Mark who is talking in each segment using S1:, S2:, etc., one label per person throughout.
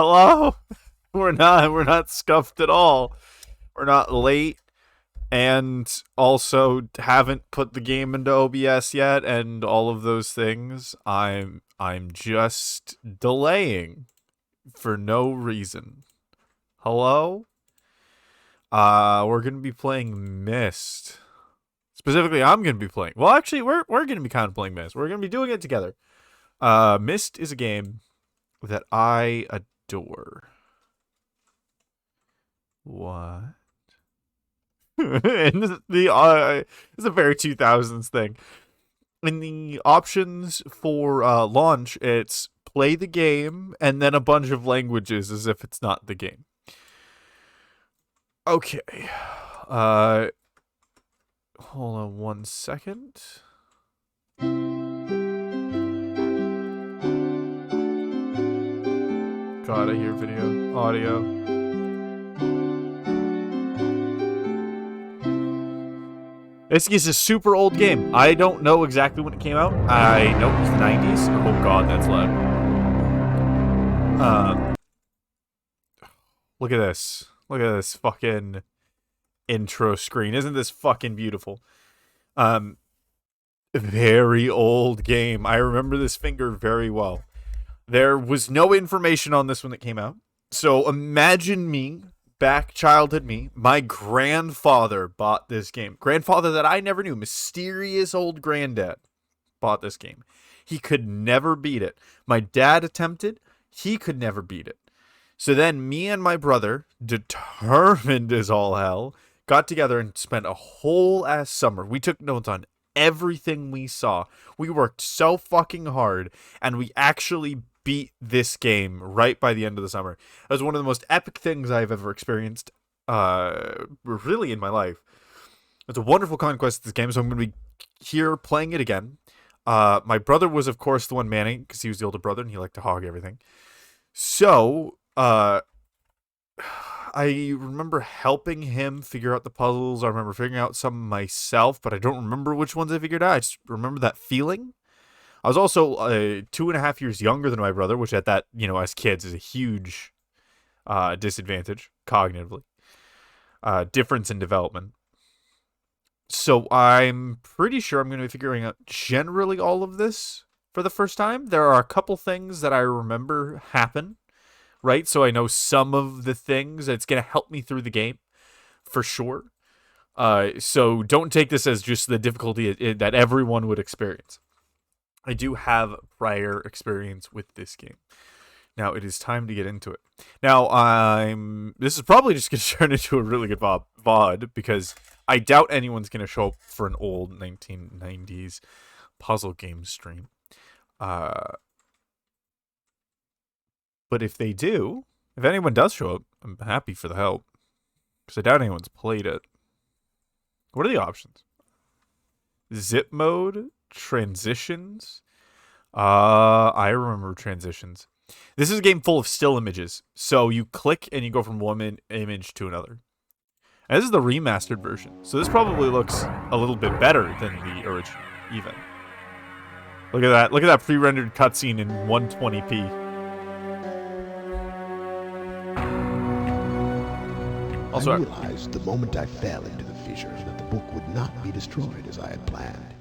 S1: Hello? We're not scuffed at all. We're not late, and also haven't put the game into OBS yet, and all of those things. I'm just delaying for no reason. Hello? We're gonna be playing Myst. Specifically, I'm gonna be playing. Well, actually, we're gonna be kind of playing Myst. We're gonna be doing it together. Myst is a game that I adore. What? And it's a very 2000s thing. In the options for launch, it's play the game and then a bunch of languages as if it's not the game. Okay. Hold on one second. God, I hear video, audio. This is a super old game. I don't know exactly when it came out. I know it was the 90s. Oh god, that's loud. Look at this. Look at this fucking intro screen. Isn't this fucking beautiful? Very old game. I remember this finger very well. There was no information on this when it came out. So imagine me, back childhood me, my grandfather bought this game. Grandfather that I never knew, mysterious old granddad, bought this game. He could never beat it. My dad attempted, he could never beat it. So then me and my brother, determined as all hell, got together and spent a whole ass summer. We took notes on everything we saw. We worked so fucking hard, and we actually beat this game right by the end of the summer. It was one of the most epic things I've ever experienced, really in my life. It's a wonderful conquest of this game, so I'm going to be here playing it again. My brother was, of course, the one manning, because he was the older brother, and he liked to hog everything. So, I remember helping him figure out the puzzles. I remember figuring out some myself, but I don't remember which ones I figured out. I just remember that feeling. I was also 2.5 years younger than my brother, which at that, as kids is a huge disadvantage cognitively. Difference in development. So I'm pretty sure I'm going to be figuring out generally all of this for the first time. There are a couple things that I remember happen, right? So I know some of the things. It's going to help me through the game for sure. So don't take this as just the difficulty that everyone would experience. I do have prior experience with this game. Now it is time to get into it. Now this is probably just going to turn into a really good VOD because I doubt anyone's going to show up for an old 1990s puzzle game stream. But if they do, if anyone does show up, I'm happy for the help because I doubt anyone's played it. What are the options? Zip mode? Transitions. I remember transitions. This is a game full of still images. So you click and you go from one image to another. And this is the remastered version. So this probably looks a little bit better than the original, even. Look at that. Look at that pre-rendered cutscene in 120p.
S2: Also, I realized the moment I fell into the fissure that the book would not be destroyed as I had planned.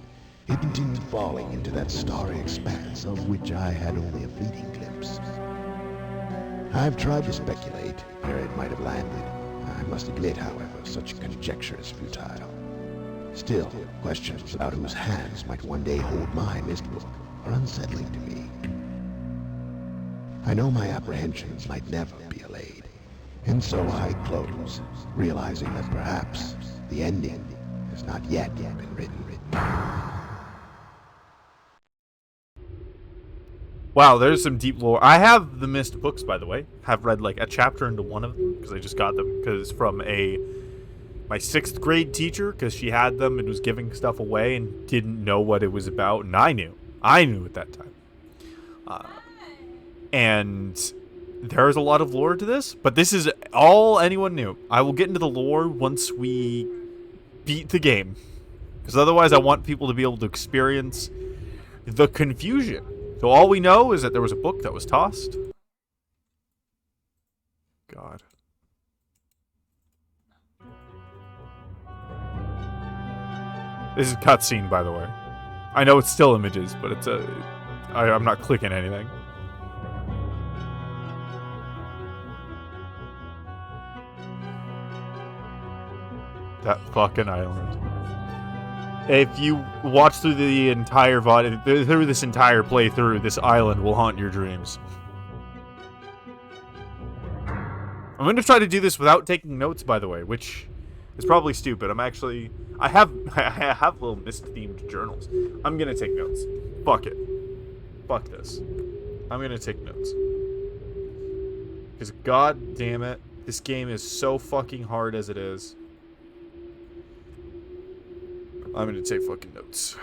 S2: It continued falling into that starry expanse of which I had only a fleeting glimpse. I've tried to speculate where it might have landed. I must admit, however, such conjecture is futile. Still, questions about whose hands might one day hold my Myst book are unsettling to me. I know my apprehensions might never be allayed, and so I close, realizing that perhaps the ending has not yet been written.
S1: Wow, there's some deep lore. I have the Myst books, by the way. Have read like a chapter into one of them because I just got them because from my 6th grade teacher because she had them and was giving stuff away and didn't know what it was about, and I knew at that time. And there's a lot of lore to this, but this is all anyone knew. I will get into the lore once we beat the game, because otherwise I want people to be able to experience the confusion. So all we know is that there was a book that was tossed. God. This is cutscene, by the way. I know it's still images, but it's I'm not clicking anything. That fucking island. If you watch through the entire VOD, through this entire playthrough, this island will haunt your dreams. I'm going to try to do this without taking notes, by the way, which is probably stupid. I have little Myst-themed journals. I'm going to take notes. Fuck it. Fuck this. I'm going to take notes. Because god damn it, this game is so fucking hard as it is. I'm going to take fucking notes.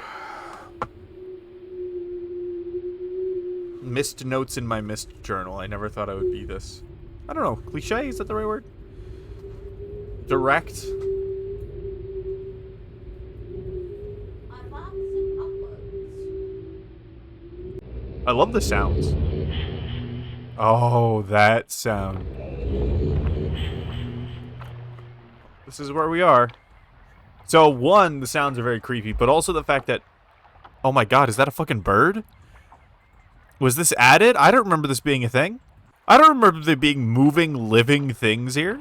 S1: Myst notes in my Myst journal. I never thought I would be this. I don't know. Cliche? Is that the right word? Direct? I love the sounds. Oh, that sound. This is where we are. So, one, the sounds are very creepy, but also the fact that... Oh my god, is that a fucking bird? Was this added? I don't remember this being a thing. I don't remember there being moving, living things here.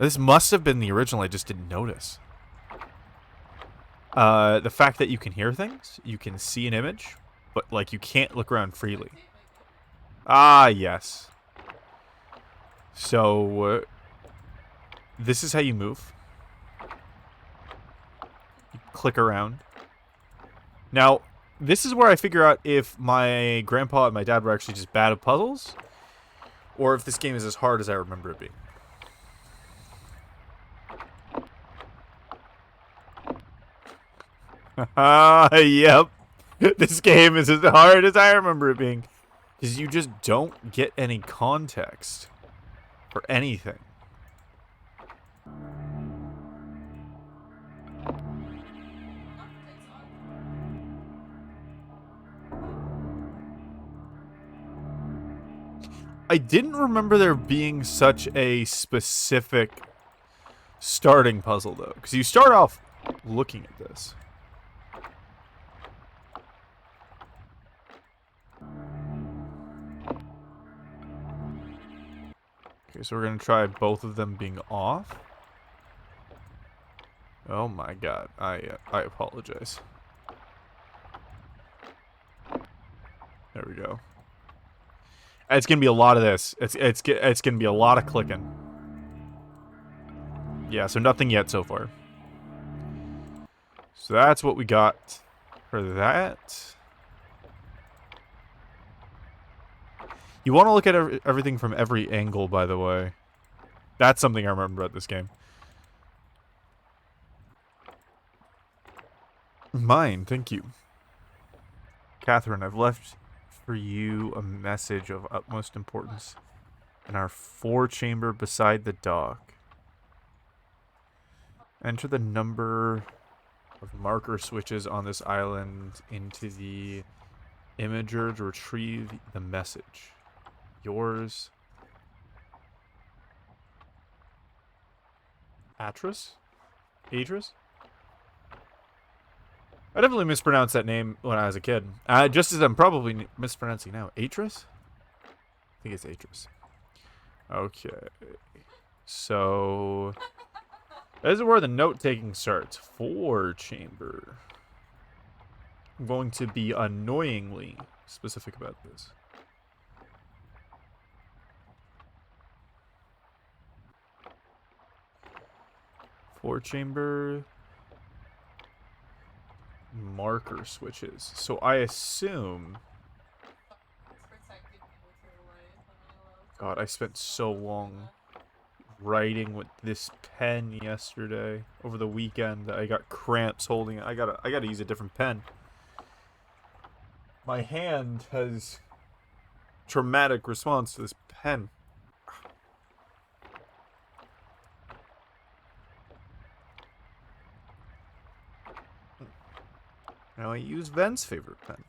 S1: This must have been the original, I just didn't notice. The fact that you can hear things, you can see an image, but, like, you can't look around freely. Ah, yes. So, this is how you move. You click around. Now, this is where I figure out if my grandpa and my dad were actually just bad at puzzles, or if this game is as hard as I remember it being. Yep. This game is as hard as I remember it being. Because you just don't get any context for anything. I didn't remember there being such a specific starting puzzle, though. Because you start off looking at this. Okay, so we're going to try both of them being off. Oh my god. I apologize. There we go. It's going to be a lot of this. It's going to be a lot of clicking. Yeah, so nothing yet so far. So that's what we got for that. You want to look at everything from every angle, by the way. That's something I remember about this game. Mine, thank you. Catherine, I've left for you a message of utmost importance in our 4-chamber beside the dock. Enter the number of marker switches on this island into the imager to retrieve the message. Yours, Atris? Atris? I definitely mispronounced that name when I was a kid. Just as I'm probably mispronouncing now. Atris? I think it's Atris. Okay. So, this is where the note-taking starts. 4-chamber. I'm going to be annoyingly specific about this. Four-chamber marker switches. So I assume... God, I spent so long writing with this pen yesterday. Over the weekend, I got cramps holding it. I gotta use a different pen. My hand has traumatic response to this pen. Now I use Ven's favorite pen.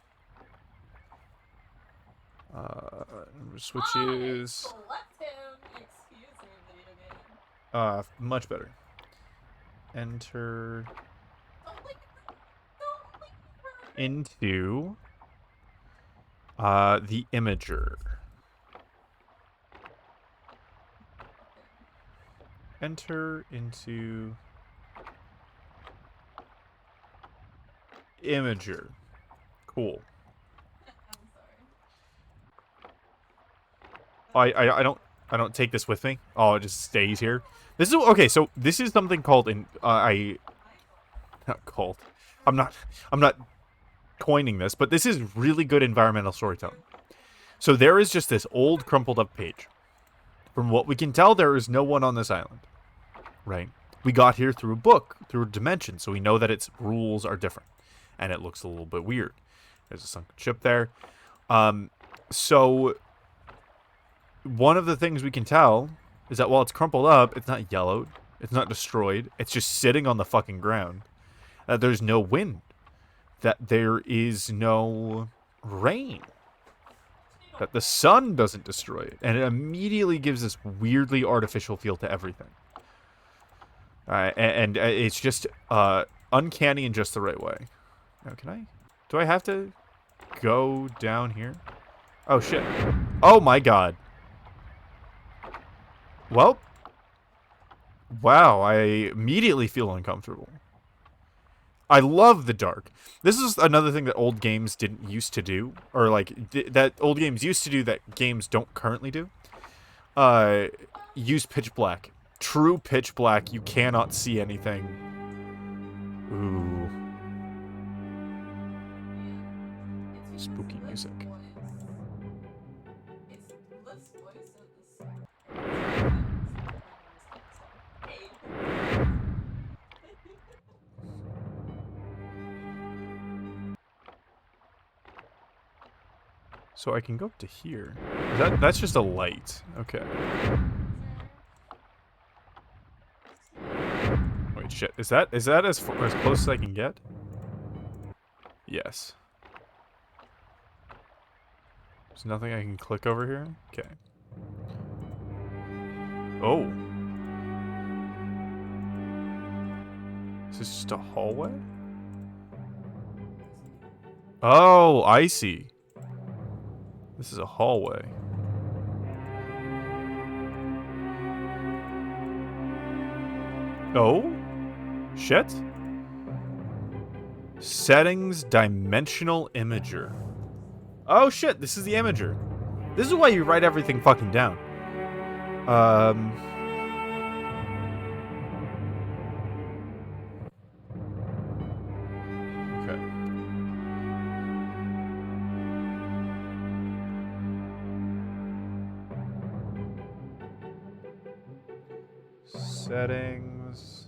S1: Switches. Much better. Enter into the imager. Enter into imager. Cool. I don't take this with me. Oh, it just stays here. This is okay. So this is something called not called. I'm not coining this, but this is really good environmental storytelling. So there is just this old crumpled up page. From what we can tell, there is no one on this island, right? We got here through a book, through a dimension, so we know that its rules are different, and it looks a little bit weird. There's a sunken ship there. So one of the things we can tell is that while it's crumpled up, it's not yellowed, it's not destroyed, it's just sitting on the fucking ground. There's no wind, that there is no rain, that the sun doesn't destroy it, and it immediately gives this weirdly artificial feel to everything. And it's just uncanny in just the right way. Now, do I have to go down here? Oh, shit. Oh, my God. Well. Wow, I immediately feel uncomfortable. I love the dark. This is another thing that old games didn't used to do, or that old games used to do that games don't currently do. Use pitch black. True pitch black. You cannot see anything. Ooh. Spooky music. So I can go up to here. That's just a light. Okay. Wait, shit. Is that as close as I can get? Yes. There's nothing I can click over here? Okay. Oh. Is this just a hallway? Oh, I see. This is a hallway. Oh? Shit? Settings, dimensional imager. Oh shit, this is the imager. This is why you write everything fucking down. Okay. Settings.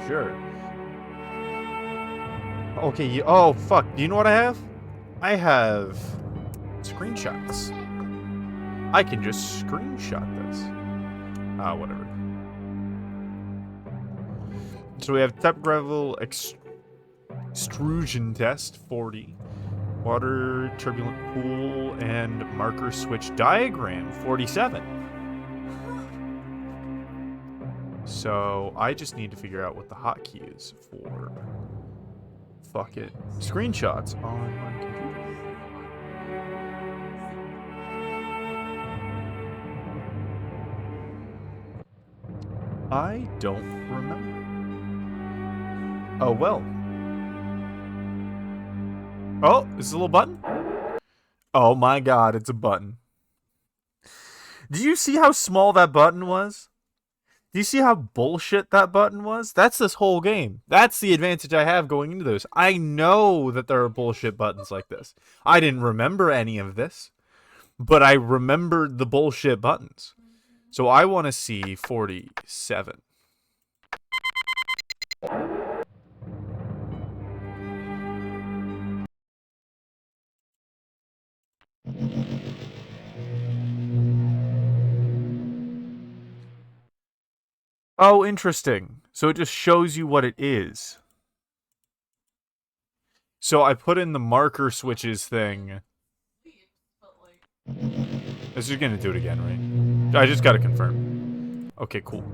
S1: Sure. Okay, oh, fuck. Do you know what I have? I have screenshots. I can just screenshot this. Whatever. So we have type gravel extrusion test 40. Water turbulent pool and marker switch diagram 47. So I just need to figure out what the hotkey is for. Fuck it. Screenshots on my computer. I don't remember. Oh well. Oh, is this a little button? Oh my god, it's a button. Do you see how small that button was? Do you see how bullshit that button was? That's this whole game. That's the advantage I have going into this. I know that there are bullshit buttons like this. I didn't remember any of this, but I remembered the bullshit buttons. So I want to see 47. Oh, interesting. So it just shows you what it is. So I put in the marker switches thing. It's just gonna do it again, right? I just gotta confirm. Okay, cool.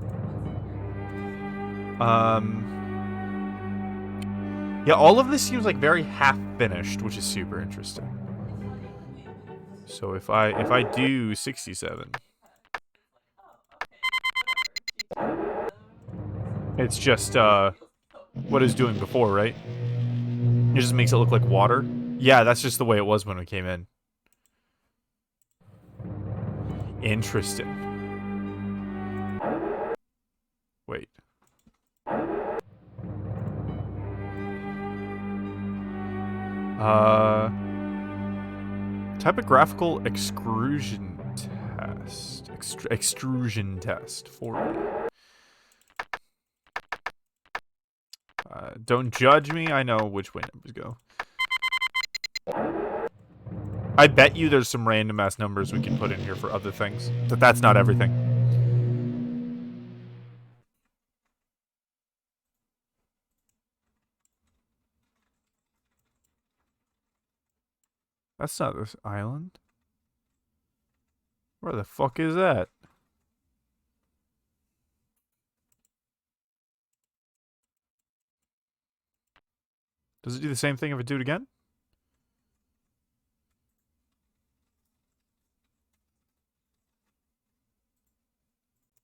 S1: Yeah, all of this seems like very half-finished, which is super interesting. So if I do 67, it's just what it was doing before, right? It just makes it look like water. Yeah, that's just the way it was when we came in. Interesting. Wait. Typographical extrusion test. Extrusion test 40. Don't judge me. I know which way numbers go. I bet you there's some random ass numbers we can put in here for other things. That's not everything. That's not this island. Where the fuck is that? Does it do the same thing if I do it again?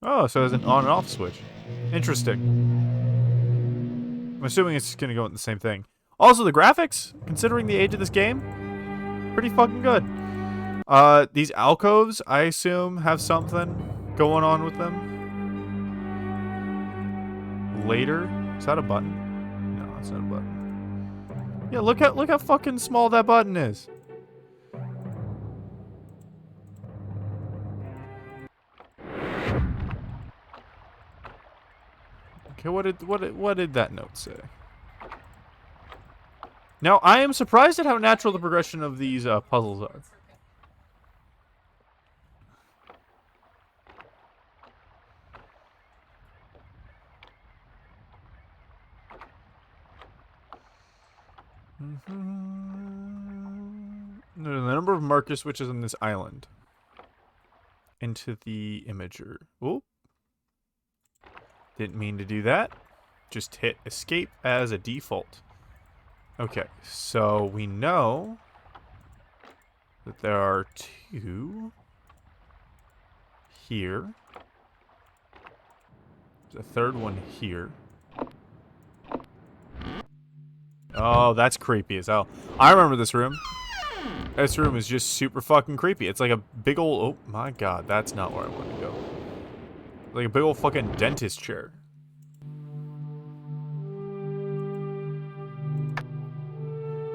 S1: Oh, so there's an on and off switch. Interesting. I'm assuming it's gonna go with the same thing. Also, the graphics, considering the age of this game, pretty fucking good. These alcoves, I assume, have something going on with them. Later. Is that a button? No, that's not a button. Yeah, look how fucking small that button is. Okay, what did that note say? Now, I am surprised at how natural the progression of these puzzles are. The number of marker switches on this island. Into the imager. Oop. Didn't mean to do that. Just hit escape as a default. Okay, so we know that there are 2 here. There's a 3rd one here. Oh, that's creepy as hell. I remember this room. This room is just super fucking creepy. It's like a big old... Oh, my God. That's not where I want to go. Like a big old fucking dentist chair.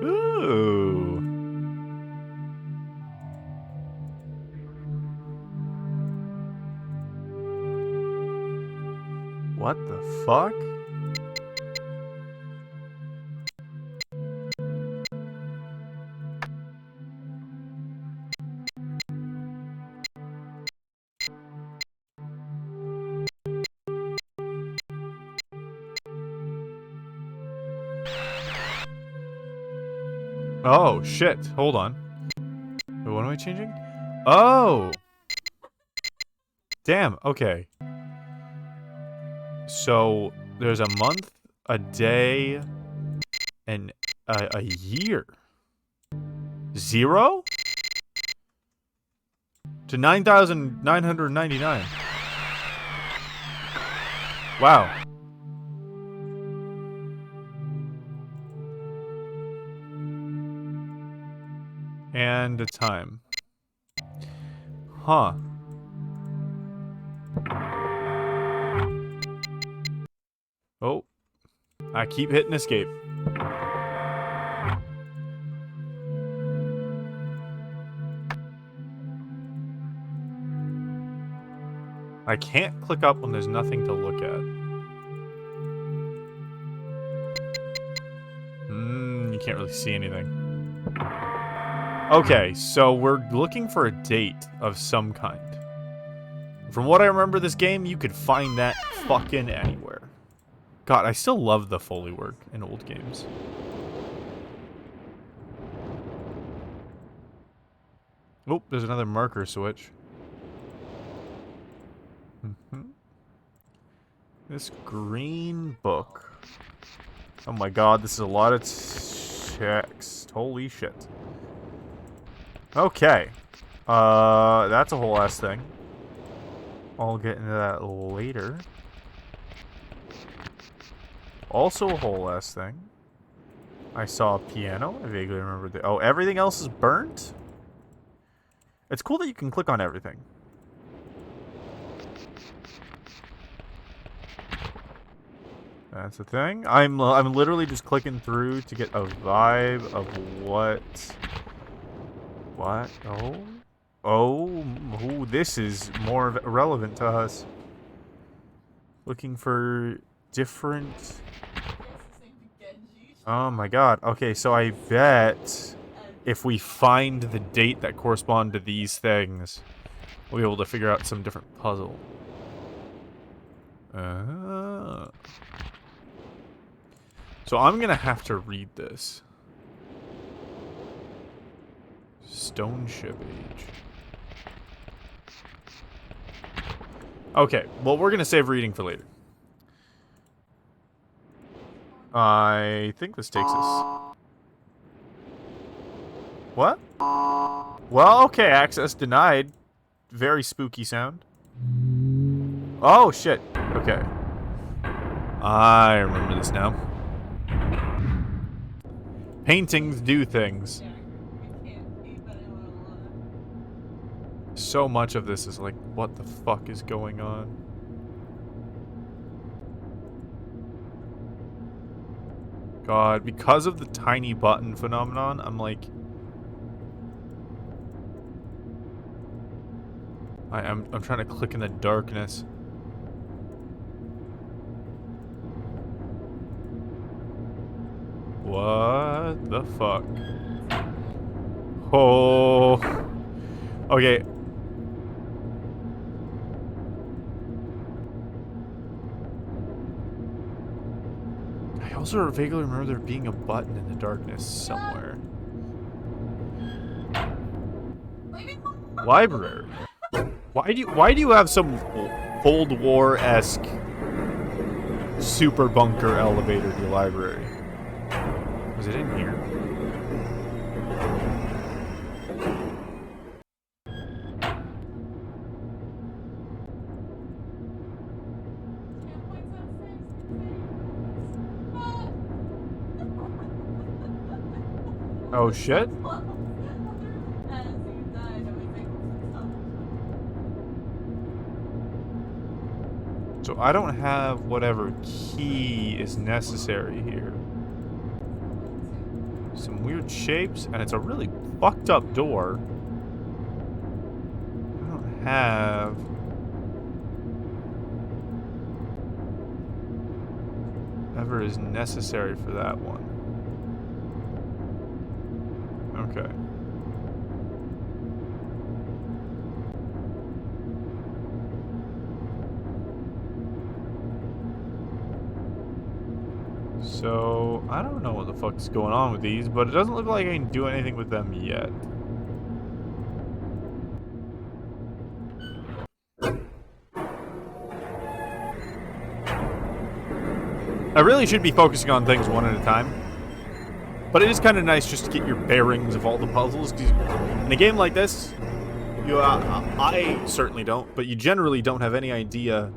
S1: Ooh. What the fuck? Oh, shit. Hold on. Wait, what am I changing? Oh! Damn, okay. So, there's a month, a day, and a year. 0? To 9,999. Wow. And a time. Huh. Oh. I keep hitting escape. I can't click up when there's nothing to look at. You can't really see anything. Okay, so we're looking for a date of some kind. From what I remember this game, you could find that fucking anywhere. God, I still love the Foley work in old games. Oh, there's another marker switch. This green book. Oh my god, this is a lot of text. Holy shit. Okay. That's a whole ass thing. I'll get into that later. Also a whole ass thing. I saw a piano. I vaguely remember the... Oh, everything else is burnt? It's cool that you can click on everything. That's the thing. I'm literally just clicking through to get a vibe of what... What? Oh? Oh, ooh, this is more relevant to us. Looking for different... Oh my god. Okay, so I bet if we find the date that correspond to these things, we'll be able to figure out some different puzzle. So I'm gonna have to read this. Stone Ship Age. Okay, well, we're gonna save reading for later. I think this takes us... What? Well, okay, access denied. Very spooky sound. Oh, shit. Okay. I remember this now. Paintings do things. So much of this is like, what the fuck is going on? God, because of the tiny button phenomenon, I'm like... I'm trying to click in the darkness. What the fuck? Oh... Okay. I also vaguely remember there being a button in the darkness somewhere. Library. Why do you have some Cold War-esque super bunker elevator to your library? Was it in here? Oh shit. So I don't have whatever key is necessary here. Some weird shapes, and it's a really fucked up door. I don't have... whatever is necessary for that one. Okay. So, I don't know what the fuck is going on with these, but it doesn't look like I can do anything with them yet. I really should be focusing on things one at a time. But it is kind of nice just to get your bearings of all the puzzles. 'Cause in a game like this, I certainly don't, but you generally don't have any idea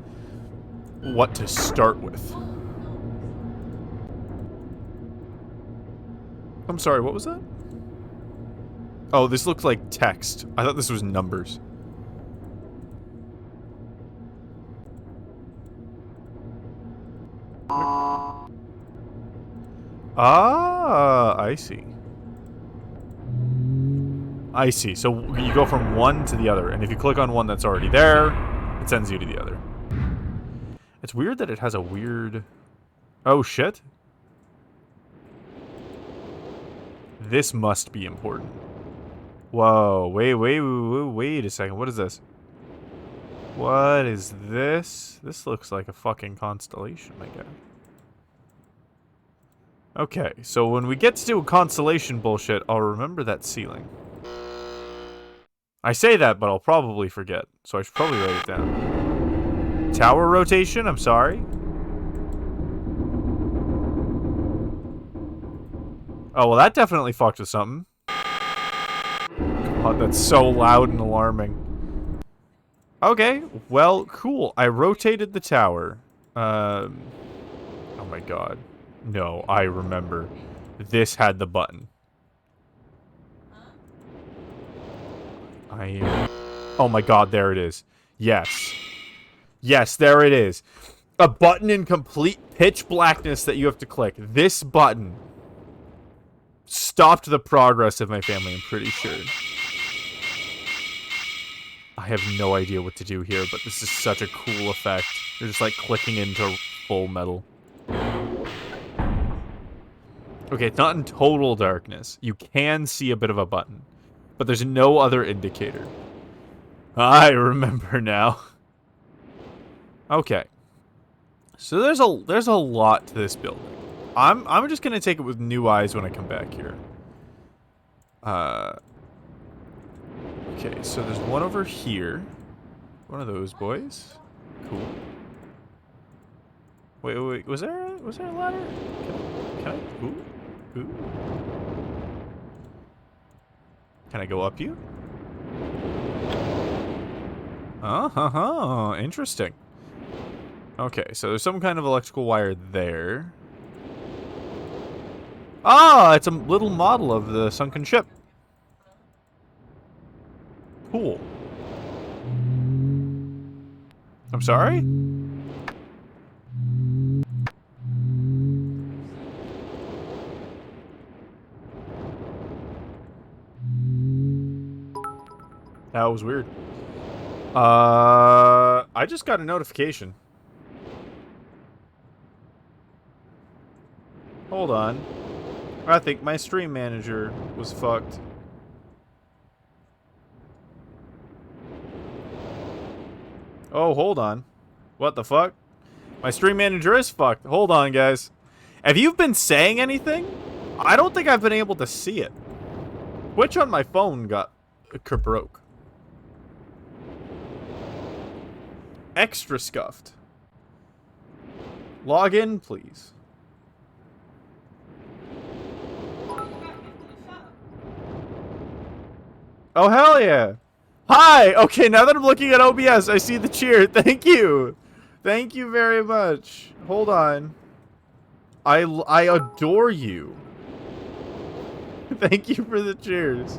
S1: what to start with. I'm sorry, what was that? Oh, this looks like text. I thought this was numbers. Ah, I see. I see. So you go from one to the other, and if you click on one that's already there, it sends you to the other. It's weird that it has a weird... Oh, shit. This must be important. Whoa, wait a second. What is this? What is this? This looks like a fucking constellation, I guess. Okay, so when we get to do constellation bullshit, I'll remember that ceiling. I say that, but I'll probably forget, so I should probably write it down. Tower rotation, I'm sorry. Oh, well, that definitely fucked with something. God, that's so loud and alarming. Okay, well, cool. I rotated the tower. Oh my god. No, I remember. This had the button. Oh my god, there it is. Yes. Yes, there it is. A button in complete pitch blackness that you have to click. This button stopped the progress of my family, I'm pretty sure. I have no idea what to do here, but this is such a cool effect. You're just like clicking into full metal. Okay, it's not in total darkness. You can see a bit of a button, but there's no other indicator. I remember now. Okay. So there's a lot to this building. I'm just gonna take it with new eyes when I come back here. Okay, so there's one over here. One of those boys. Cool. Wait. Was there a ladder? Can I? Ooh. Can I go up you? Interesting. Okay, so there's some kind of electrical wire there. Ah, it's a little model of the sunken ship. Cool. I'm sorry? That was weird. I just got a notification. Hold on. I think my stream manager was fucked. Oh, hold on. What the fuck? My stream manager is fucked. Hold on, guys. Have you been saying anything? I don't think I've been able to see it. Twitch on my phone got broke. Extra scuffed. Log in, please. Oh, hell yeah. Hi! Okay, now that I'm looking at OBS, I see the cheer. Thank you. Thank you very much. Hold on. I adore you. Thank you for the cheers.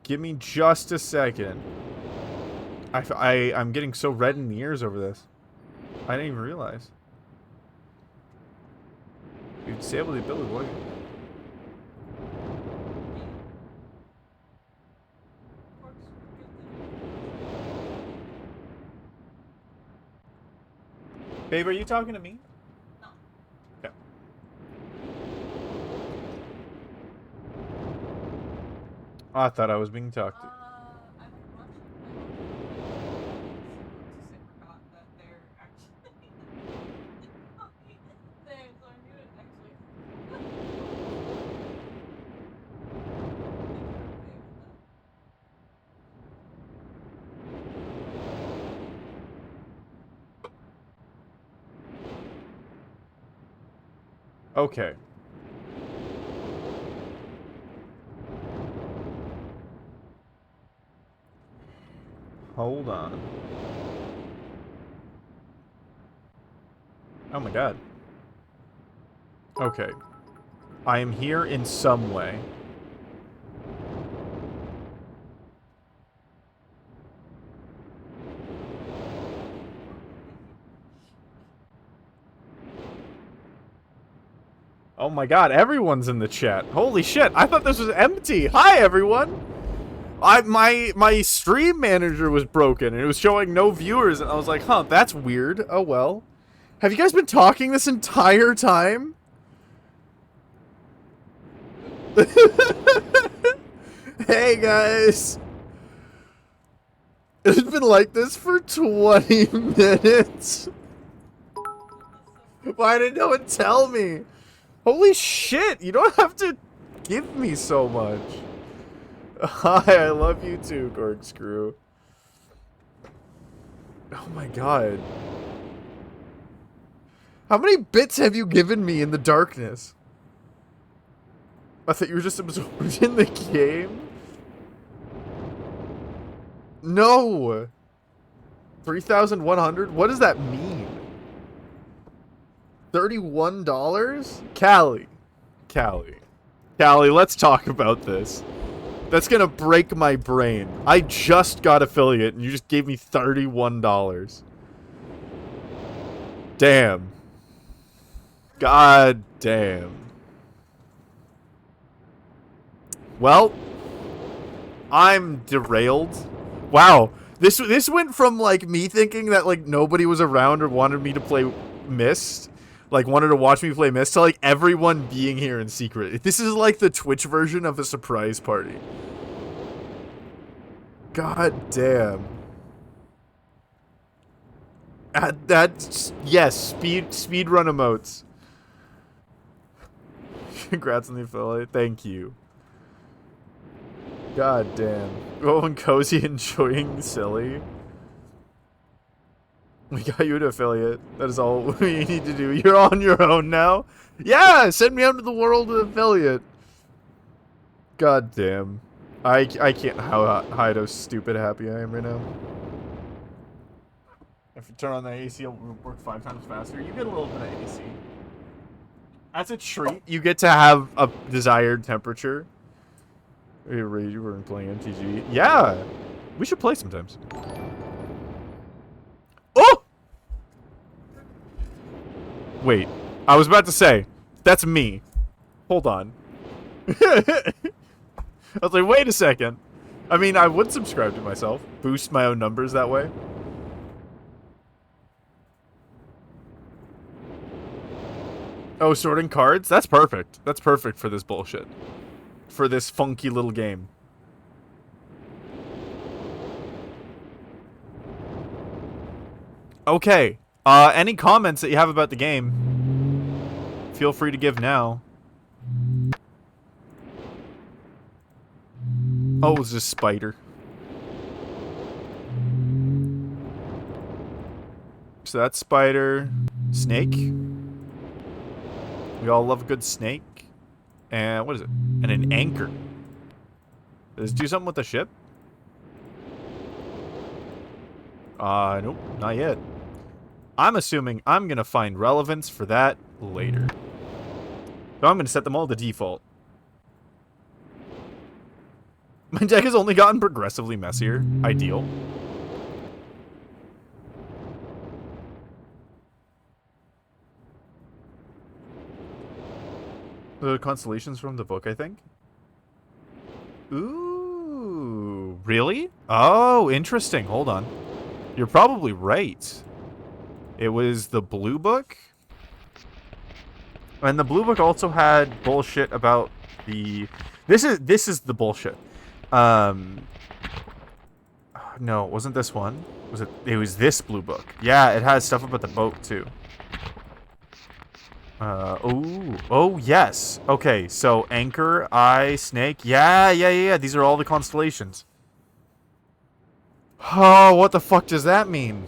S1: Give me just a second. I'm getting so red in the ears over this. I didn't even realize. You disabled the ability. What? Babe, are you talking to me? No. Okay. I thought I was being talked to. Okay. Hold on. Oh my god. Okay. I am here in some way. Oh my god, everyone's in the chat. Holy shit, I thought this was empty. Hi, everyone. My stream manager was broken, and it was showing no viewers, and I was like, huh, that's weird. Oh, well. Have you guys been talking this entire time? Hey, guys. It's been like this for 20 minutes. Why did no one tell me? Holy shit, you don't have to give me so much. Hi, I love you too, Corkscrew. Oh my god. How many bits have you given me in the darkness? I thought you were just absorbed in the game? No! 3,100? What does that mean? $31? Callie, let's talk about this. That's gonna break my brain. I just got affiliate and you just gave me $31. Damn. God damn. Well, I'm derailed. Wow. This went from like me thinking that like nobody was around or wanted me to play Myst, like wanted to watch me play Myst, to like everyone being here in secret. This is like the Twitch version of a surprise party. God damn. That's yes, speed run emotes. Congrats on the affiliate. Thank you. God damn. Oh, and Cozy enjoying silly. We got you an affiliate. That is all we need to do. You're on your own now. Yeah, send me out to the world of affiliate. God damn. I can't hide how stupid happy I am right now. If you turn on the AC, it'll work 5 times faster. You get a little bit of AC. That's a treat. You get to have a desired temperature. You were playing MTG. Yeah! We should play sometimes. Oh! Wait. I was about to say, that's me. Hold on. I was like, wait a second. I mean, I would subscribe to myself. Boost my own numbers that way. Oh, sorting cards? That's perfect. That's perfect for this bullshit. For this funky little game. Okay. Any comments that you have about the game, feel free to give now. Oh, it was just spider. So that's spider. Snake. We all love a good snake. And what is it? And an anchor. Does it do something with the ship? Nope, not yet. I'm assuming I'm gonna find relevance for that later. So I'm gonna set them all to default. My deck has only gotten progressively messier. Ideal. The constellations from the book, I think. Ooh, really? Oh, interesting. Hold on. You're probably right. It was the blue book. And the blue book also had bullshit about the... This is the bullshit. No, it wasn't this one. Was it? It was this blue book. Yeah, it has stuff about the boat too. Oh, yes. Okay, so anchor, eye, snake. Yeah. These are all the constellations. Oh, what the fuck does that mean?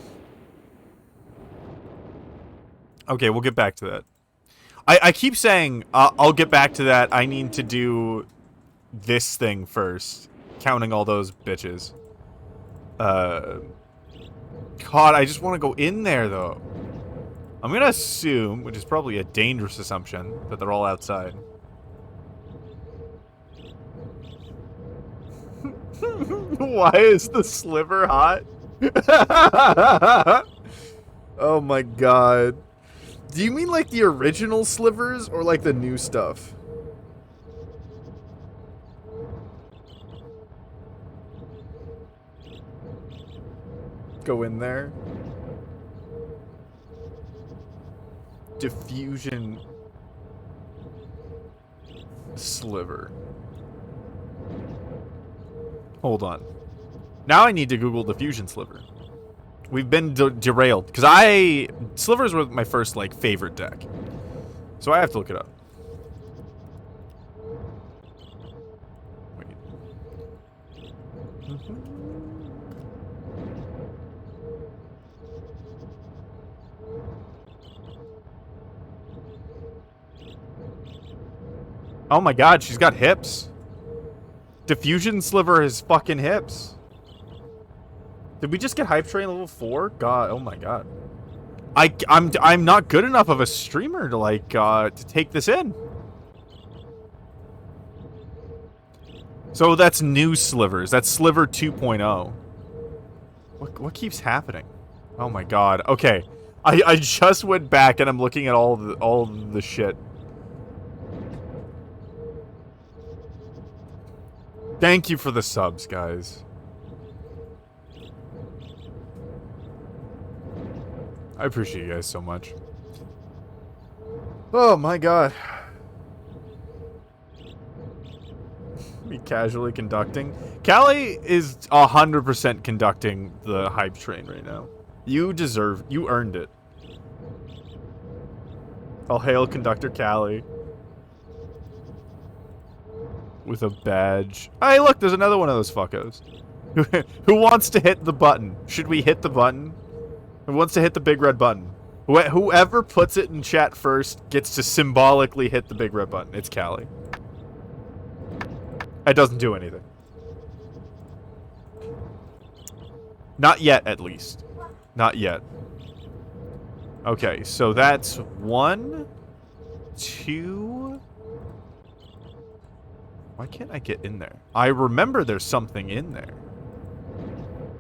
S1: Okay, we'll get back to that. I keep saying, I'll get back to that. I need to do this thing first. Counting all those bitches. God, I just want to go in there, though. I'm gonna assume, which is probably a dangerous assumption, that they're all outside. Why is the sliver hot? Oh my god. Do you mean like the original slivers or like the new stuff? Go in there. Diffusion sliver. Hold on. Now I need to Google diffusion sliver. We've been derailed because slivers were my first like favorite deck, so I have to look it up. Wait. Oh my god, she's got hips. Diffusion sliver has fucking hips. Did we just get hype train level 4? God, oh my god. I'm not good enough of a streamer to like to take this in. So that's new slivers. That's sliver 2.0. What keeps happening? Oh my god. Okay. I just went back and I'm looking at all the shit. Thank you for the subs, guys. I appreciate you guys so much. Oh my god. Me casually conducting. Callie is 100% conducting the hype train right now. You earned it. I'll hail Conductor Callie. With a badge. Hey, look, there's another one of those fuckos. Who wants to hit the button? Should we hit the button? Who wants to hit the big red button? Whoever puts it in chat first gets to symbolically hit the big red button. It's Callie. It doesn't do anything. Not yet, at least. Not yet. Okay, so that's 1, 2... Why can't I get in there? I remember there's something in there.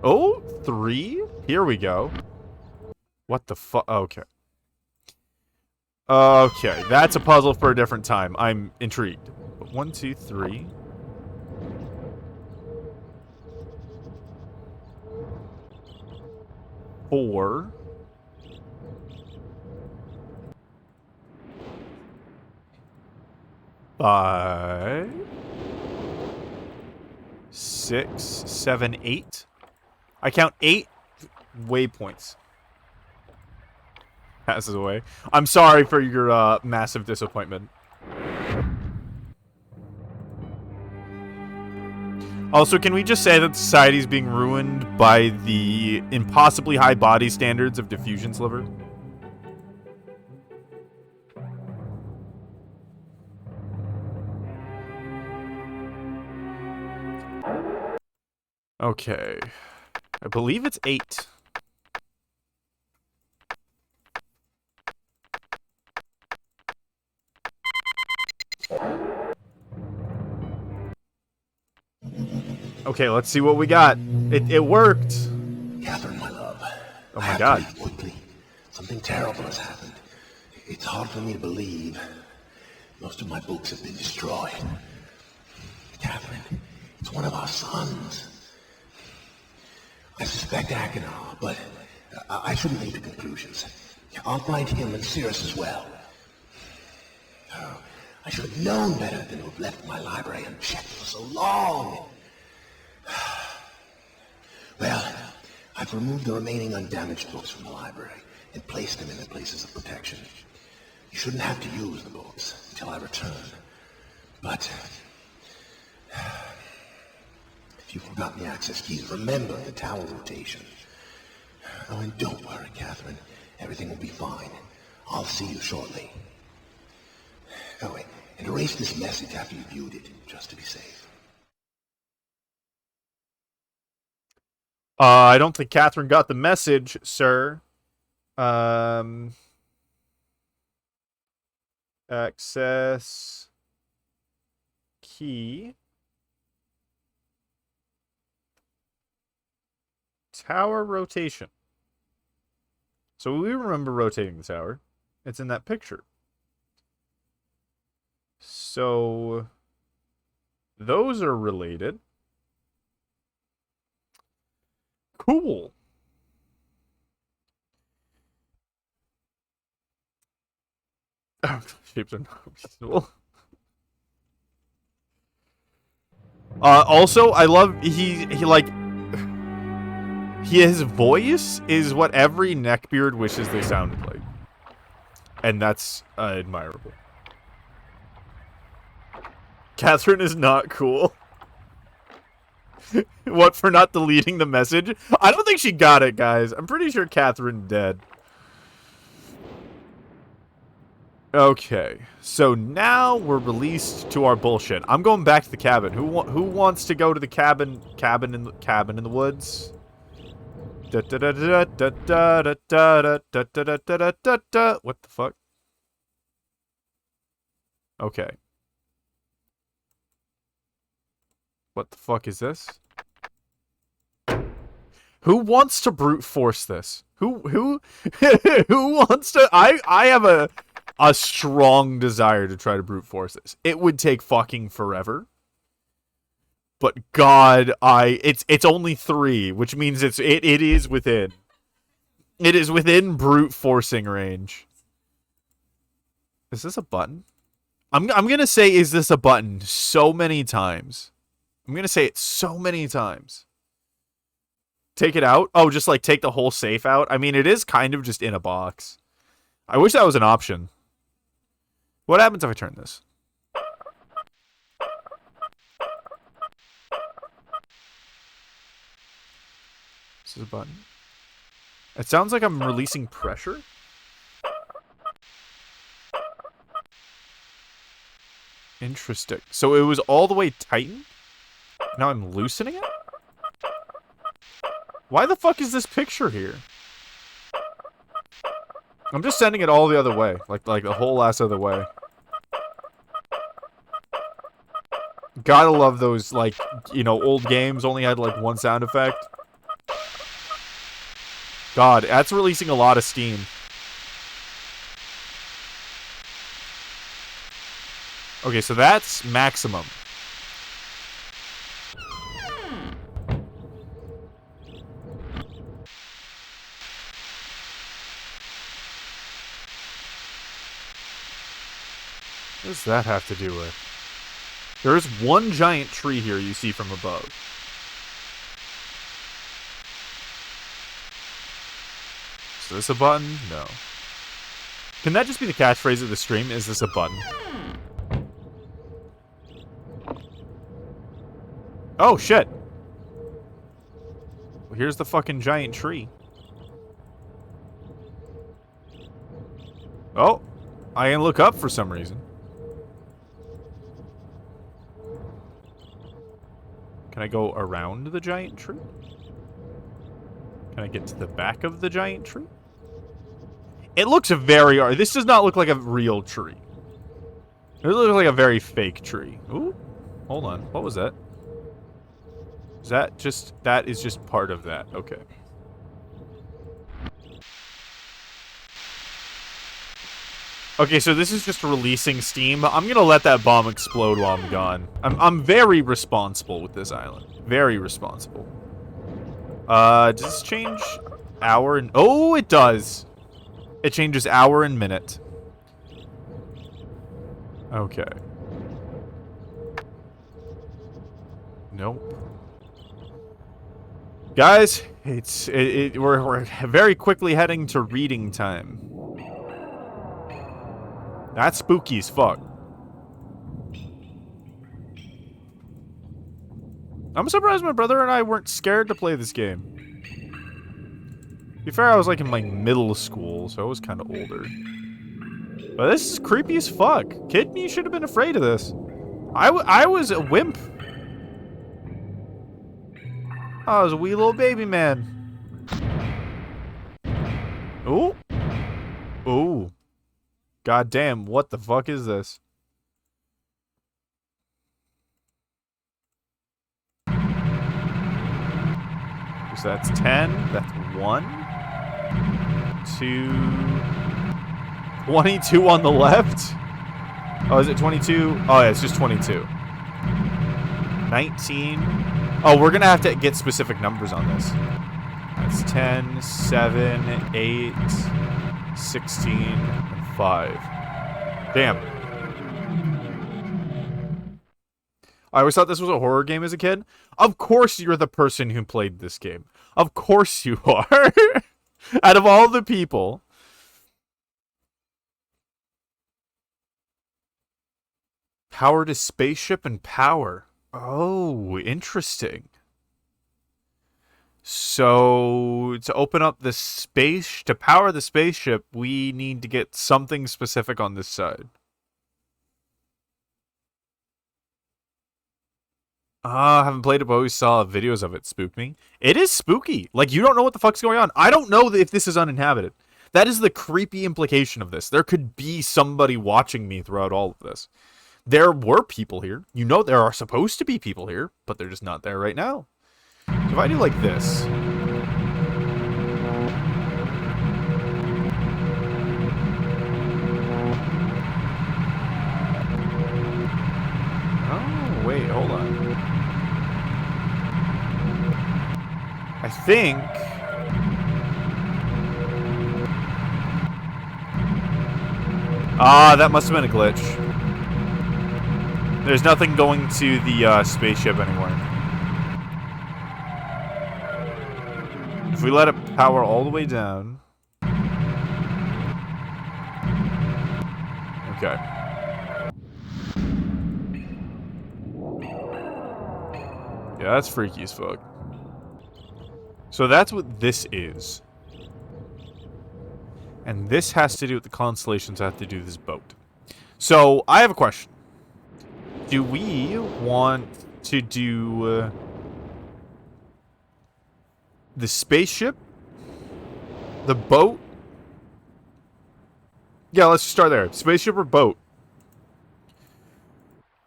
S1: Oh, 3? Here we go. What the fuck? Okay. Okay, that's a puzzle for a different time. I'm intrigued. 1, 2, 3. Four. 5. 6, 7, 8. I count 8 waypoints. Passes away. I'm sorry for your massive disappointment. Also, can we just say that society is being ruined by the impossibly high body standards of diffusion sliver? Okay. I believe it's 8. Okay, let's see what we got. It worked.
S2: Catherine, my love.
S1: Oh my god.
S2: I have to leave quickly. Something terrible has happened. It's hard for me to believe. Most of my books have been destroyed. Catherine, it's one of our sons. I suspect Achenar, but I shouldn't leap to conclusions. I'll find him and Cirrus as well. Oh, I should have known better than to have left my library unchecked for so long. Well, I've removed the remaining undamaged books from the library and placed them in their places of protection. You shouldn't have to use the books until I return. But if you've forgotten the access keys, remember the tower rotation. Oh, and don't worry, Catherine. Everything will be fine. I'll see you shortly. Oh, wait, and erase this message after you viewed it, just to be safe.
S1: I don't think Catherine got the message, sir. Access key. Tower rotation. So we remember rotating the tower. It's in that picture. So those are related. Cool. Shapes are not reasonable. Also, I love he like His voice is what every neckbeard wishes they sounded like. And that's admirable. Catherine is not cool. What, for not deleting the message? I don't think she got it, guys. I'm pretty sure Catherine's dead. Okay, so now we're released to our bullshit. I'm going back to the cabin. Who wants to go to the cabin in the woods? What the fuck? Okay. What the fuck is this? Who wants to brute force this? Who who wants to? I have a strong desire to try to brute force this. It would take fucking forever. But God, it's only 3, which means it is within. It is within brute forcing range. Is this a button? I'm gonna say, is this a button so many times. I'm gonna say it so many times. Take it out? Oh, just like take the whole safe out? I mean, it is kind of just in a box. I wish that was an option. What happens if I turn this? This is a button. It sounds like I'm releasing pressure. Interesting. So it was all the way tightened? Now I'm loosening it? Why the fuck is this picture here? I'm just sending it all the other way. Like the whole ass other way. Gotta love those, like, you know, old games only had, like, one sound effect. God, that's releasing a lot of steam. Okay, so that's maximum. What does that have to do with? There's one giant tree here you see from above. Is this a button? No. Can that just be the catchphrase of the stream? Is this a button? Oh, shit. Well, here's the fucking giant tree. Oh. I can look up for some reason. Can I go around the giant tree? Can I get to the back of the giant tree? It looks very... This does not look like a real tree. It looks like a very fake tree. Ooh. Hold on. What was that? Is that just... That is just part of that. Okay. Okay, so this is just releasing steam. I'm gonna let that bomb explode while I'm gone. I'm very responsible with this island. Very responsible. Does this change hour and... Oh, it does. It changes hour and minute. Okay. Nope. Guys, we're very quickly heading to reading time. That's spooky as fuck. I'm surprised my brother and I weren't scared to play this game. To be fair, I was like in like middle school, so I was kind of older. But this is creepy as fuck. Kid, you should have been afraid of this. I was a wimp. I was a wee little baby man. Ooh. Ooh. God damn, what the fuck is this? So that's 10. That's 1. 2. 22 on the left. Oh, is it 22? Oh, yeah, it's just 22. 19. Oh, we're gonna have to get specific numbers on this. That's 10, 7, 8, 16, and 5. Damn. I always thought this was a horror game as a kid. Of course you're the person who played this game. Of course you are. Out of all the people. Power to spaceship and power. Oh, interesting. So, to open up the space, to power the spaceship, we need to get something specific on this side. I haven't played it, but I always saw videos of it. Spook me. It is spooky. Like, you don't know what the fuck's going on. I don't know if this is uninhabited. That is the creepy implication of this. There could be somebody watching me throughout all of this. There were people here. You know there are supposed to be people here, but they're just not there right now. So if I do like this... Oh, wait, hold on. I think... Ah, that must have been a glitch. There's nothing going to the spaceship anymore. If we let it power all the way down... Okay. Yeah, that's freaky as fuck. So that's what this is. And this has to do with the constellations that have to do with this boat. So, I have a question. Do we want to do the spaceship? The boat? Yeah, let's start there. Spaceship or boat?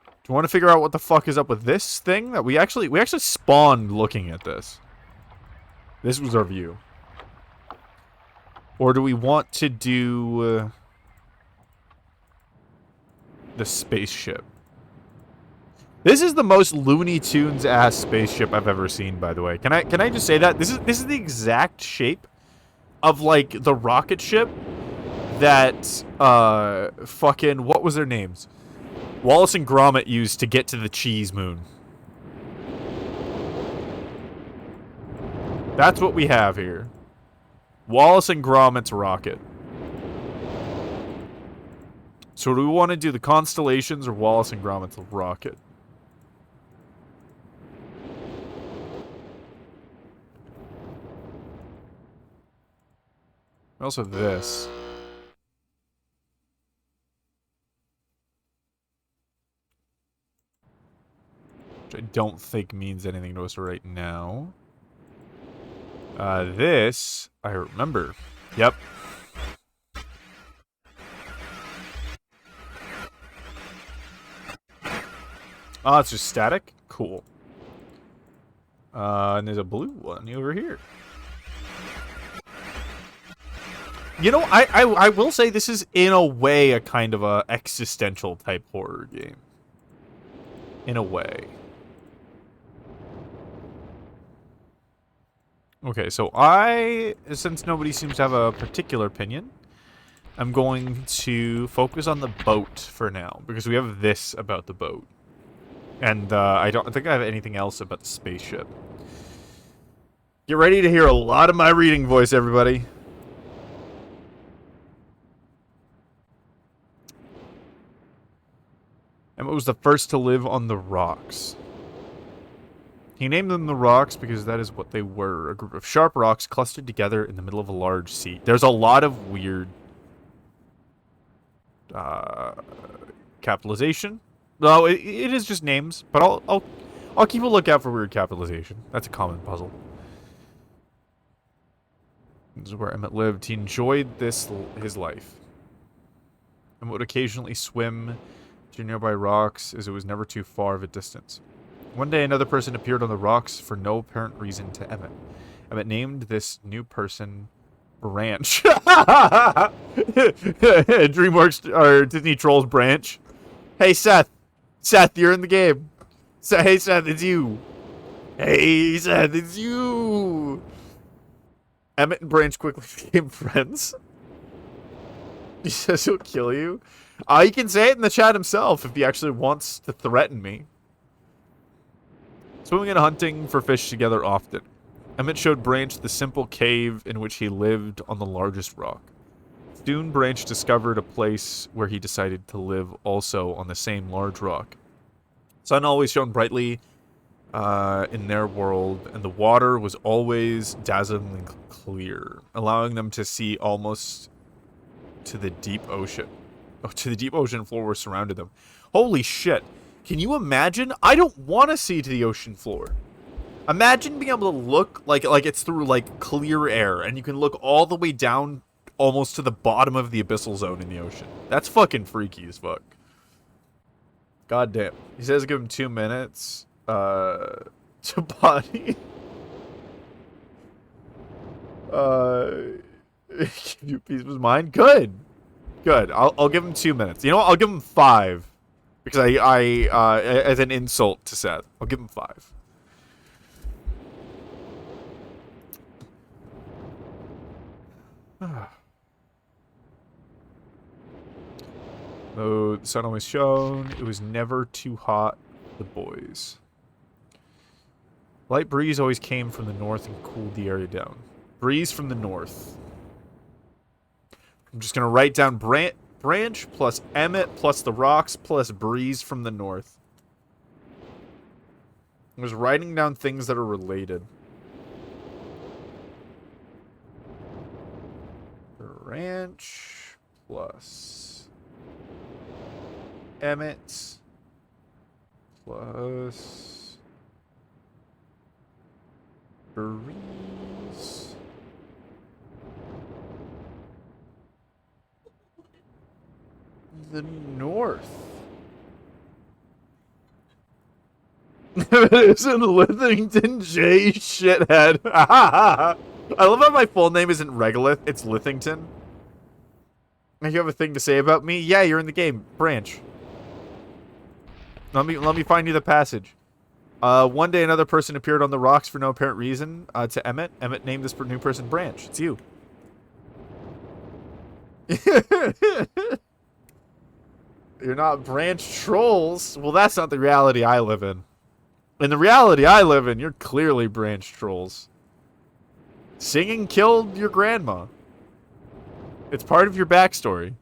S1: Do you want to figure out what the fuck is up with this thing? That we actually spawned looking at this. This was our view. Or do we want to do the spaceship? This is the most Looney Tunes ass spaceship I've ever seen, by the way. Can I just say that? This is the exact shape of like the rocket ship that fucking what was their names? Wallace and Gromit used to get to the cheese moon. That's what we have here. Wallace and Gromit's rocket. So do we want to do the constellations or Wallace and Gromit's rocket? Also this. Which I don't think means anything to us right now. This, I remember. Yep. Oh, it's just static? Cool. And there's a blue one over here. You know, I will say this is, in a way, a kind of a existential type horror game. In a way. Okay, so since nobody seems to have a particular opinion, I'm going to focus on the boat for now, because we have this about the boat. And I don't think I have anything else about the spaceship. Get ready to hear a lot of my reading voice, everybody. Emmett was the first to live on the rocks. He named them the rocks because that is what they were. A group of sharp rocks clustered together in the middle of a large sea. There's a lot of weird capitalization. No, it is just names, but I'll keep a lookout for weird capitalization. That's a common puzzle. This is where Emmett lived. He enjoyed his life. And would occasionally swim to nearby rocks, as it was never too far of a distance. One day, another person appeared on the rocks for no apparent reason to Emmett. Emmett named this new person Branch. DreamWorks or Disney Trolls Branch. Hey, Seth. Seth, you're in the game. Hey, Seth, it's you. Hey, Seth, it's you. Emmett and Branch quickly became friends. He says he'll kill you. He can say it in the chat himself if he actually wants to threaten me. Swimming and hunting for fish together often. Emmett showed Branch the simple cave in which he lived on the largest rock. Soon, Branch discovered a place where he decided to live also on the same large rock. Sun always shone brightly in their world, and the water was always dazzlingly clear, allowing them to see almost to the deep ocean. Oh, to the deep ocean floor where surrounded them. Holy shit. Can you imagine? I don't want to see to the ocean floor. Imagine being able to look like it's through like clear air, and you can look all the way down almost to the bottom of the abyssal zone in the ocean. That's fucking freaky as fuck. God damn. He says give him 2 minutes. To body. Give you a piece of his mind? Good. Good. I'll give him 2 minutes. You know what? I'll give him 5. Because as an insult to Seth. I'll give him 5. Though the sun always shone, it was never too hot for the boys. Light breeze always came from the north and cooled the area down. Breeze from the north. I'm just going to write down Branch plus Emmett plus the rocks plus breeze from the north. I was writing down things that are related. Branch plus Emmett plus breeze. The north. Isn't Lithington J shithead? I love how my full name isn't Regolith, it's Lithington. You have a thing to say about me? Yeah, you're in the game. Branch. Let me find you the passage. One day another person appeared on the rocks for no apparent reason to Emmett. Emmett named this new person Branch. It's you. You're not Branch Trolls. Well, that's not the reality I live in. In the reality I live in, you're clearly Branch Trolls. Singing killed your grandma. It's part of your backstory.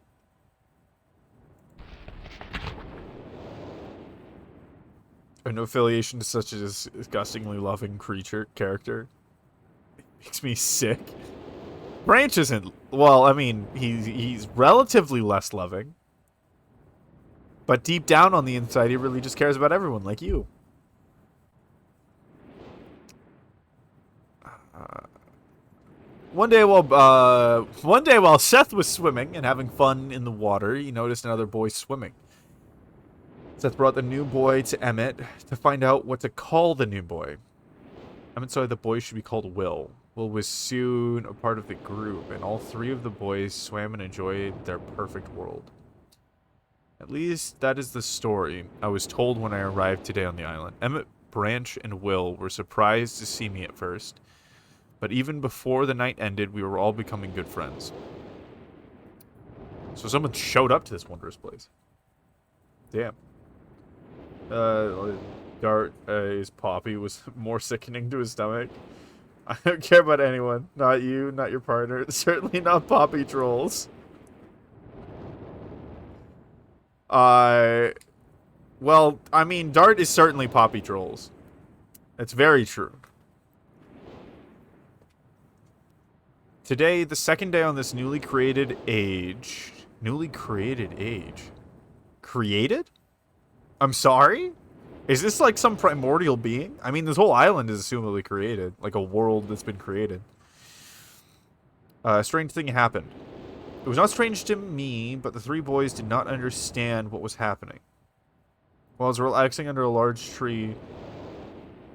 S1: I have no affiliation to such a disgustingly loving character. It makes me sick. Branch isn't... Well, I mean, he's relatively less loving. But deep down on the inside, he really just cares about everyone, like you. One day while Seth was swimming and having fun in the water, he noticed another boy swimming. Seth brought the new boy to Emmett to find out what to call the new boy. Emmett saw the boy should be called Will. Will was soon a part of the group, and all 3 of the boys swam and enjoyed their perfect world. At least that is the story I was told when I arrived today on the island. Emmett, Branch, and Will were surprised to see me at first. But even before the night ended, we were all becoming good friends. So someone showed up to this wondrous place. Damn. Dart, his Poppy was more sickening to his stomach. I don't care about anyone. Not you, not your partner. Certainly not Poppy Trolls. Well, I mean, Dart is certainly Poppy Trolls. It's very true. Today, the second day on this newly created age. Newly created age? Created? I'm sorry? Is this like some primordial being? I mean, this whole island is assumably created. Like a world that's been created. A strange thing happened. It was not strange to me, but the 3 boys did not understand what was happening. While I was relaxing under a large tree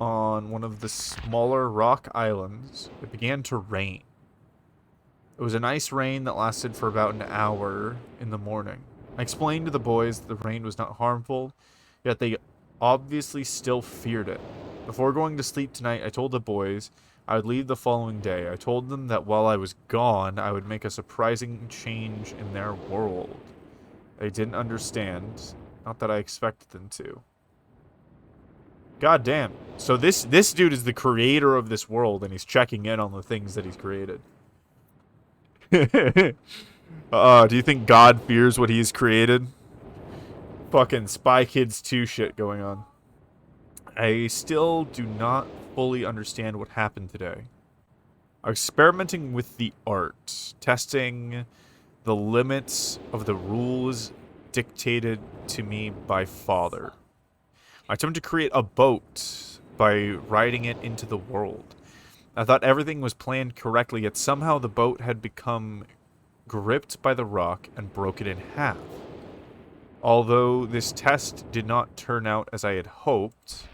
S1: on one of the smaller rock islands, it began to rain. It was a nice rain that lasted for about an hour in the morning. I explained to the boys that the rain was not harmful, yet they obviously still feared it. Before going to sleep tonight, I told the boys I would leave the following day. I told them that while I was gone, I would make a surprising change in their world. They didn't understand. Not that I expected them to. God damn. So this dude is the creator of this world, and he's checking in on the things that he's created. Do you think God fears what he's created? Fucking Spy Kids 2 shit going on. I still do not fully understand what happened today. Experimenting with the art, testing the limits of the rules dictated to me by father. I attempted to create a boat by riding it into the world. I thought everything was planned correctly, yet somehow the boat had become gripped by the rock and broken in half. Although this test did not turn out as I had hoped,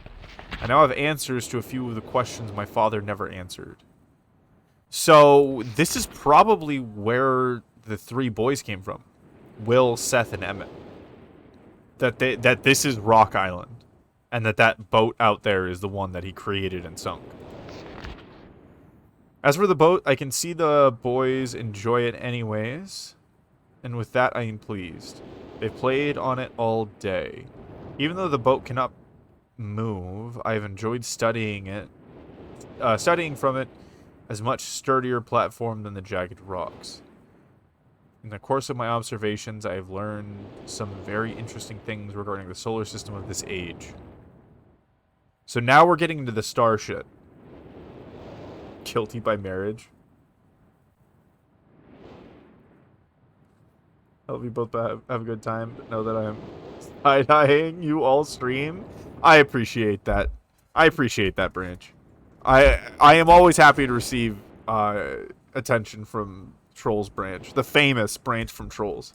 S1: I now have answers to a few of the questions my father never answered. So, this is probably where the three boys came from. Will, Seth, and Emmett. That this is Rock Island. And that boat out there is the one that he created and sunk. As for the boat, I can see the boys enjoy it anyways. And with that, I am pleased. They've played on it all day. Even though the boat cannot move, I've enjoyed studying from it as much sturdier platform than the jagged rocks. In the course of my observations, I have learned some very interesting things regarding the solar system of this age. So now we're getting into the star shit. Guilty by marriage. I hope you both have a good time, but know that I'm side-eyeing you all stream. I appreciate that. I appreciate that, Branch. I am always happy to receive attention from Trolls Branch. The famous Branch from Trolls.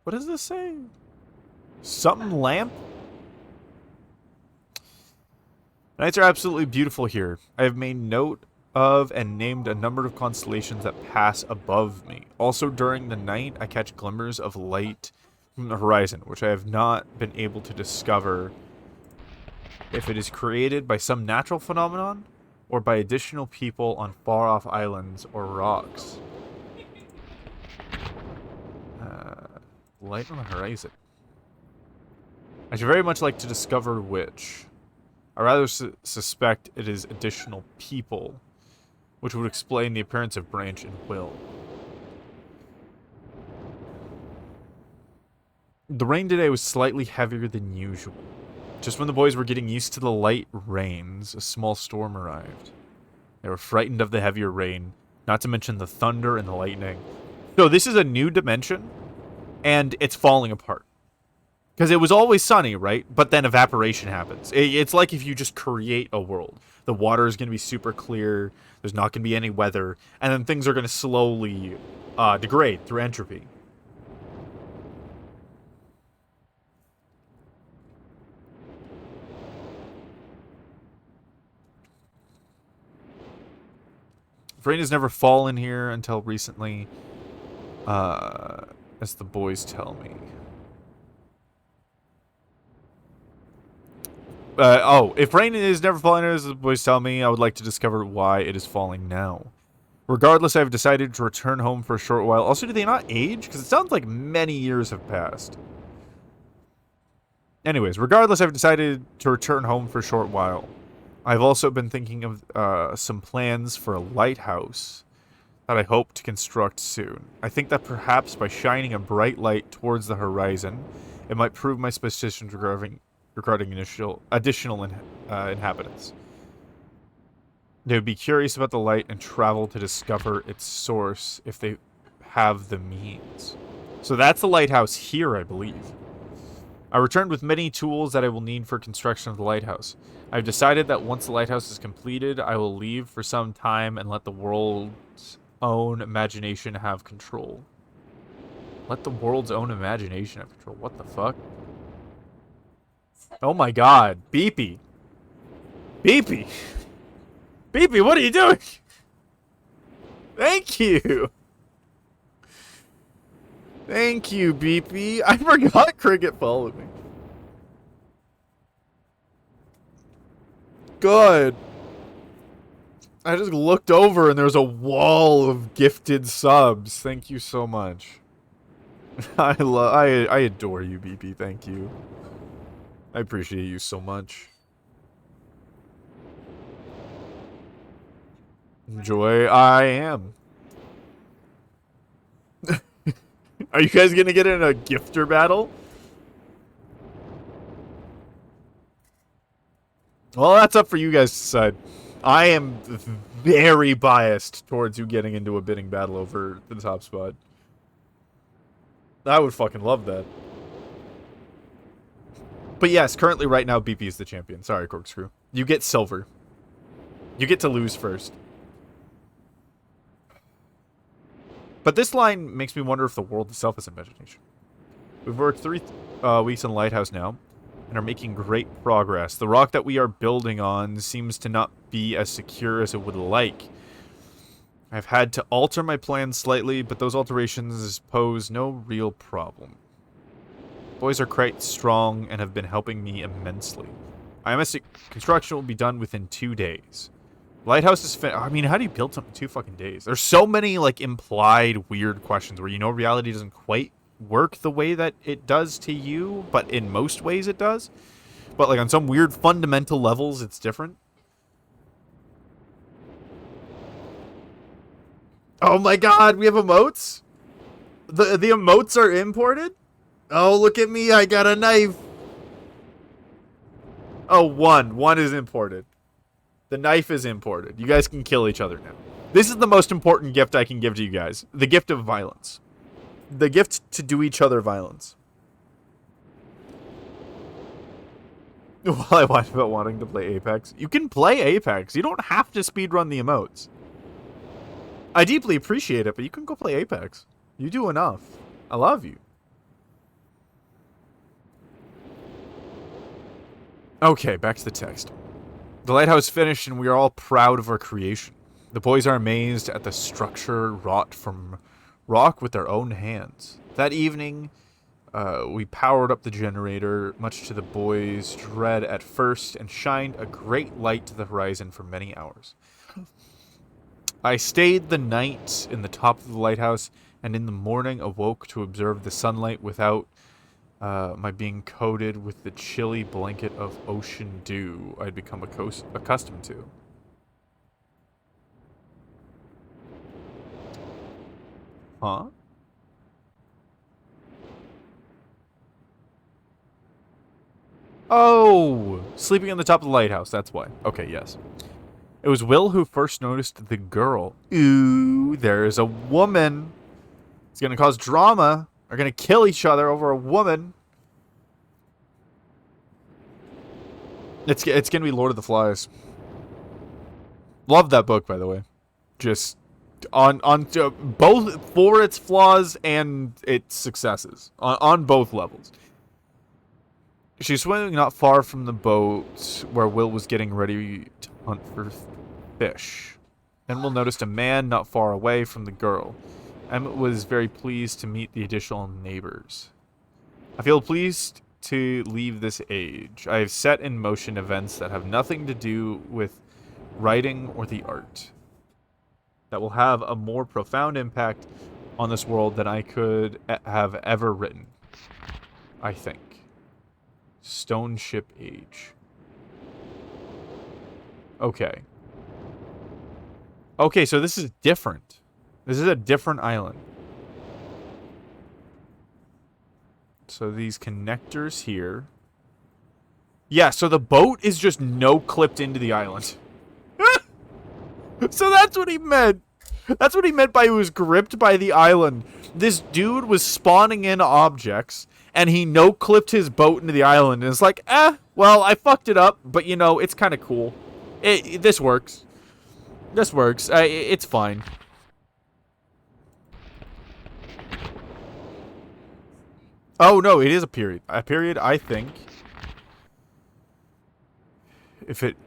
S1: What does this say? Something lamp? Nights are absolutely beautiful here. I have made note of and named a number of constellations that pass above me. Also during the night, I catch glimmers of light from the horizon, which I have not been able to discover if it is created by some natural phenomenon or by additional people on far-off islands or rocks. Light on the horizon. I should very much like to discover which. I rather suspect it is additional people, which would explain the appearance of Branch and Will. The rain today was slightly heavier than usual. Just when the boys were getting used to the light rains, a small storm arrived. They were frightened of the heavier rain, not to mention the thunder and the lightning. So this is a new dimension, and it's falling apart. Because it was always sunny, right? But then evaporation happens. It's like if you just create a world. The water is going to be super clear. There's not going to be any weather. And then things are going to slowly degrade through entropy. Rain has never fallen here until recently. As the boys tell me. If rain is never falling, as the boys tell me, I would like to discover why it is falling now. Regardless, I have decided to return home for a short while. Also, do they not age? Because it sounds like many years have passed. Anyways, regardless, I've decided to return home for a short while. I've also been thinking of some plans for a lighthouse that I hope to construct soon. I think that perhaps by shining a bright light towards the horizon, it might prove my suspicions regarding additional inhabitants. They would be curious about the light and travel to discover its source if they have the means. So that's the lighthouse here, I believe. I returned with many tools that I will need for construction of the lighthouse. I've decided that once the lighthouse is completed, I will leave for some time and let the world's own imagination have control. Let the world's own imagination have control. What the fuck? Oh my god. Beepy. Beepy. Beepy, what are you doing? Thank you. Thank you, Beepy. I forgot Cricket followed me. Good. I just looked over and there's a wall of gifted subs. Thank you so much. I adore you, BP. Thank you. I appreciate you so much. Enjoy. I am. Are you guys gonna get in a gifter battle? Well, that's up for you guys to decide. I am very biased towards you getting into a bidding battle over the top spot. I would fucking love that. But yes, currently right now BP is the champion. Sorry, Corkscrew. You get silver. You get to lose first. But this line makes me wonder if the world itself is imagination. We've worked 3 weeks in the lighthouse now, and are making great progress. The rock that we are building on seems to not be as secure as it would like. I've had to alter my plans slightly, but those alterations pose no real problem. Boys are quite strong and have been helping me immensely. I estimate construction will be done within 2 days. Lighthouse is I mean, how do you build something in 2 fucking days? There's so many, like, implied weird questions where, you know, reality doesn't quite work the way that it does to you, but in most ways it does. But, like, on some weird fundamental levels, it's different. Oh my god, we have emotes? The emotes are imported? Oh, look at me, I got a knife. Oh, one is imported. The knife is imported. You guys can kill each other now. This is the most important gift I can give to you guys. The gift of violence. The gift to do each other violence. While I watch about wanting to play Apex. You can play Apex. You don't have to speedrun the emotes. I deeply appreciate it, but you can go play Apex. You do enough. I love you. Okay, back to the text. The lighthouse finished, and we are all proud of our creation. The boys are amazed at the structure wrought from rock with their own hands. That evening, we powered up the generator, much to the boys' dread at first, and shined a great light to the horizon for many hours. I stayed the night in the top of the lighthouse, and in the morning awoke to observe the sunlight without my being coated with the chilly blanket of ocean dew I'd become accustomed to. Huh? Oh! Sleeping on the top of the lighthouse, that's why. Okay, yes. It was Will who first noticed the girl. Ooh, there's a woman. It's gonna cause drama. Are gonna kill each other over a woman. It's gonna be Lord of the Flies. Love that book, by the way. Just on both for its flaws and its successes on both levels. She's swimming not far from the boat where Will was getting ready to hunt for fish. Then Will noticed a man not far away from the girl. Emmett was very pleased to meet the additional neighbors. I feel pleased to leave this age. I have set in motion events that have nothing to do with writing or the art, that will have a more profound impact on this world than I could have ever written, I think. Stone Ship Age. Okay. Okay, so this is different. This is a different island. So these connectors here. Yeah, so the boat is just no-clipped into the island. So that's what he meant. That's what he meant by he was gripped by the island. This dude was spawning in objects, and he no-clipped his boat into the island. And it's like, well, I fucked it up, but, you know, it's kind of cool. This works. This works. It's fine. Oh, no, it is a period. A period, I think. I think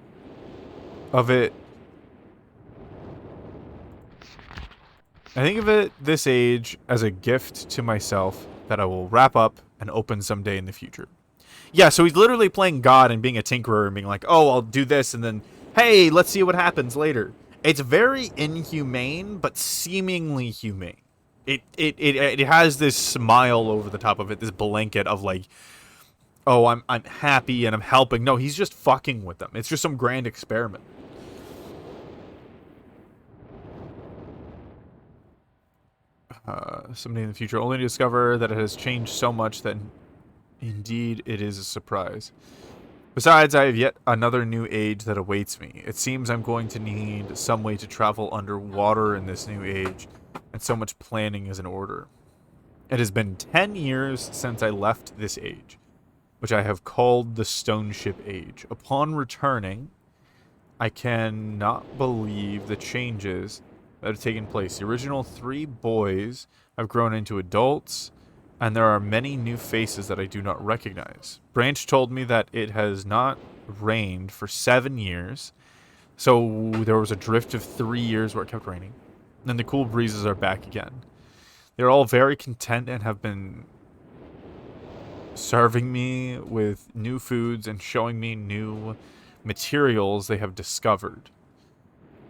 S1: of it this age as a gift to myself that I will wrap up and open someday in the future. Yeah, so he's literally playing God and being a tinkerer and being like, oh, I'll do this, and then, hey, let's see what happens later. It's very inhumane, but seemingly humane. It has this smile over the top of it, this blanket of like, oh, I'm happy and I'm helping. No, he's just fucking with them. It's just some grand experiment. Someday in the future, only to discover that it has changed so much that indeed it is a surprise. Besides, I have yet another new age that awaits me. It seems I'm going to need some way to travel underwater in this new age, and so much planning is in order. It has been 10 years since I left this age, which I have called the Stone Ship Age. Upon returning, I cannot believe the changes that have taken place. The original 3 boys have grown into adults, and there are many new faces that I do not recognize. Branch told me that it has not rained for 7 years, so there was a drift of 3 years where it kept raining. And the cool breezes are back again. They're all very content and have been serving me with new foods and showing me new materials they have discovered.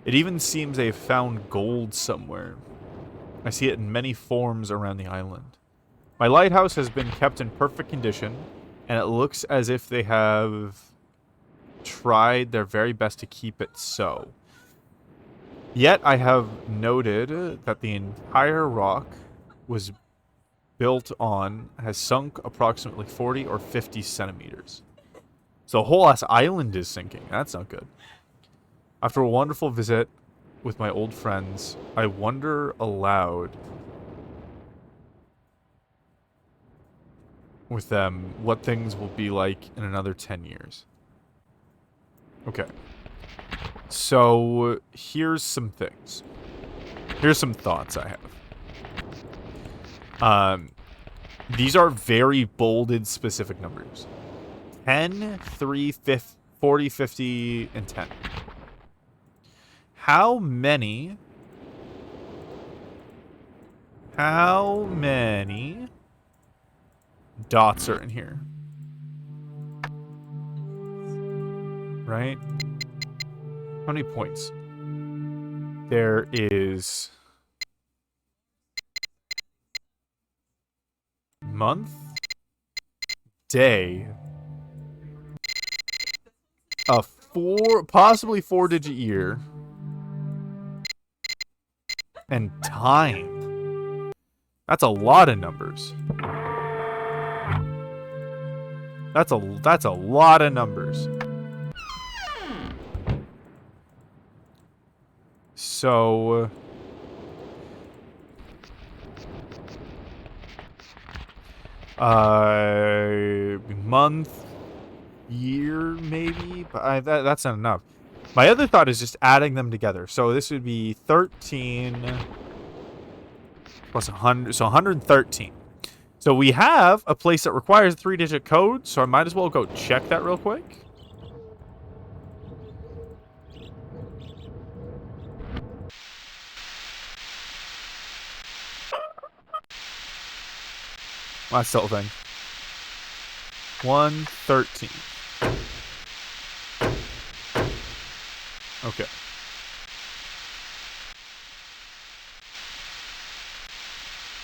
S1: It even seems they have found gold somewhere. I see it in many forms around the island. My lighthouse has been kept in perfect condition, and it looks as if they have tried their very best to keep it so. Yet I have noted that the entire rock was built on has sunk approximately 40 or 50 centimeters. So the whole ass island is sinking. That's not good. After a wonderful visit with my old friends, I wonder aloud with them what things will be like in another 10 years. Okay. So here's some things. Here's some thoughts I have. These are very bolded specific numbers. 10, 3, 40, 50, and 10. How many dots are in here? Right? How many points? There is month, day, a possibly 4-digit year, and time. That's a lot of numbers. That's a lot of numbers. So month, year, maybe, but that's not enough. My other thought is just adding them together. So this would be 13 plus 100, so 113. So we have a place that requires a 3-digit code, so I might as well go check that real quick. That's still a thing. 113. Okay.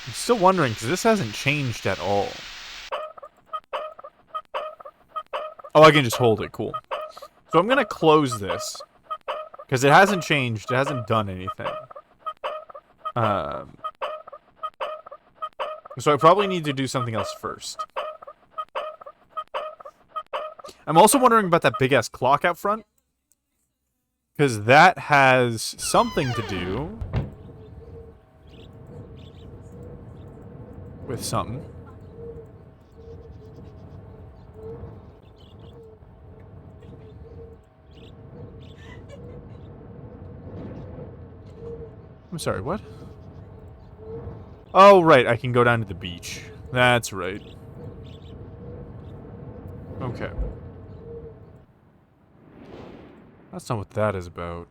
S1: I'm still wondering, because this hasn't changed at all. Oh, I can just hold it. Cool. So I'm going to close this. Because it hasn't changed. It hasn't done anything. So I probably need to do something else first. I'm also wondering about that big-ass clock out front. Because that has something to do with something. I'm sorry, what? Oh, right, I can go down to the beach. That's right. Okay. That's not what that is about.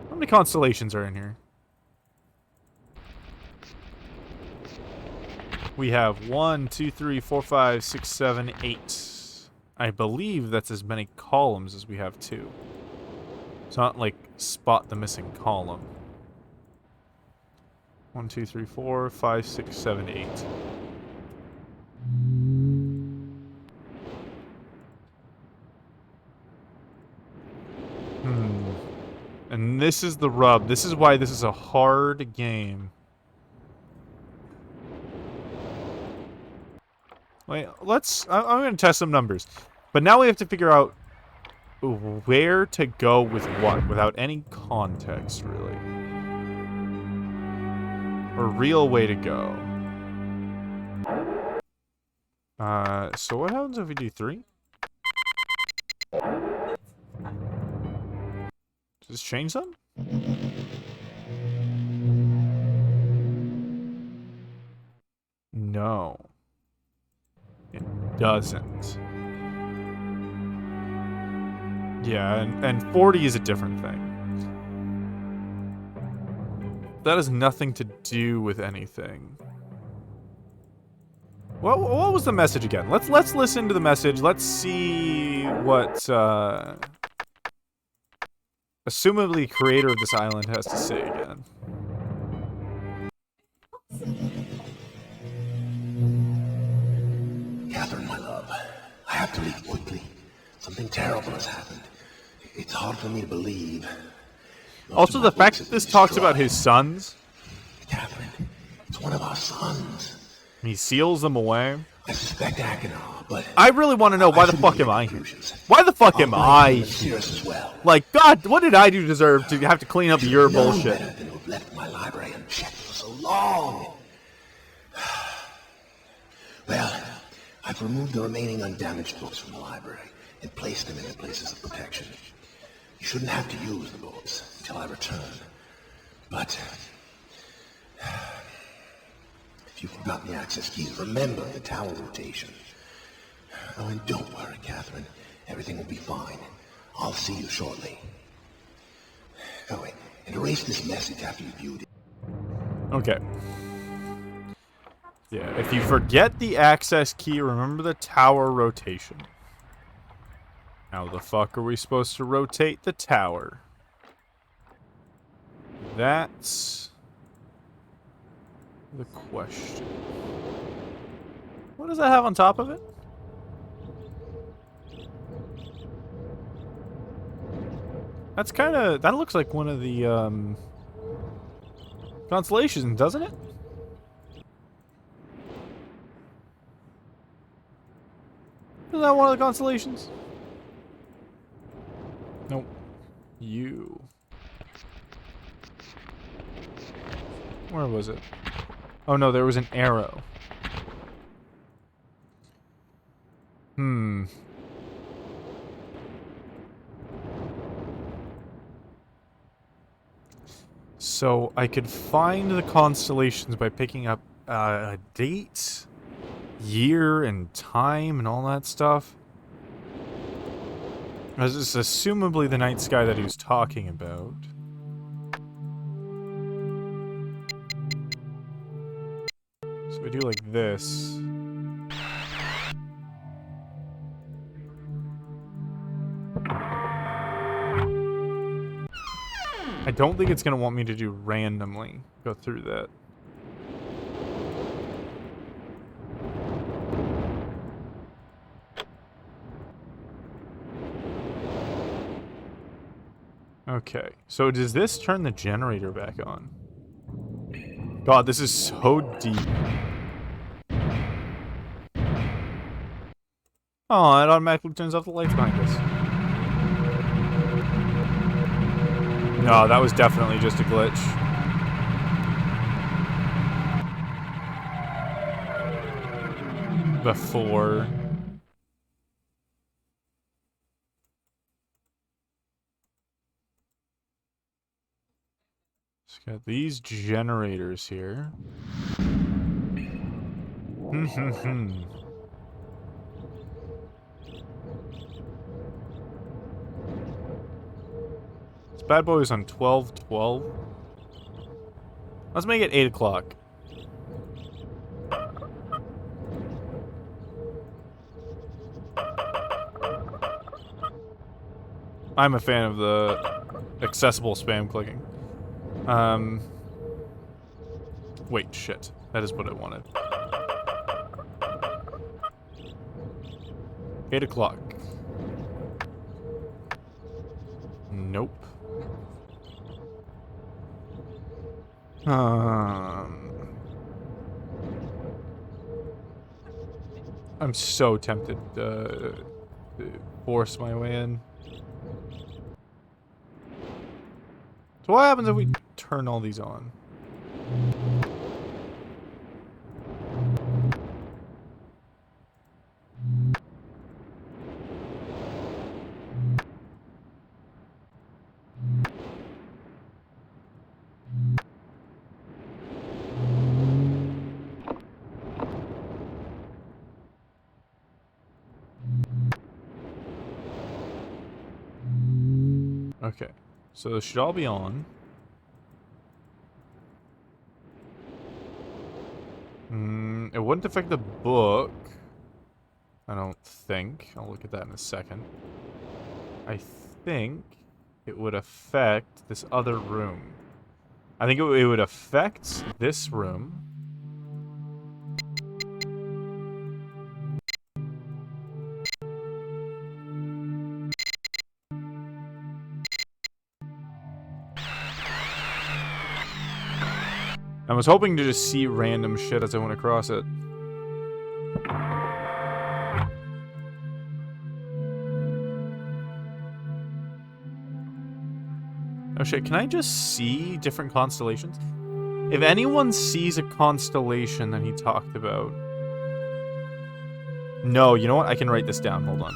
S1: How many constellations are in here? We have 1, 2, 3, 4, 5, 6, 7, 8. I believe that's as many columns as we have too. It's not like spot the missing column. 1, 2, 3, 4, 5, 6, 7, 8. And this is the rub. This is why this is a hard game. Wait, I'm going to test some numbers. But now we have to figure out where to go with what without any context, really. Or real way to go. So what happens if we do 3? Does this change something? No. It doesn't. Yeah, and 40 is a different thing. That has nothing to do with anything. What was the message again? Let's listen to the message. Let's see what assumably creator of this island has to say again.
S2: Catherine, my love, I have to leave quickly. Something terrible has happened. It's hard for me to believe.
S1: Also, the fact that this talks about his sons.
S2: Catherine, it's one of our sons.
S1: He seals them away.
S2: I suspect Akinah, but
S1: I really want to know why the fuck am I here? Why the fuck am I here? Like, God, what did I do to deserve to have to clean up your bullshit?
S2: Better than to have left my library unchecked for so long. Well, I've removed the remaining undamaged books from the library and placed them in their places of protection. You shouldn't have to use the books until I return. But if you've forgotten the access keys, remember the tower rotation. Oh, and don't worry, Catherine. Everything will be fine. I'll see you shortly. Oh, wait, and erase this message after you've viewed it.
S1: Okay. Yeah, if you forget the access key, remember the tower rotation. How the fuck are we supposed to rotate the tower? That's the question. What does that have on top of it? That's kind of... That looks like one of the, constellations, doesn't it? Is that one of the constellations? Nope. You. Where was it? Oh no, there was an arrow. So I could find the constellations by picking up a date, year, and time, and all that stuff. This is assumably the night sky that he was talking about. So we do like this. I don't think it's going to want me to do randomly. Go through that. Okay, so does this turn the generator back on? God, this is so deep. Oh, it automatically turns off the lights behind us. No, that was definitely just a glitch. Before. It's got these generators here. This bad boy is on 12:12. Let's make it 8 o'clock. I'm a fan of the accessible spam clicking. Wait, shit. That is what I wanted. 8 o'clock. Nope. I'm so tempted to force my way in. So what happens if we turn all these on? Okay, so this should all be on. It wouldn't affect the book. I don't think. I'll look at that in a second. I think it would affect this other room. I think it would affect this room. I was hoping to just see random shit as I went across it. Oh shit, can I just see different constellations? If anyone sees a constellation that he talked about... No, you know what? I can write this down. Hold on.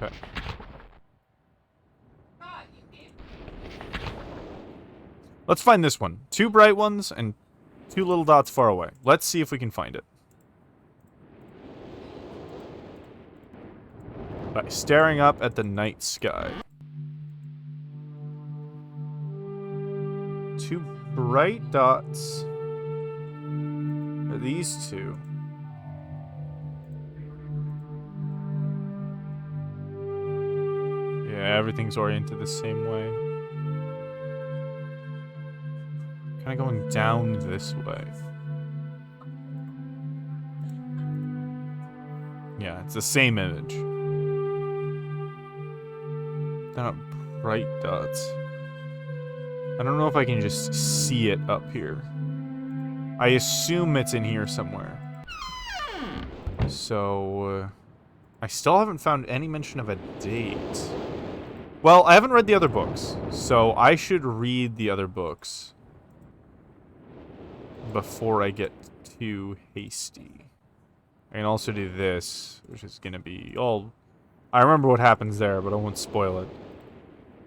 S1: Okay. Let's find this one. 2 bright ones and 2 little dots far away. Let's see if we can find it. By staring up at the night sky. 2 bright dots. Are these 2? Yeah, everything's oriented the same way. Kind of going down this way. Yeah, it's the same image. They're not bright dots. I don't know if I can just see it up here. I assume it's in here somewhere. So, I still haven't found any mention of a date. Well, I haven't read the other books, so I should read the other books before I get too hasty. I can also do this, which is gonna be all... I remember what happens there, but I won't spoil it.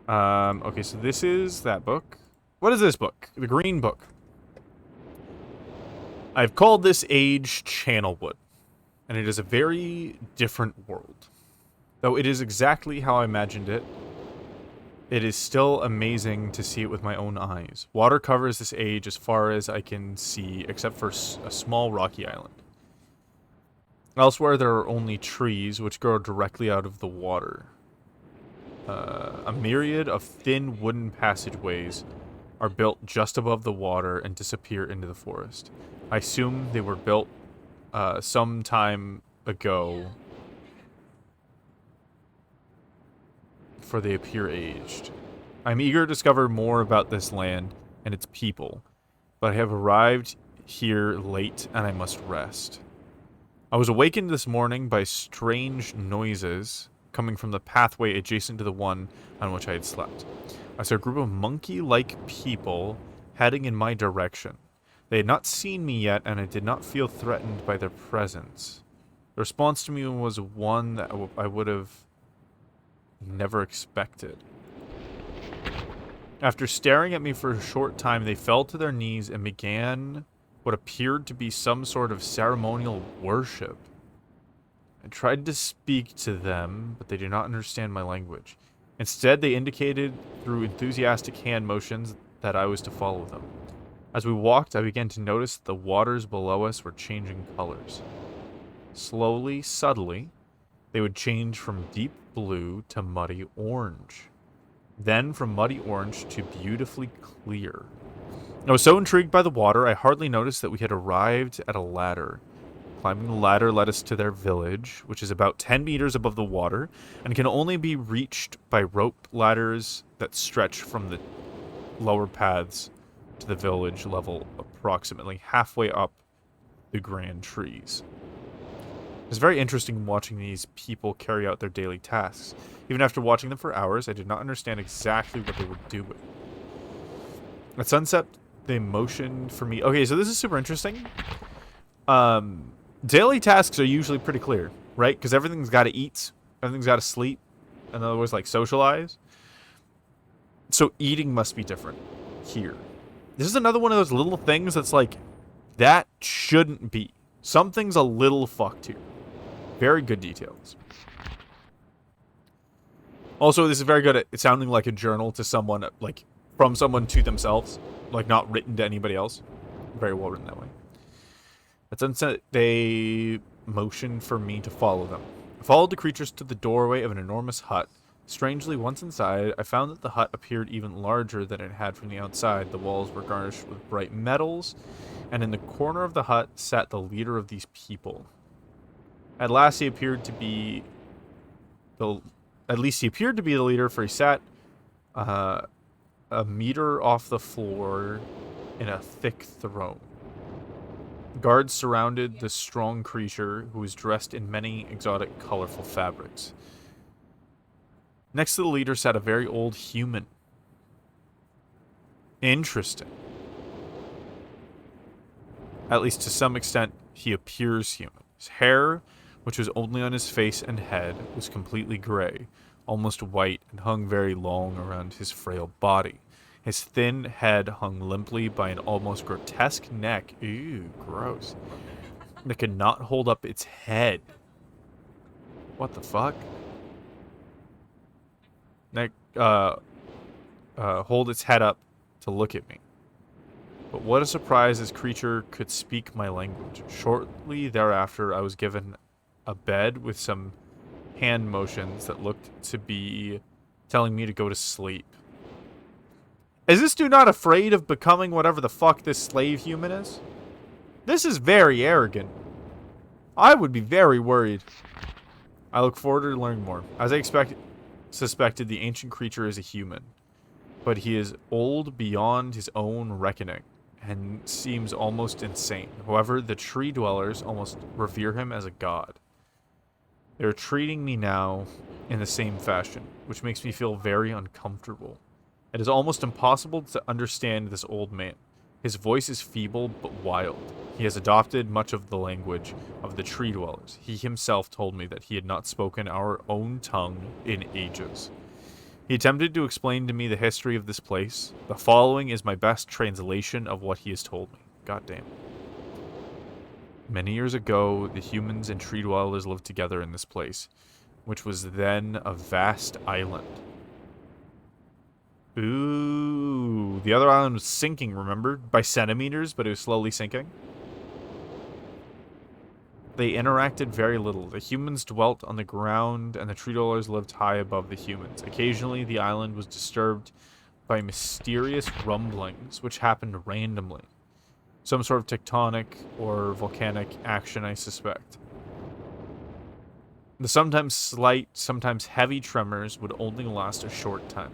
S1: Okay, so this is that book. What is this book? The green book. I've called this age Channelwood, and it is a very different world. Though it is exactly how I imagined it, it is still amazing to see it with my own eyes. Water covers this age as far as I can see, except for a small rocky island. Elsewhere, there are only trees, which grow directly out of the water. A myriad of thin wooden passageways are built just above the water and disappear into the forest. I assume they were built some time ago, for they appear aged. I'm eager to discover more about this land and its people, but I have arrived here late and I must rest. I was awakened this morning by strange noises coming from the pathway adjacent to the one on which I had slept. I saw a group of monkey-like people heading in my direction. They had not seen me yet, and I did not feel threatened by their presence. The response to me was one that I would have never expected. After staring at me for a short time, they fell to their knees and began what appeared to be some sort of ceremonial worship. I tried to speak to them, but they did not understand my language. Instead, they indicated through enthusiastic hand motions that I was to follow them. As we walked, I began to notice that the waters below us were changing colors. Slowly, subtly, they would change from deep blue to muddy orange. Then from muddy orange to beautifully clear. I was so intrigued by the water, I hardly noticed that we had arrived at a ladder. Climbing the ladder led us to their village, which is about 10 meters above the water, and can only be reached by rope ladders that stretch from the lower paths to the village level approximately halfway up the grand trees. It's very interesting watching these people carry out their daily tasks. Even after watching them for hours, I did not understand exactly what they were doing. At sunset, they motioned for me. Okay, so this is super interesting. Daily tasks are usually pretty clear, right? Because everything's got to eat, everything's got to sleep. In other words, like socialize. So eating must be different here. This is another one of those little things that's like, that shouldn't be. Something's a little fucked here. Very good details. Also, this is very good at it sounding like a journal to someone, like, from someone to themselves. Like, not written to anybody else. Very well written that way. At sunset, they motioned for me to follow them. I followed the creatures to the doorway of an enormous hut. Strangely, once inside, I found that the hut appeared even larger than it had from the outside. The walls were garnished with bright metals, and in the corner of the hut sat the leader of these people. At least he appeared to be the leader, for he sat a meter off the floor in a thick throne. Guards surrounded the strong creature, who was dressed in many exotic, colorful fabrics. Next to the leader sat a very old human. Interesting. At least to some extent, he appears human. His hair, which was only on his face and head, was completely gray, almost white, and hung very long around his frail body. His thin head hung limply by an almost grotesque neck, ew, gross, that could not hold up its head. What the fuck? Hold its head up to look at me. But what a surprise, this creature could speak my language. Shortly thereafter, I was given a bed with some hand motions that looked to be telling me to go to sleep. Is this dude not afraid of becoming whatever the fuck this slave human is? This is very arrogant. I would be very worried. I look forward to learning more. As I suspected, the ancient creature is a human, but he is old beyond his own reckoning and seems almost insane. However, the tree dwellers almost revere him as a god. They are treating me now in the same fashion, which makes me feel very uncomfortable. It is almost impossible to understand this old man. His voice is feeble but wild. He has adopted much of the language of the tree dwellers. He himself told me that he had not spoken our own tongue in ages. He attempted to explain to me the history of this place. The following is my best translation of what he has told me. God damn. Many years ago, the humans and tree dwellers lived together in this place, which was then a vast island. Ooh, the other island was sinking, remember? By centimeters, but it was slowly sinking. They interacted very little. The humans dwelt on the ground, and the tree dwellers lived high above the humans. Occasionally, the island was disturbed by mysterious rumblings, which happened randomly. Some sort of tectonic or volcanic action, I suspect. The sometimes slight, sometimes heavy tremors would only last a short time.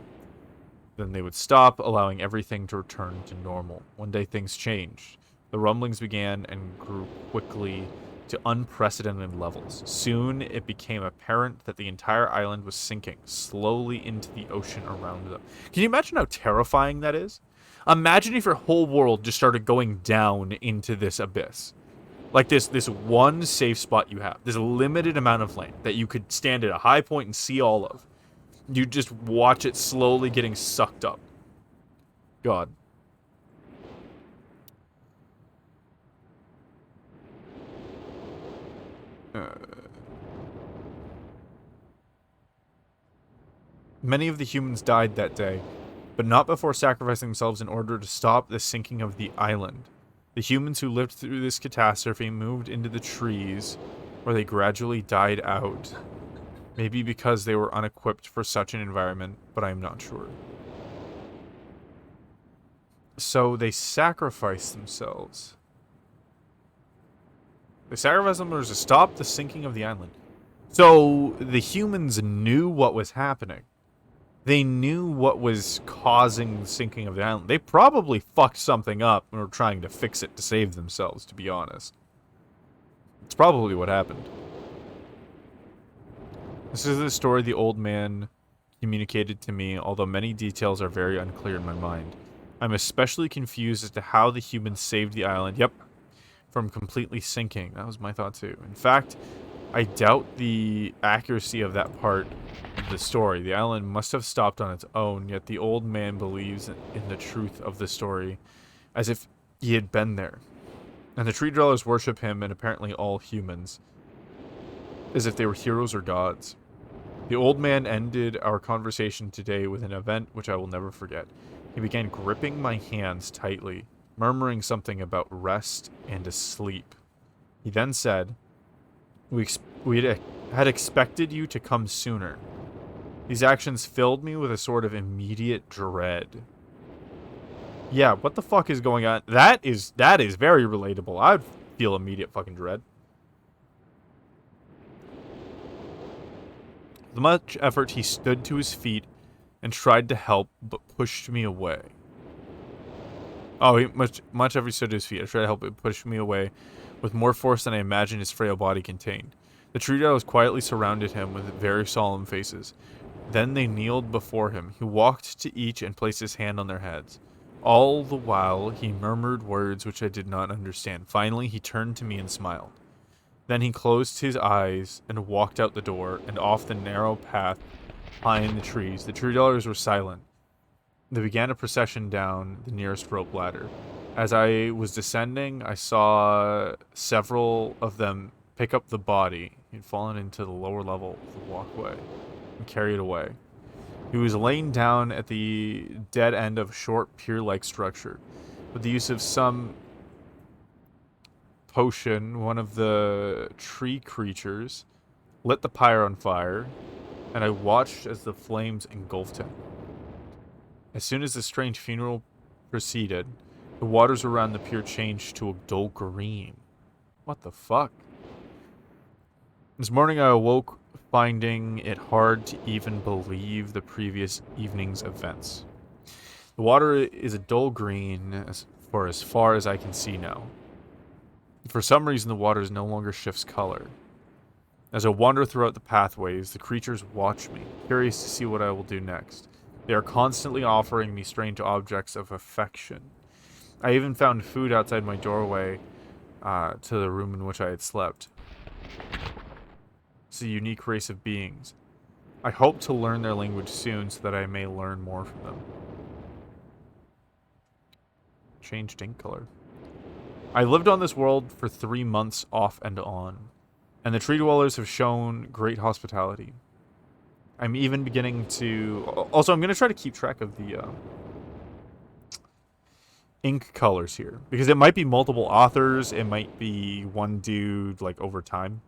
S1: Then they would stop, allowing everything to return to normal. One day things changed. The rumblings began and grew quickly to unprecedented levels. Soon it became apparent that the entire island was sinking slowly into the ocean around them. Can you imagine how terrifying that is? Imagine if your whole world just started going down into this abyss. Like this one safe spot you have. This limited amount of land that you could stand at a high point and see all of. You just watch it slowly getting sucked up. God. Many of the humans died that day, but not before sacrificing themselves in order to stop the sinking of the island. The humans who lived through this catastrophe moved into the trees or they gradually died out. Maybe because they were unequipped for such an environment, but I'm not sure. So they sacrificed themselves. They sacrificed themselves to stop the sinking of the island. So the humans knew what was happening. They knew what was causing the sinking of the island. They probably fucked something up and were trying to fix it to save themselves, to be honest. It's probably what happened. This is the story the old man communicated to me, although many details are very unclear in my mind. I'm especially confused as to how the humans saved the island, from completely sinking. That was my thought too. In fact, I doubt the accuracy of that part of the story. The island must have stopped on its own, yet the old man believes in the truth of the story, as if he had been there. And the tree dwellers worship him, and apparently all humans, as if they were heroes or gods. The old man ended our conversation today with an event which I will never forget. He began gripping my hands tightly, murmuring something about rest and asleep. He then said, We had expected you to come sooner. These actions filled me with a sort of immediate dread. Yeah, what the fuck is going on? That is very relatable. I would feel immediate fucking dread. With much effort, he stood to his feet and tried to help, but pushed me away. Oh, much effort stood to his feet. I tried to help, but pushed me away with more force than I imagined his frail body contained. The tree dwellers quietly surrounded him with very solemn faces. Then they kneeled before him. He walked to each and placed his hand on their heads. All the while, he murmured words which I did not understand. Finally, he turned to me and smiled. Then he closed his eyes and walked out the door and off the narrow path behind the trees. The tree dwellers were silent. They began a procession down the nearest rope ladder. As I was descending, I saw several of them pick up the body. He had fallen into the lower level of the walkway and carry it away. He was laying down at the dead end of a short pier-like structure. With the use of some potion, one of the tree creatures lit the pyre on fire, and I watched as the flames engulfed him. As soon as the strange funeral proceeded, the waters around the pier changed to a dull green. What the fuck? This morning I awoke finding it hard to even believe the previous evening's events. The water is a dull green for as far as I can see now. For some reason, the water no longer shifts color. As I wander throughout the pathways, the creatures watch me, curious to see what I will do next. They are constantly offering me strange objects of affection. I even found food outside my doorway to the room in which I had slept. It's a unique race of beings. I hope to learn their language soon so that I may learn more from them. Changed ink color. I lived on this world for 3 months off and on, and the tree dwellers have shown great hospitality. I'm even beginning to... Also, I'm going to try to keep track of the ink colors here, because it might be multiple authors, it might be one dude, like, over time.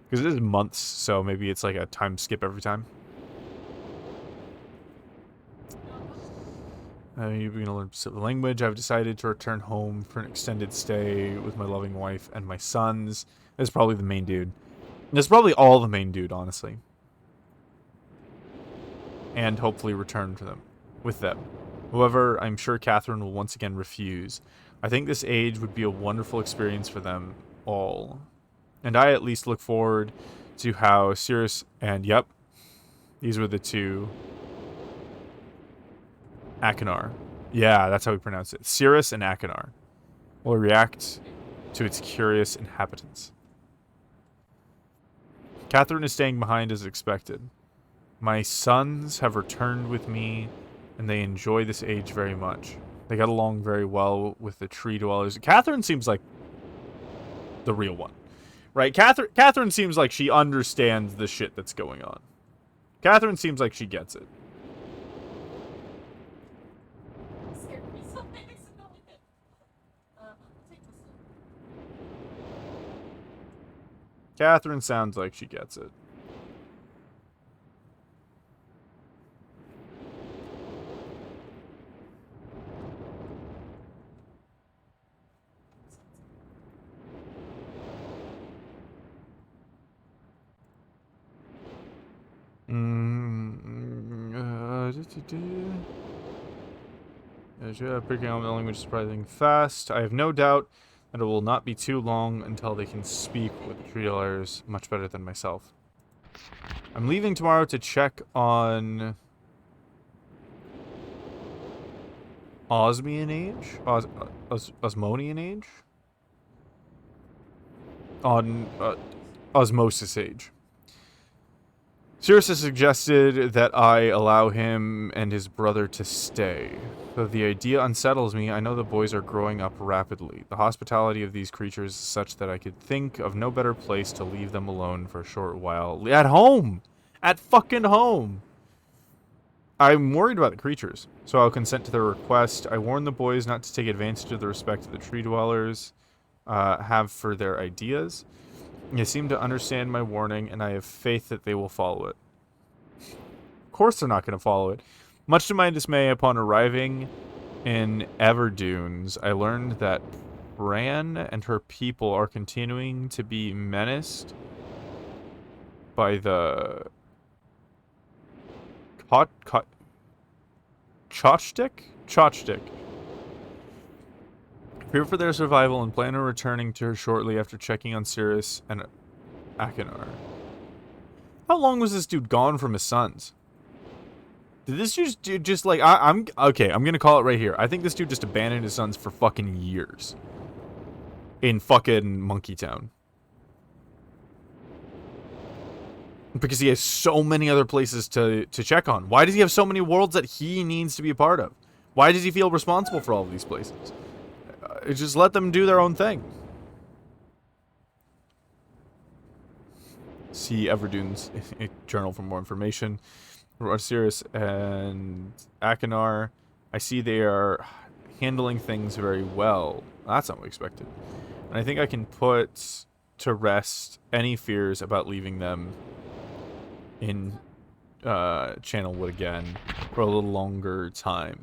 S1: Because it is months, so maybe it's like a time skip every time. You're going to learn Pacific language. I've decided to return home for an extended stay with my loving wife and my sons. This is probably the main dude. This is probably all the main dude, honestly. And hopefully return to them with them. However, I'm sure Catherine will once again refuse. I think this age would be a wonderful experience for them all. And I at least look forward to how Cirrus and, yep, these were the two. Akinar. Yeah, that's how we pronounce it. Cirrus and Akinar will react to its curious inhabitants. Catherine is staying behind as expected. My sons have returned with me, and they enjoy this age very much. They got along very well with the tree dwellers. Catherine seems like the real one. Right? Catherine seems like she understands the shit that's going on. Catherine seems like she gets it. Catherine sounds like she gets it. Picking up the language surprisingly fast. I have no doubt that it will not be too long until they can speak with the tree dwellers much better than myself. I'm leaving tomorrow to check on Osmian age? Osmonian age? On Osmosis age. Sirius has suggested that I allow him and his brother to stay. Though the idea unsettles me, I know the boys are growing up rapidly. The hospitality of these creatures is such that I could think of no better place to leave them alone for a short while. At home! At fucking home! I'm worried about the creatures, so I'll consent to their request. I warn the boys not to take advantage of the respect the tree dwellers have for their ideas. They seem to understand my warning, and I have faith that they will follow it. Of course they're not going to follow it. Much to my dismay, upon arriving in Everdunes, I learned that Bran and her people are continuing to be menaced by the Chotchtik. Fear for their survival and plan on returning to her shortly after checking on Sirius and Akinar. How long was this dude gone from his sons? Did this dude just like I'm okay, I'm gonna call it right here. I think this dude just abandoned his sons for fucking years. In fucking Monkey Town. Because he has so many other places to check on. Why does he have so many worlds that he needs to be a part of? Why does he feel responsible for all of these places? Just let them do their own thing. See Everdune's journal for more information. Sirius and Akinar, I see they are handling things very well. That's not what we expected. And I think I can put to rest any fears about leaving them in Channelwood again for a little longer time.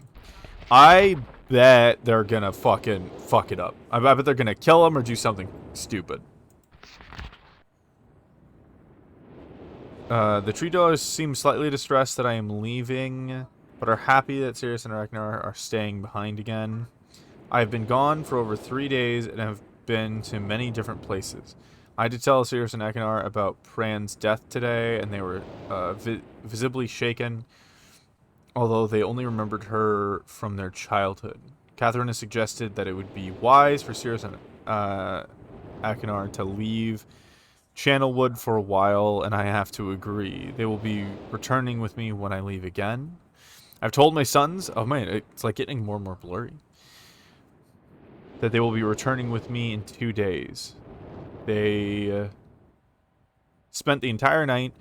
S1: I bet they're gonna fucking fuck it up. I bet they're gonna kill him or do something stupid. The tree dwellers seem slightly distressed that I am leaving, but are happy that Sirius and Ragnar are staying behind again. I've been gone for over 3 days and have been to many different places. I had to tell Sirius and Akinar about Pran's death today, and they were visibly shaken, although they only remembered her from their childhood. Catherine has suggested that it would be wise for Sirius and Akinar to leave Channelwood for a while, and I have to agree. They will be returning with me when I leave again. I've told my sons, oh man, it's like getting more and more blurry, that they will be returning with me in 2 days. They spent the entire night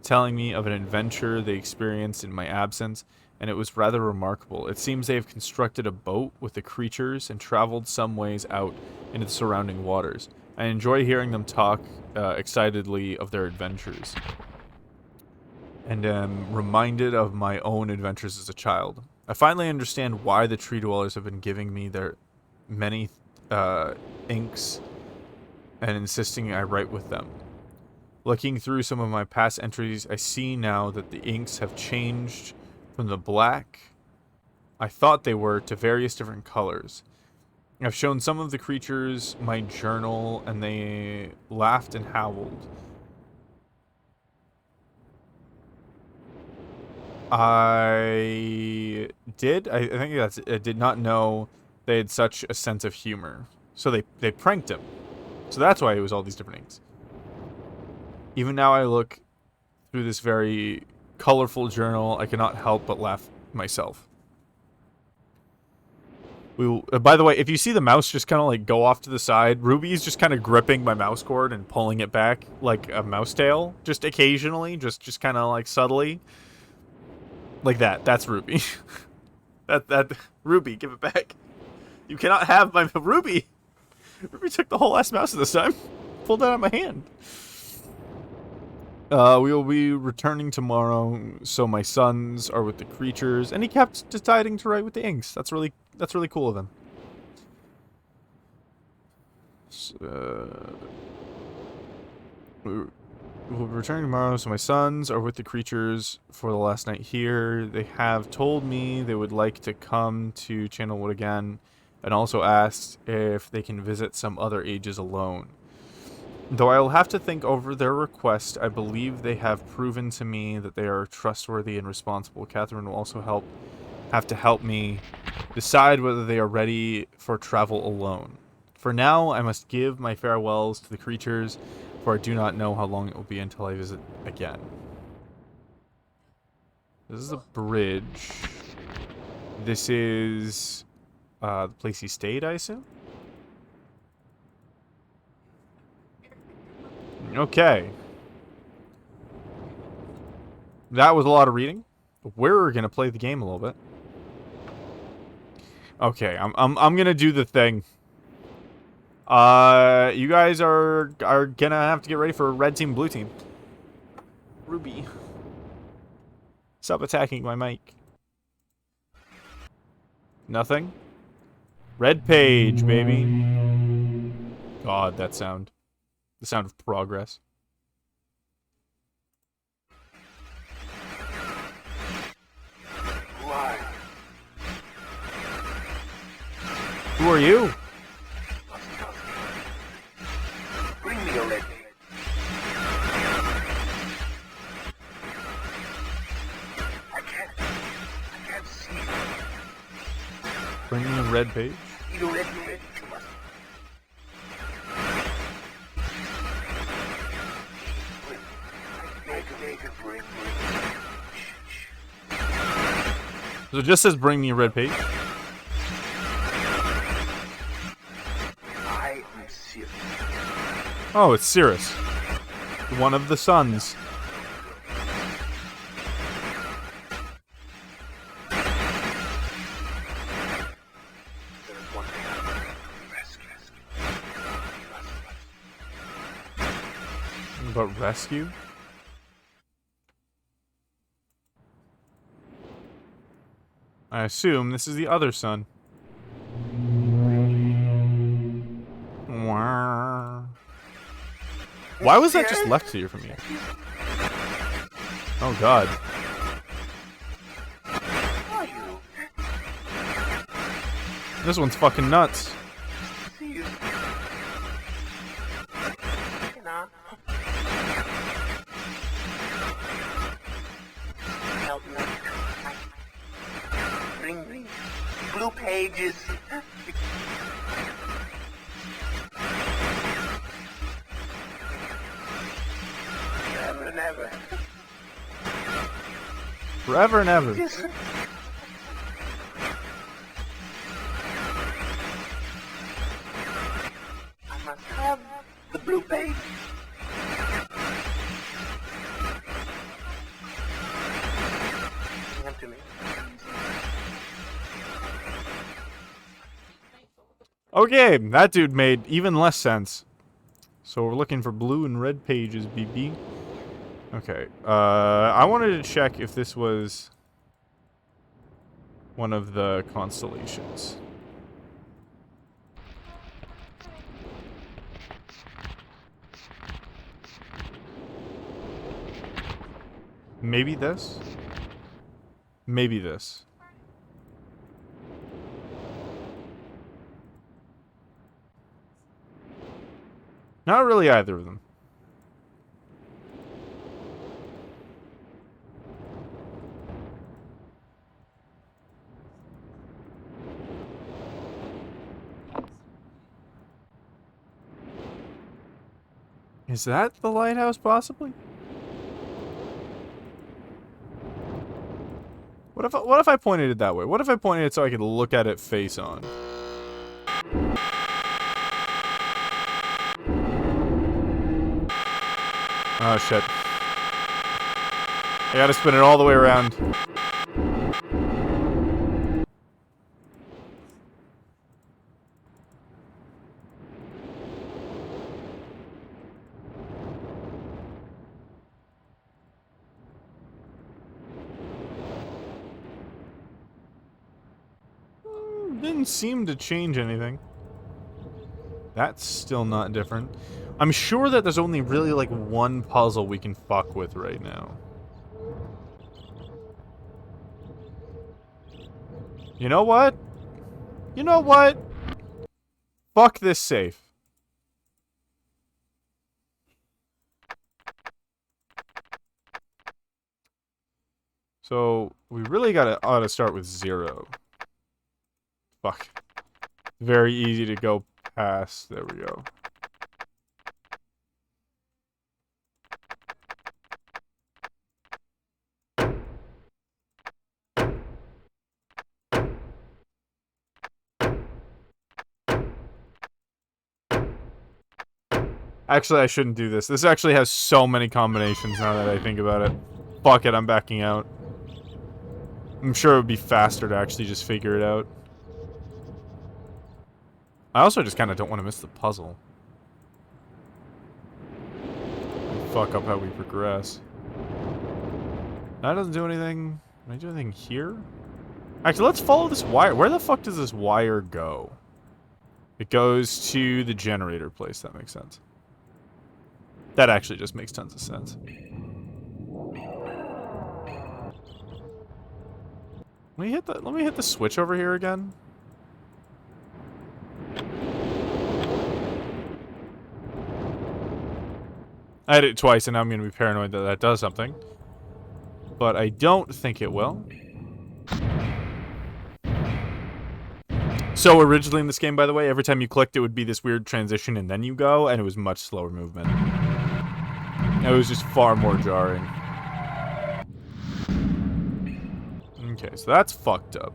S1: telling me of an adventure they experienced in my absence, and it was rather remarkable. It seems they have constructed a boat with the creatures and traveled some ways out into the surrounding waters. I enjoy hearing them talk excitedly of their adventures, and am reminded of my own adventures as a child. I finally understand why the tree dwellers have been giving me their many inks and insisting I write with them. Looking through some of my past entries, I see now that the inks have changed from the black I thought they were to various different colors. I've shown some of the creatures my journal, and they laughed and howled. I did not know they had such a sense of humor. So they pranked him. So that's why it was all these different inks. Even now I look through this very colorful journal, I cannot help but laugh myself. By the way, if you see the mouse just kind of like go off to the side, Ruby's just kind of gripping my mouse cord and pulling it back like a mouse tail, just occasionally, just kind of like subtly. Like that. That's Ruby. that Ruby, give it back. You cannot have my Ruby. Ruby took the whole ass mouse this time. Pulled it out of my hand. We will be returning tomorrow, so my sons are with the creatures, and he kept deciding to write with the inks. That's really cool of him. We'll be returning tomorrow, so my sons are with the creatures for the last night here. They have told me they would like to come to Channelwood again, and also asked if they can visit some other ages alone. Though I will have to think over their request, I believe they have proven to me that they are trustworthy and responsible. Catherine will also have to help me decide whether they are ready for travel alone. For now, I must give my farewells to the creatures, for I do not know how long it will be until I visit again. This is a bridge. This is the place he stayed, I assume? Okay. That was a lot of reading. We're gonna play the game a little bit. Okay, I'm gonna do the thing. You guys are gonna have to get ready for red team, blue team. Ruby. Stop attacking my mic. Nothing? Red page, baby. God, that sound. The sound of progress. Who are you?
S3: Bring me a red page. I can't see it.
S1: Bring me a red page?
S3: Need a red page. Bring.
S1: So it just says bring me a red page.
S3: I am serious.
S1: Oh, it's Cirrus. One of the sons.
S3: There is one thing I want to rescue.
S1: About rescue? I assume this is the other son. Why was that just left here from you? Oh god.
S3: Are you?
S1: This one's fucking nuts.
S3: See you. Nah. Help me. Bring blue pages. Forever and ever.
S1: Forever and ever.
S3: I must have the blue page. Hand to me.
S1: Okay, that dude made even less sense. So we're looking for blue and red pages, BB. Okay, I wanted to check if this was one of the constellations. Maybe this? Maybe this. Not really either of them. Is that the lighthouse, possibly? What if I pointed it that way? What if I pointed it so I could look at it face on? Oh shit. I gotta spin it all the way around. didn't seem to change anything. That's still not different. I'm sure that there's only really, like, one puzzle we can fuck with right now. You know what? You know what? Fuck this safe. So, we really ought to start with 0. Fuck. Very easy to go past. There we go. Actually, I shouldn't do this. This actually has so many combinations now that I think about it. Fuck it, I'm backing out. I'm sure it would be faster to actually just figure it out. I also just kind of don't want to miss the puzzle. Fuck up how we progress. That doesn't do anything. Can I do anything here? Actually, let's follow this wire. Where the fuck does this wire go? It goes to the generator place. That makes sense. That actually just makes tons of sense. Let me hit the switch over here again. I hit it twice and now I'm going to be paranoid that that does something. But I don't think it will. So originally in this game, by the way, every time you clicked it would be this weird transition and then you go, and it was much slower movement. It was just far more jarring. Okay, so that's fucked up.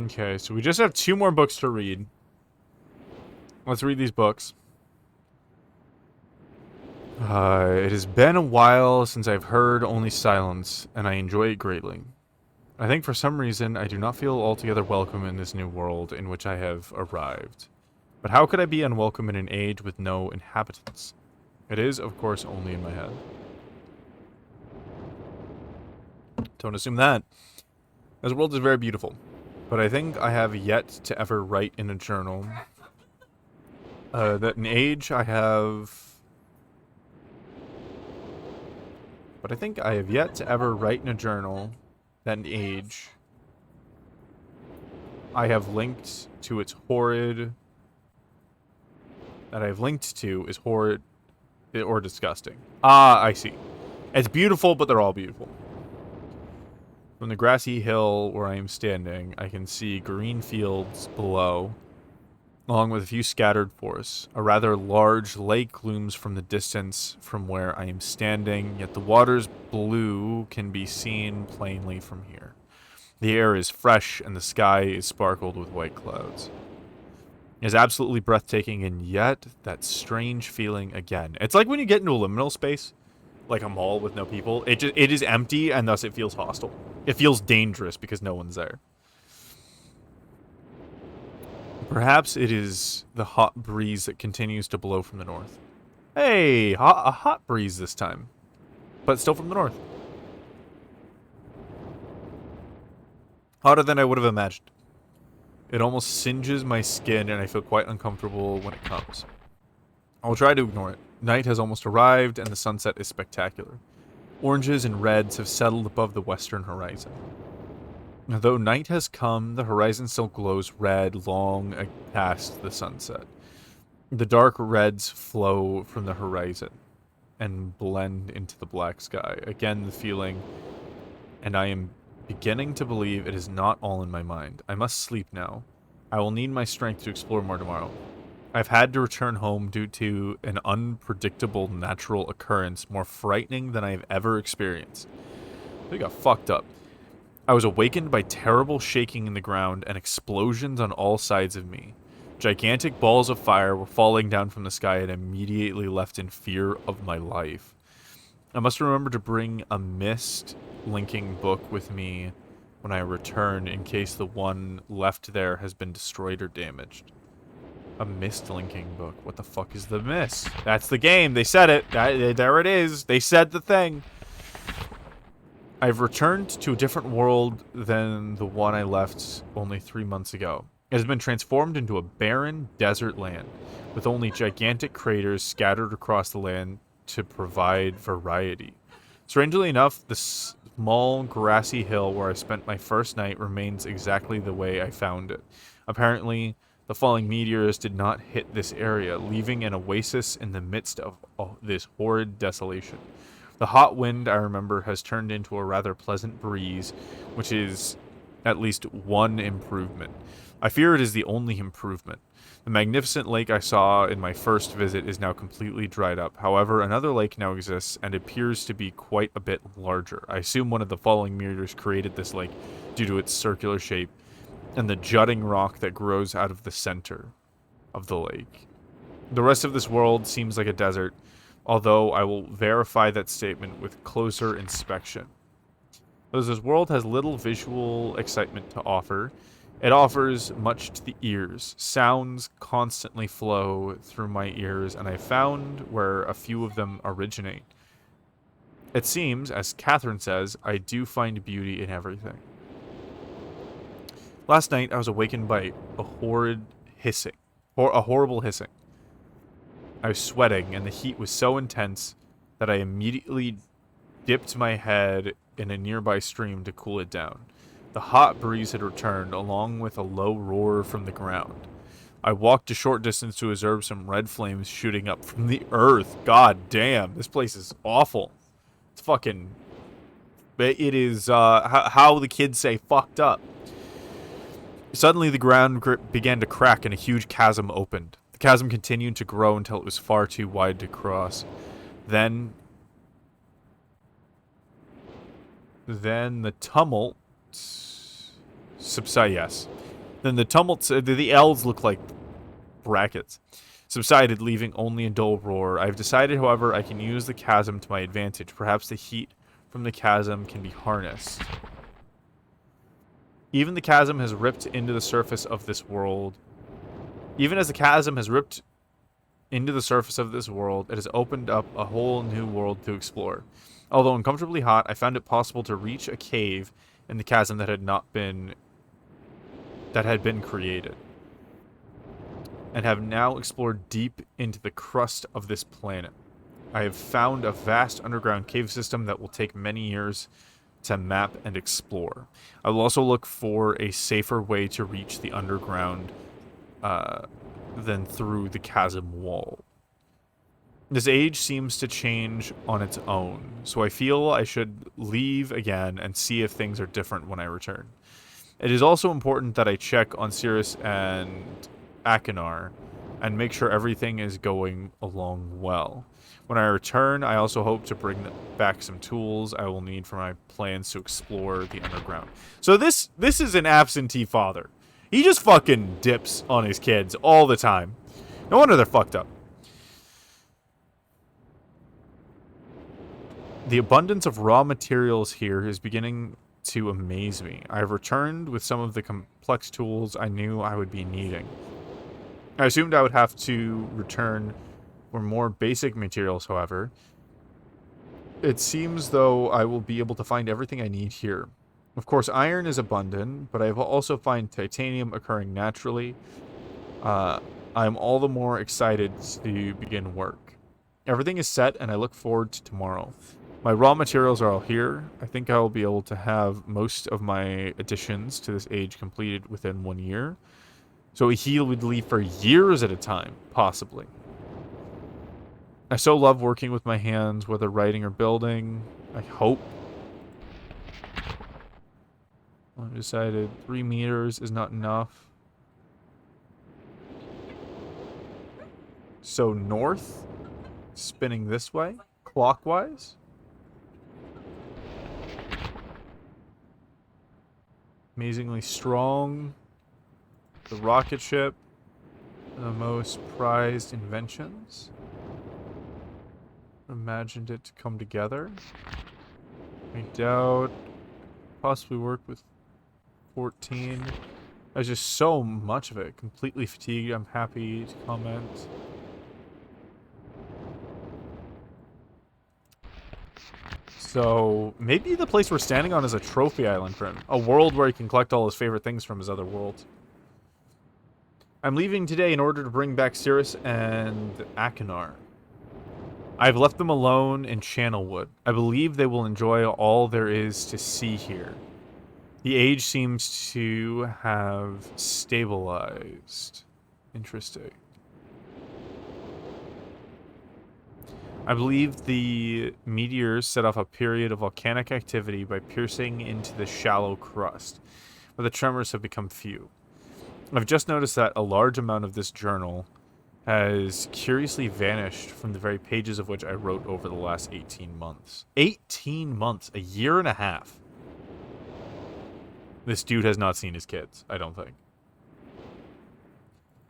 S1: Okay, so we just have 2 more books to read. Let's read these books. It has been a while since I've heard only silence, and I enjoy it greatly. I think for some reason I do not feel altogether welcome in this new world in which I have arrived. But how could I be unwelcome in an age with no inhabitants? It is, of course, only in my head. Don't assume that. This world is very beautiful. But I think I have yet to ever write in a journal that an age I have... But I think I have yet to ever write in a journal that an age I have linked to its horrid... That I have linked to is horrid or disgusting. Ah, I see. It's beautiful, but they're all beautiful. From the grassy hill where I am standing, I can see green fields below, along with a few scattered forests. A rather large lake looms from the distance from where I am standing, yet the water's blue can be seen plainly from here. The air is fresh, and the sky is sparkled with white clouds. It is absolutely breathtaking, and yet that strange feeling again. It's like when you get into a liminal space, like a mall with no people. It is empty, and thus it feels hostile. It feels dangerous because no one's there. Perhaps it is the hot breeze that continues to blow from the north. Hey, a hot breeze this time, but still from the north. Hotter than I would have imagined. It almost singes my skin, and I feel quite uncomfortable when it comes. I will try to ignore it. Night has almost arrived, and the sunset is spectacular. Oranges and reds have settled above the western horizon. Though night has come, the horizon still glows red long past the sunset. The dark reds flow from the horizon and blend into the black sky. Again, the feeling, and I am beginning to believe it is not all in my mind. I must sleep now. I will need my strength to explore more tomorrow. I've had to return home due to an unpredictable natural occurrence more frightening than I have ever experienced. I got fucked up. I was awakened by terrible shaking in the ground and explosions on all sides of me. Gigantic balls of fire were falling down from the sky and immediately left in fear of my life. I must remember to bring a Myst linking book with me when I return in case the one left there has been destroyed or damaged. A Myst linking book. What the fuck is the Myst? That's the game. They said it. There it is. They said the thing. I've returned to a different world than the one I left only 3 months ago. It has been transformed into a barren desert land, with only gigantic craters scattered across the land to provide variety. Strangely enough, the small grassy hill where I spent my first night remains exactly the way I found it. Apparently, the falling meteors did not hit this area, leaving an oasis in the midst of this horrid desolation. The hot wind, I remember, has turned into a rather pleasant breeze, which is at least one improvement. I fear it is the only improvement. The magnificent lake I saw in my first visit is now completely dried up. However, another lake now exists and appears to be quite a bit larger. I assume one of the falling meteors created this lake due to its circular shape and the jutting rock that grows out of the center of the lake. The rest of this world seems like a desert, although I will verify that statement with closer inspection. Though this world has little visual excitement to offer, it offers much to the ears. Sounds constantly flow through my ears, and I found where a few of them originate. It seems, as Catherine says, I do find beauty in everything. Last night, I was awakened by a horrid hissing. A horrible hissing. I was sweating, and the heat was so intense that I immediately dipped my head in a nearby stream to cool it down. The hot breeze had returned, along with a low roar from the ground. I walked a short distance to observe some red flames shooting up from the earth. God damn, this place is awful. It's fucking... It is, how the kids say, fucked up. Suddenly, the ground began to crack and a huge chasm opened. The chasm continued to grow until it was far too wide to cross. Then the tumult subside. Yes. Then the tumult. The L's look like brackets. Subsided, leaving only a dull roar. I've decided, however, I can use the chasm to my advantage. Perhaps the heat from the chasm can be harnessed. Even the chasm has ripped into the surface of this world. Even as the chasm has ripped into the surface of this world, it has opened up a whole new world to explore. Although uncomfortably hot, I found it possible to reach a cave in the chasm that had been created, and have now explored deep into the crust of this planet. I have found a vast underground cave system that will take many years to map and explore. I will also look for a safer way to reach the underground than through the chasm wall. This age seems to change on its own, so I feel I should leave again and see if things are different when I return. It is also important that I check on Cirrus and Akinar and make sure everything is going along well. When I return, I also hope to bring back some tools I will need for my plans to explore the underground. So this is an absentee father. He just fucking dips on his kids all the time. No wonder they're fucked up. The abundance of raw materials here is beginning to amaze me. I've returned with some of the complex tools I knew I would be needing. I assumed I would have to return for more basic materials, however. It seems though I will be able to find everything I need here. Of course, iron is abundant, but I will also find titanium occurring naturally. I am all the more excited to begin work. Everything is set, and I look forward to tomorrow. My raw materials are all here. I think I will be able to have most of my additions to this age completed within 1 year. So a heal would leave for years at a time, possibly. I so love working with my hands, whether writing or building. I hope. I've decided 3 meters is not enough. So north, spinning this way, clockwise. Amazingly strong. The rocket ship. The most prized inventions. Imagined it to come together. I doubt. Possibly work with 14. There's just so much of it. Completely fatigued. I'm happy to comment. So, maybe the place we're standing on is a trophy island for him. A world where he can collect all his favorite things from his other worlds. I'm leaving today in order to bring back Cirrus and Akinar. I've left them alone in Channelwood. I believe they will enjoy all there is to see here. The age seems to have stabilized. Interesting. I believe the meteors set off a period of volcanic activity by piercing into the shallow crust, but the tremors have become few. I've just noticed that a large amount of this journal has curiously vanished from the very pages of which I wrote over the last 18 months. 18 months! A year and a half! This dude has not seen his kids, I don't think.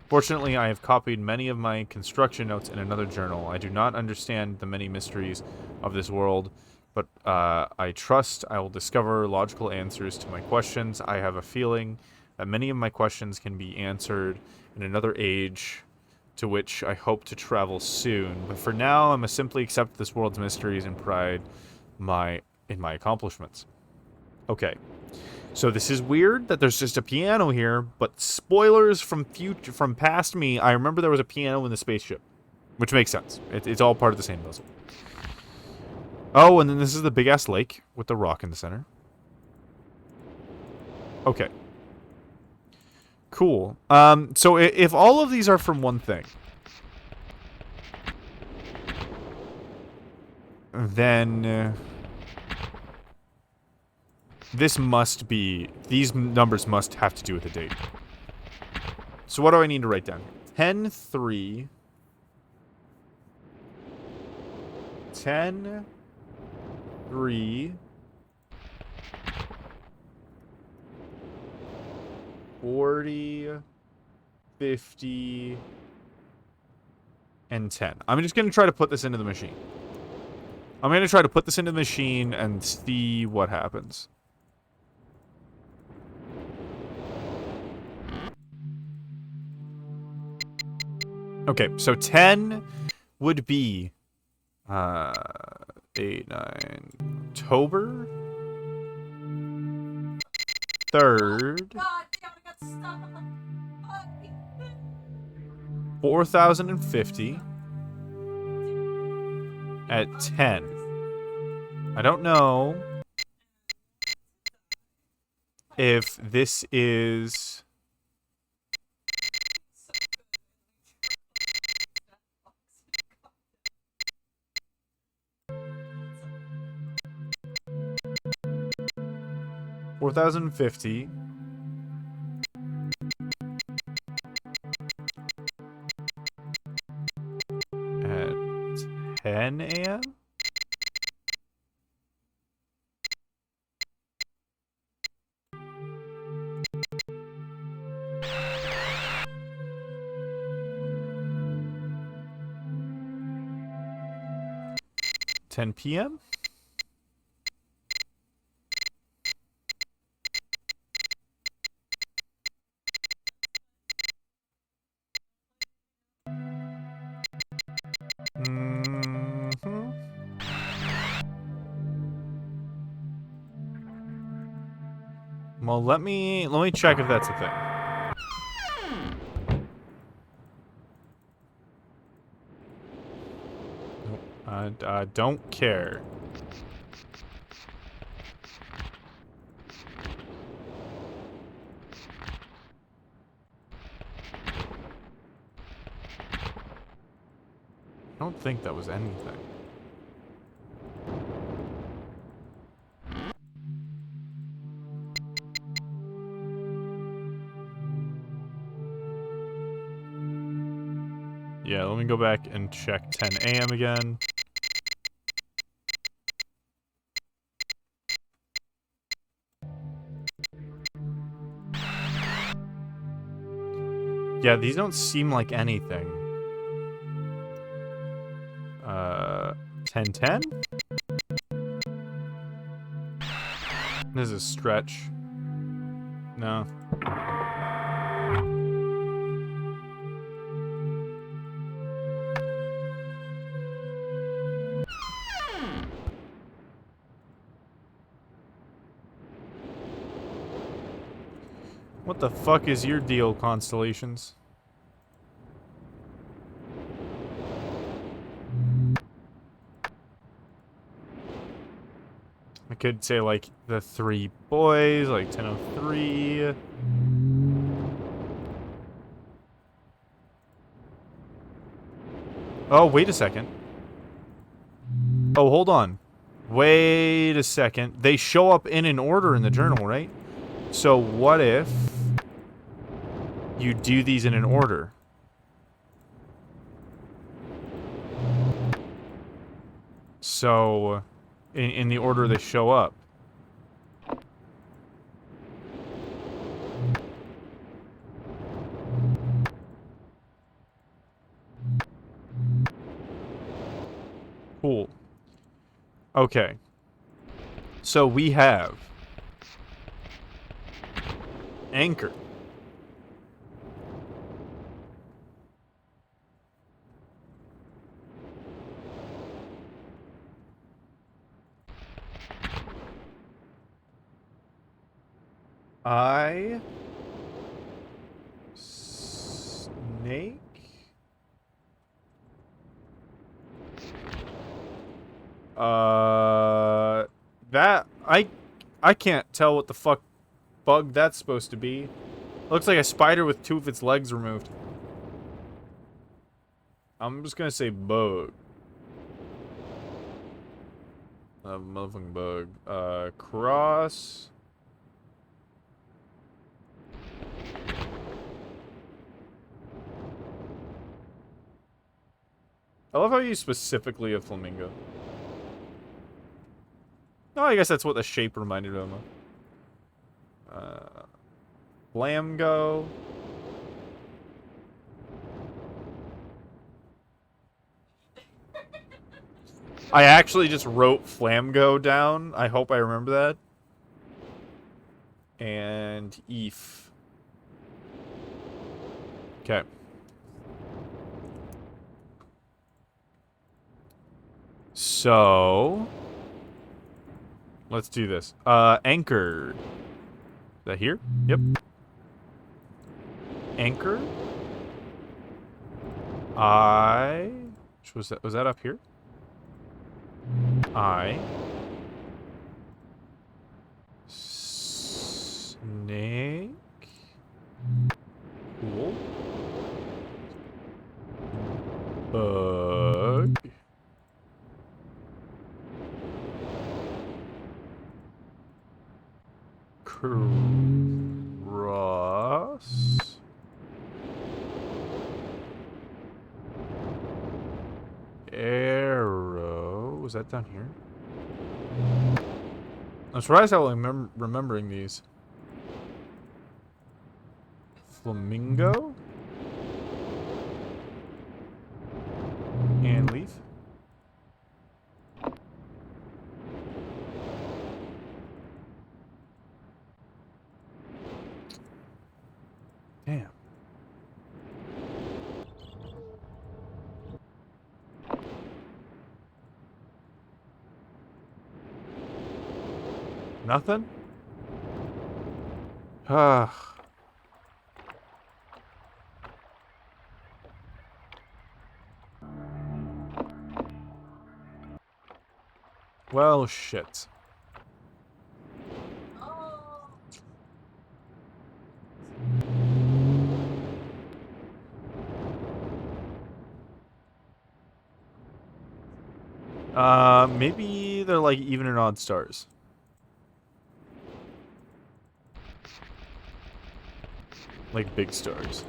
S1: Fortunately, I have copied many of my construction notes in another journal. I do not understand the many mysteries of this world, but I trust I will discover logical answers to my questions. I have a feeling that many of my questions can be answered in another age to which I hope to travel soon. But for now, I must simply accept this world's mysteries and pride in my accomplishments. Okay. So this is weird that there's just a piano here, but spoilers from past me, I remember there was a piano in the spaceship, which makes sense. It's all part of the same puzzle. Oh, and then this is the big-ass lake with the rock in the center. Okay. Cool. So if all of these are from one thing, then this must be, these numbers must have to do with the date. So what do I need to write down? 10-3. 10-3. 40, 50, and 10. I'm just going to try to put this into the machine. I'm going to try to put this into the machine and see what happens. Okay, so 10 would be 8, 9, October 3rd, 4050 at 10. I don't know if this is... $4,050 at 10 a.m. $10 p.m. Well, let me check if that's a thing. Nope. I don't care. I don't think that was anything. Yeah, let me go back and check 10 a.m. again. Yeah, these don't seem like anything. 10-10? This is a stretch. No. What the fuck is your deal, Constellations? I could say, like, the 3 boys, like 1003. Oh, wait a second. Oh, hold on. Wait a second. They show up in an order in the journal, right? So what if you do these in an order? So, in the order they show up. Cool. Okay. So we have Anchor. I Snake. That I can't tell what the fuck bug that's supposed to be. Looks like a spider with 2 of its legs removed. I'm just gonna say bug. Motherfucking bug. Cross. I love how you specifically a flamingo. Oh, I guess that's what the shape reminded him of. Flamgo. I actually just wrote Flamgo down. I hope I remember that. And Eve. Okay. So let's do this. Anchor. Is that here? Yep. Anchor. Was that up here? Snake. Cool. Bug. Cross. Arrow. Was that down here? I'm surprised how I'm remembering these. Flamingo. And leaf. Damn. Nothing? Ah. Well, shit. Maybe they're like even and odd stars. Like big stars.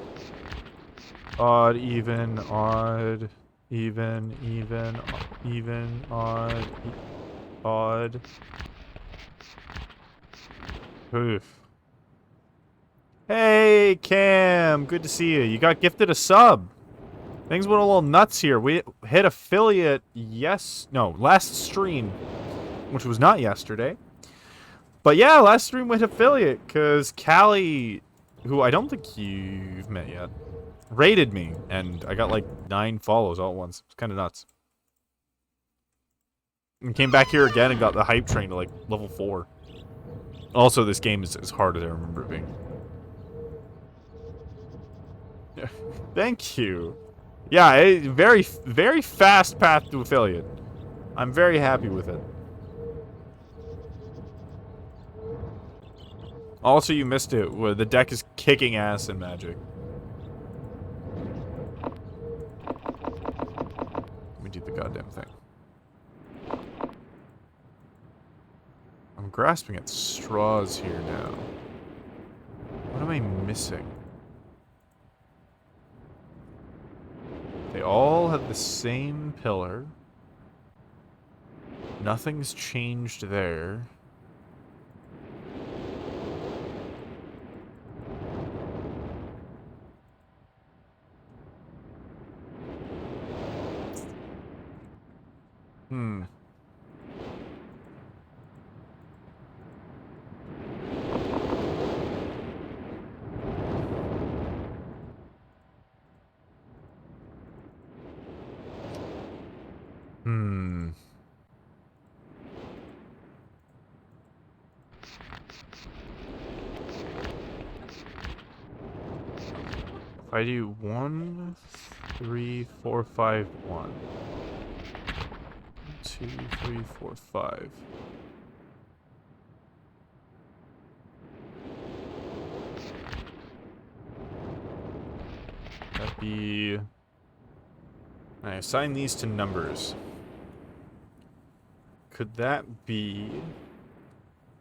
S1: Odd, even, odd, even, odd, odd. Oof. Hey, Cam. Good to see you. You got gifted a sub. Things went a little nuts here. We hit affiliate last stream, which was not yesterday. But yeah, last stream went affiliate because Callie, who I don't think you've met yet, raided me, and I got like 9 follows all at once. It's kind of nuts. And came back here again and got the hype train to like level 4. Also, this game is as hard as I remember it being. Thank you. Yeah, a very, very fast path to affiliate. I'm very happy with it. Also, you missed it. The deck is kicking ass in Magic. Let me do the goddamn thing. I'm grasping at straws here now. What am I missing? They all have the same pillar. Nothing's changed there. Hmm. If I do 1, 3, 4, 5, 1. 2, 3, 4, 5. That'd be... I assign these to numbers. Could that be...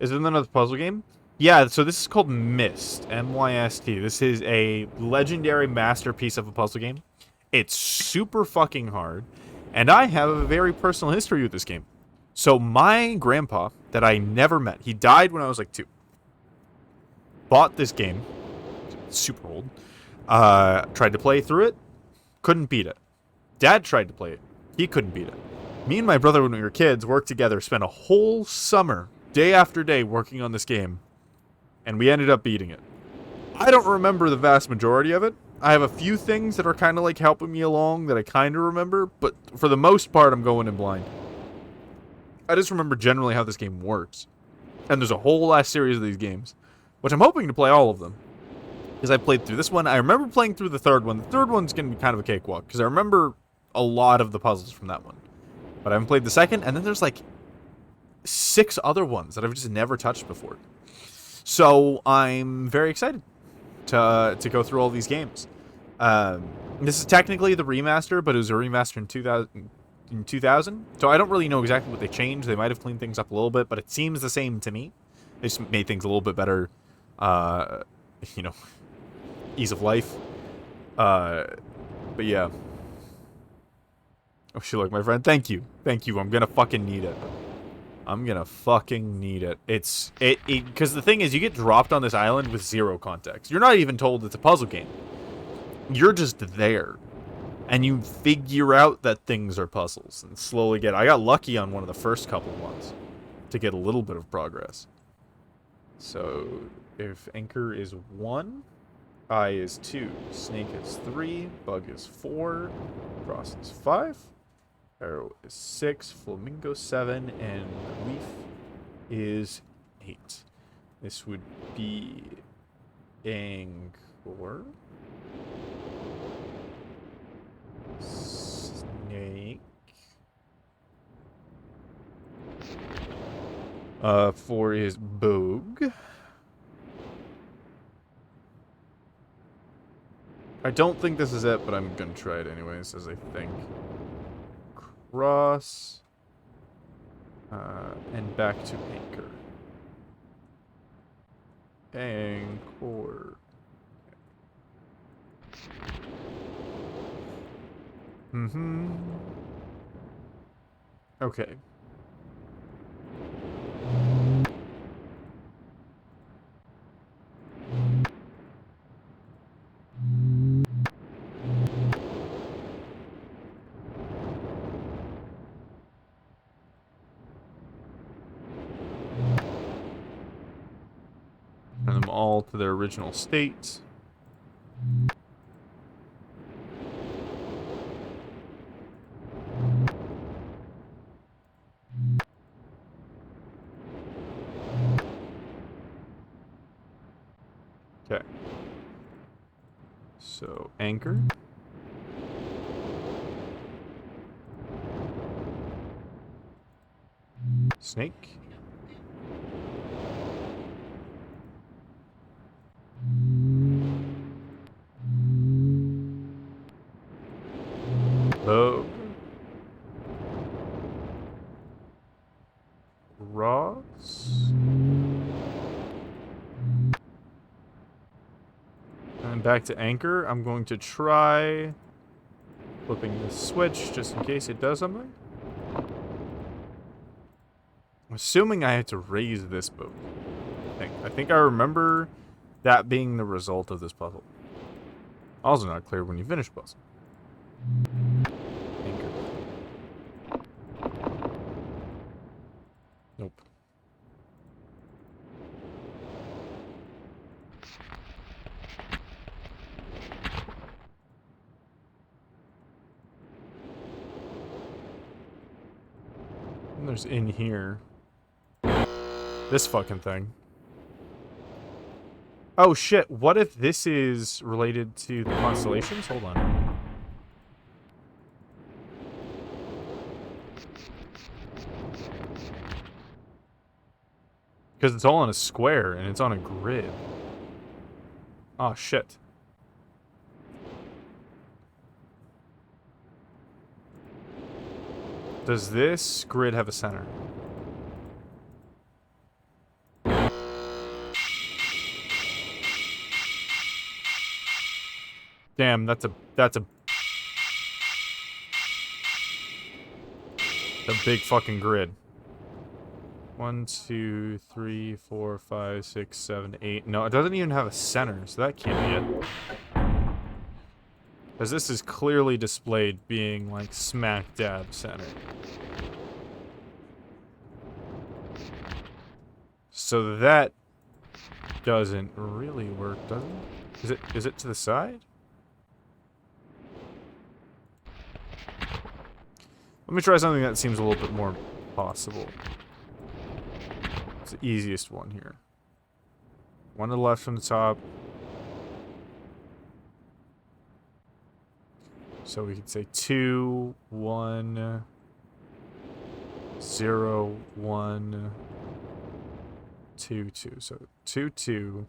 S1: Is it another puzzle game? Yeah, so this is called Myst. M-Y-S-T. This is a legendary masterpiece of a puzzle game. It's super fucking hard. And I have a very personal history with this game. So my grandpa, that I never met, he died when I was like 2. Bought this game. Super old. Tried to play through it. Couldn't beat it. Dad tried to play it. He couldn't beat it. Me and my brother, when we were kids, worked together, spent a whole summer, day after day, working on this game. And we ended up beating it. I don't remember the vast majority of it. I have a few things that are kind of like helping me along that I kind of remember, but for the most part, I'm going in blind. I just remember generally how this game works. And there's a whole last series of these games, which I'm hoping to play all of them. Because I played through this one. I remember playing through the third one. The third one's going to be kind of a cakewalk, because I remember a lot of the puzzles from that one. But I haven't played the second, and then there's like 6 other ones that I've just never touched before. So I'm very excited to go through all these games. This is technically the remaster, but it was a remaster in 2000. So I don't really know exactly what they changed. They might have cleaned things up a little bit, but it seems the same to me. They just made things a little bit better, you know, ease of life. But yeah. Oh, shit, look, my friend. Thank you. Thank you. I'm gonna fucking need it. I'm gonna fucking need it. Because the thing is, you get dropped on this island with 0 context. You're not even told it's a puzzle game. You're just there. And you figure out that things are puzzles and slowly I got lucky on one of the first couple ones to get a little bit of progress. So, if anchor is 1, eye is 2, snake is 3, bug is 4, cross is 5. Arrow is 6, flamingo 7, and leaf is 8. This would be anchor, snake, 4 is bogue. I don't think this is it, but I'm gonna try it anyways, as I think. Cross, and back to anchor. Anchor. Okay. all to their original state. Okay. So, anchor. Snake. Bow. Rods. And back to anchor. I'm going to try flipping the switch just in case it does something. I'm assuming I had to raise this boat. I think I remember that being the result of this puzzle. Also not clear when you finish puzzle. Anchor. Nope. And there's in here. This fucking thing. Oh shit, what if this is related to the constellations? Hold on. Because it's all on a square and it's on a grid. Oh shit. Does this grid have a center? Damn, that's a big fucking grid. 1, 2, 3, 4, 5, 6, 7, 8. No, it doesn't even have a center, so that can't be it. Because this is clearly displayed being like smack dab center. So that doesn't really work, does it? Is it to the side? Let me try something that seems a little bit more possible. It's the easiest one here. One to the left from the top. So we could say 2, 1, 0, 1, 2, 2. So 2, 2,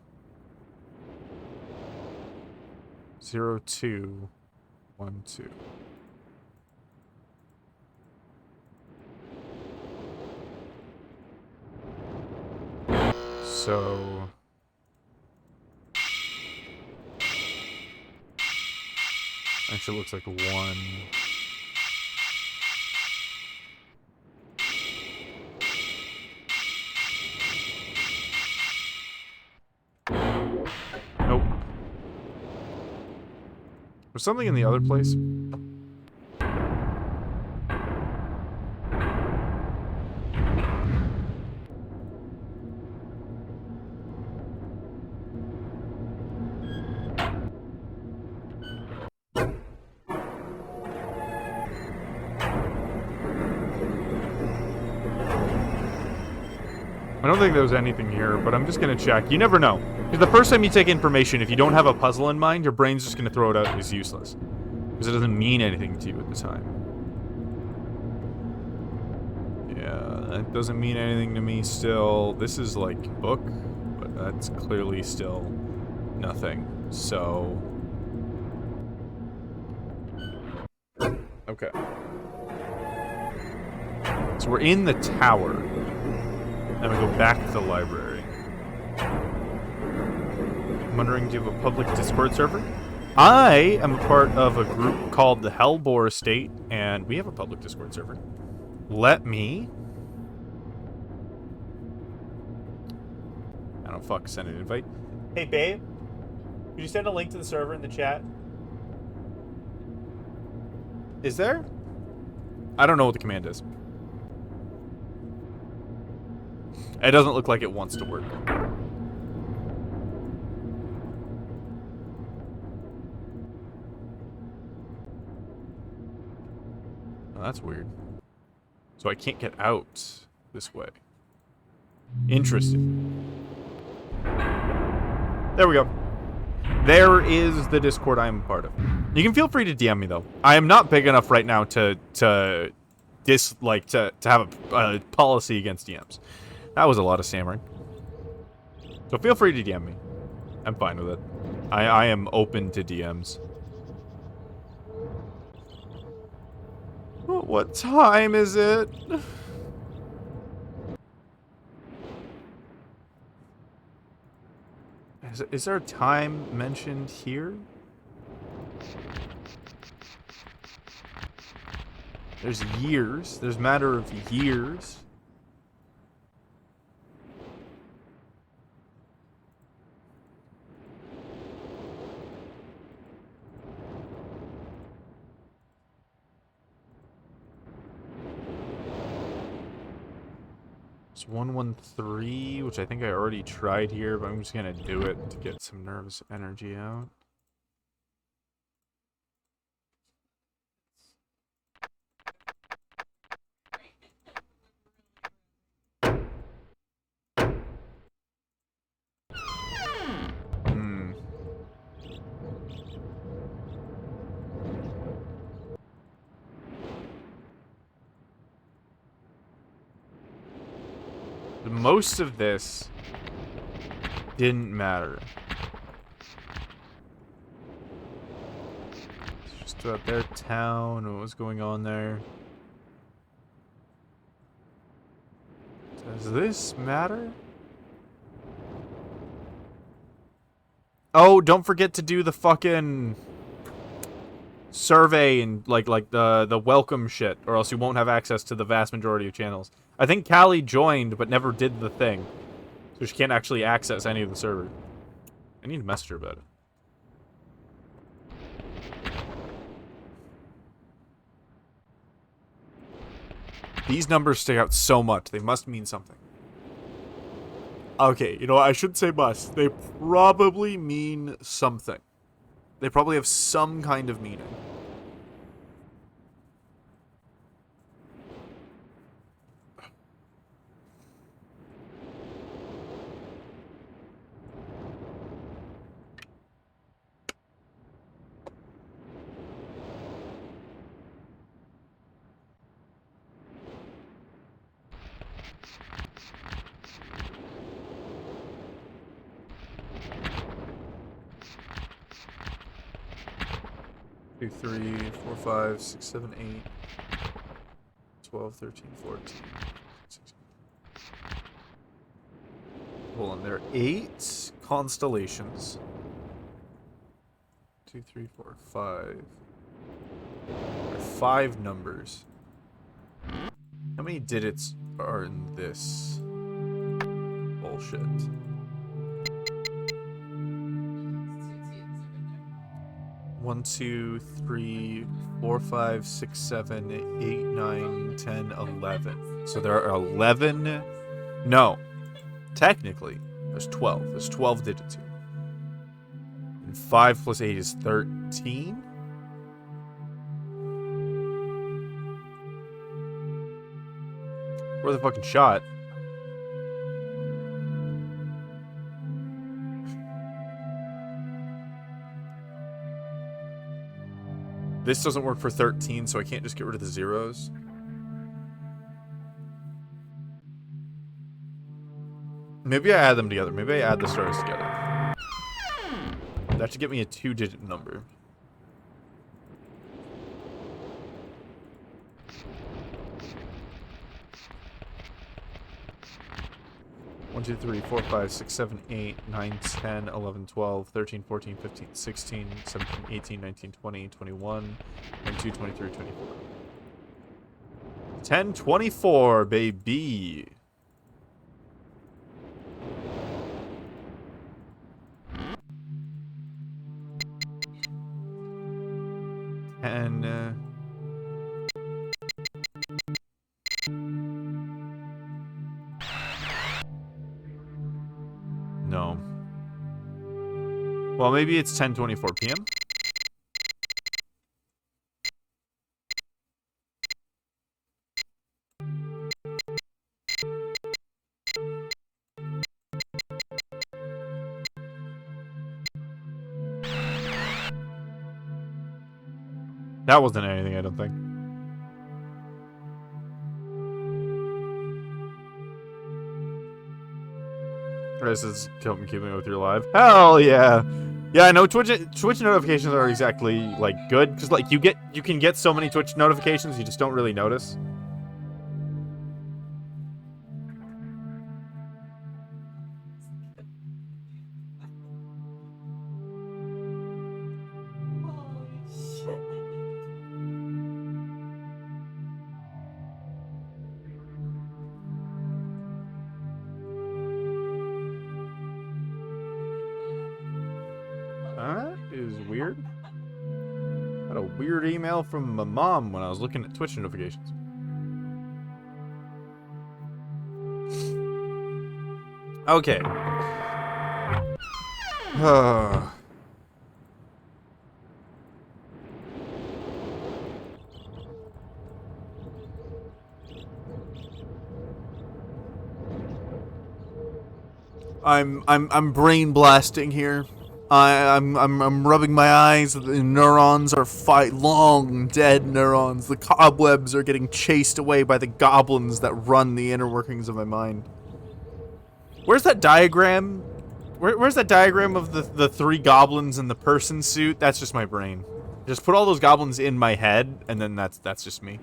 S1: 0, 2, 1, 2. So actually looks like a 1. Nope. Was something in the other place? I don't think there was anything here, but I'm just gonna check. You never know. Because the first time you take information, if you don't have a puzzle in mind, your brain's just gonna throw it out as useless. Because it doesn't mean anything to you at the time. Yeah, that doesn't mean anything to me still. This is like book, but that's clearly still nothing. So... okay. So we're in the tower. Then we go back to the library. I'm wondering, do you have a public Discord server? I am a part of a group called the Hellbore Estate, and we have a public Discord server. Let me... I don't fuck, send an invite. Hey, babe. Could you send a link to the server in the chat? Is there? I don't know what the command is. It doesn't look like it wants to work. Well, that's weird. So I can't get out this way. Interesting. There we go. There is the Discord I am a part of. You can feel free to DM me, though. I am not big enough right now to have a policy against DMs. That was a lot of stammering. So feel free to DM me. I'm fine with it. I am open to DMs. What time is it? Is there a time mentioned here? There's years. There's a matter of years. It's 113, which I think I already tried here, but I'm just gonna do it to get some nervous energy out. Most of this didn't matter. It's just about their town and what was going on there. Does this matter? Oh, don't forget to do the fucking survey and like the welcome shit, or else you won't have access to the vast majority of channels. I think Callie joined but never did the thing, so she can't actually access any of the server. I need to message her about it. These numbers stick out so much. They must mean something. Okay, you know what? I shouldn't say must. They probably mean something. They probably have some kind of meaning. Two, 3, 4, 5, 6, 7, 8, 12, 13, 14, 16. Hold on, there are 8 constellations. 2, 3, 4, 5. There are 5 numbers. How many digits are in this bullshit? 1, 2, 3, 4, 5, 6, 7, 8, 9, 10, 11. So there are 11. No. Technically, there's 12. There's 12 digits here. And 5 plus 8 is 13? Worth a fucking shot. This doesn't work for 13, so I can't just get rid of the zeros. Maybe I add them together. Maybe I add the stars together. That should get me a 2-digit number. One, 2, 3, 4, 5, 6, 7, 8, 9, 10, 11, 12, 13, 14, 15, 16, 17, 18, 19, 20, 21, 22, 23, 24. 10, 24, baby. And, no. Well, maybe it's 10:24 p.m. That wasn't anything, I don't think. This is keeping with your live. Hell yeah. Yeah, I know Twitch notifications are exactly like good because like you can get so many Twitch notifications you just don't really notice. That is weird. Got a weird email from my mom when I was looking at Twitch notifications. Okay. I'm brain blasting here. I'm rubbing my eyes. The neurons are long dead neurons. The cobwebs are getting chased away by the goblins that run the inner workings of my mind. Where's that diagram? Where's that diagram of the three goblins in the person suit? That's just my brain. Just put all those goblins in my head, and then that's just me.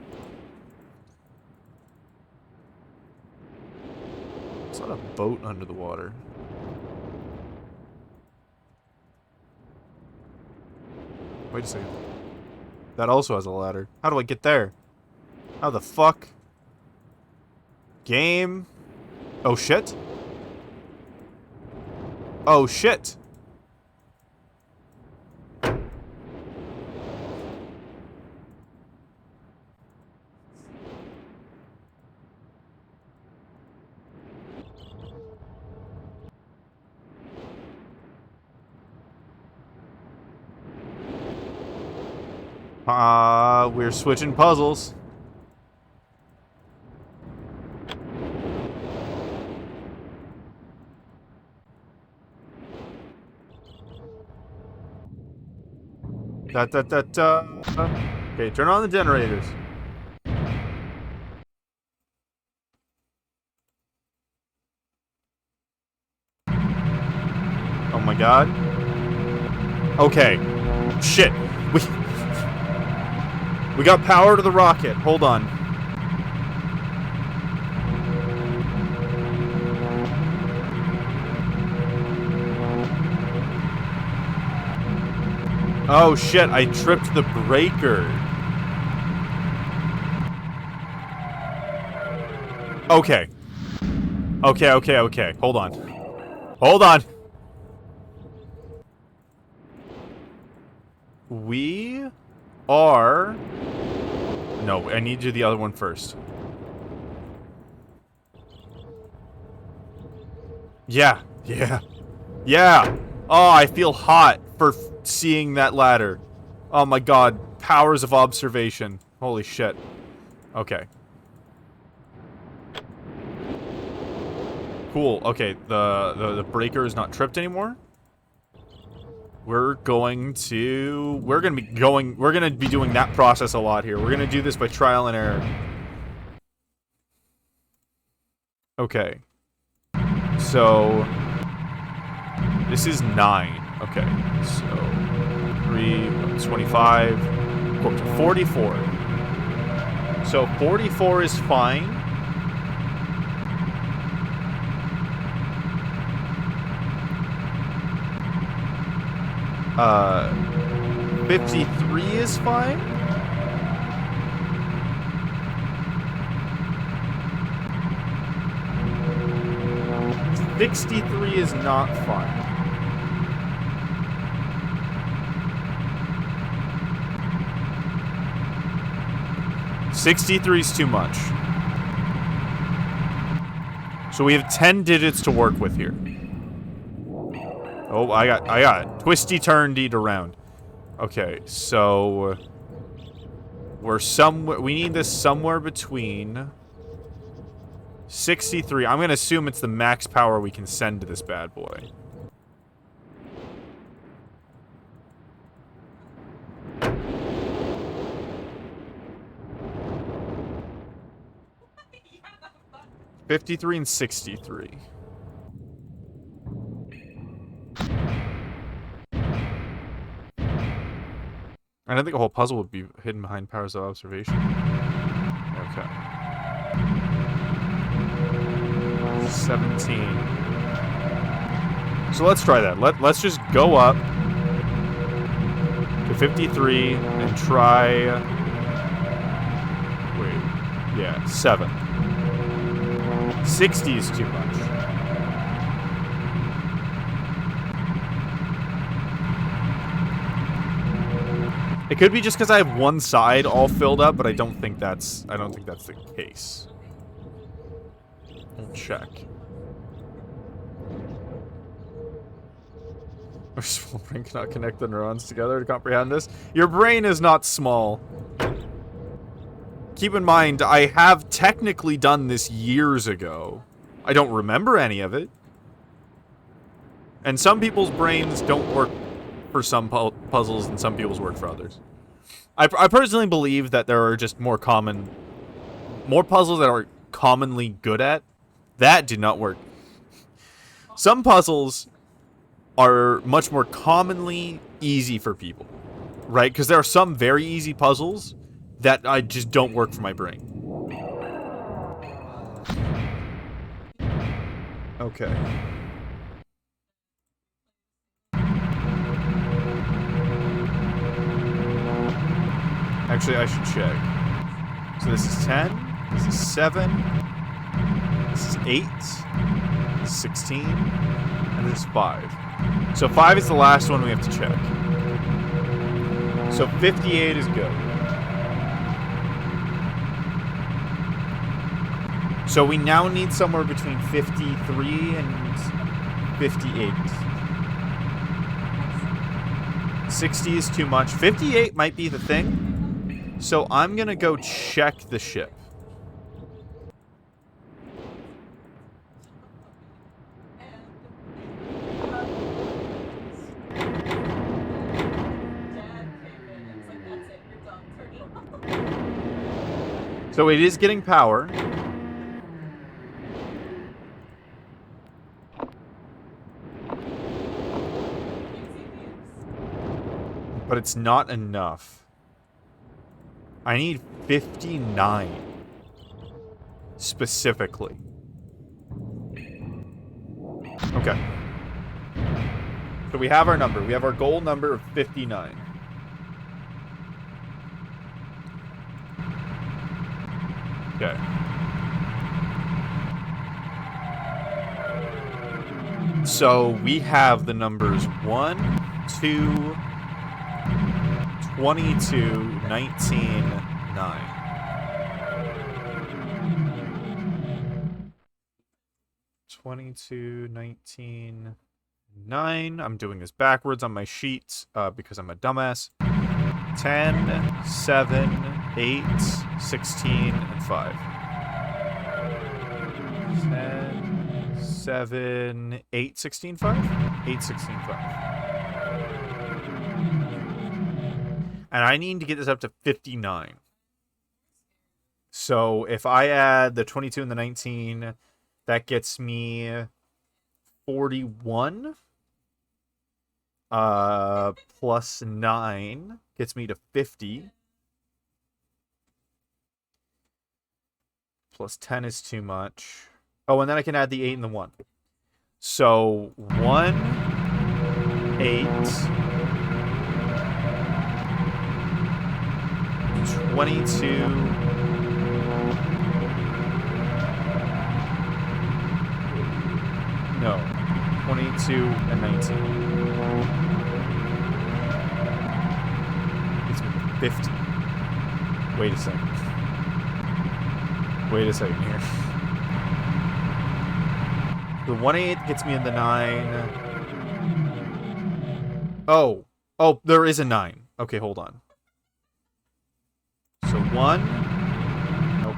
S1: It's not a boat under the water. Wait a second. That also has a ladder. How do I get there? How the fuck? Game. Oh shit. Oh shit. We're switching puzzles. Da da da da. Okay, turn on the generators. Oh my god. Okay. Shit. We got power to the rocket. Hold on. Oh shit, I tripped the breaker. Okay. Okay. Hold on. Hold on. We are... No, I need to do the other one first. Yeah. Oh, I feel hot for seeing that ladder. Oh my god. Powers of observation. Holy shit. Okay. Cool. Okay, the breaker is not tripped anymore. We're gonna be doing that process a lot here. We're gonna do this by trial and error. Okay. So this is 9. Okay. So 25. Go up to 44. So 44 is fine. Uh, 53 is fine. $63 is not fine. $63 is too much. So we have 10 digits to work with here. Oh, I got twisty turned around. Okay, so we need this somewhere between 63. I'm gonna assume it's the max power we can send to this bad boy. 53 and 63. And I think a whole puzzle would be hidden behind powers of observation. Okay. 17. So let's try that. Let's just go up to 53 and try... Wait. Yeah, 7. 60 is too much. It could be just because I have one side all filled up, but I don't think that's the case. We'll check. Our small brain cannot connect the neurons together to comprehend this. Your brain is not small. Keep in mind, I have technically done this years ago. I don't remember any of it. And some people's brains don't work for some puzzles and some people's work for others. I personally believe that there are just more puzzles that are commonly good at. That did not work. Some puzzles are much more commonly easy for people, right? Because there are some very easy puzzles that I just don't work for my brain. Okay. Actually, I should check. So this is 10, this is 7, this is 8, this is 16, and this is 5. So 5 is the last one we have to check. So 58 is good. So we now need somewhere between 53 and 58. 60 is too much. 58 might be the thing. So I'm gonna go check the ship. So it is getting power. But it's not enough. I need 59. Specifically. Okay. So we have our number. We have our goal number of 59. Okay. So we have the numbers 1, 2, 22, 19, 9. 22, 19, 9. I'm doing this backwards on my sheet because I'm a dumbass. 10, 7, 8, 16, and 5. 10, 7, 8, 16, 5? 8, 16, 5. And I need to get this up to 59. So if I add the 22 and the 19, that gets me 41. Plus 9 gets me to 50. Plus 10 is too much. Oh, and then I can add the 8 and the 1. So 1, 8, 22. No. 22 and 19. It's 50. Wait a second. Wait a second here. The 1/8 gets me in the 9. Oh. Oh, there is a 9. Okay, hold on. So 1. Nope.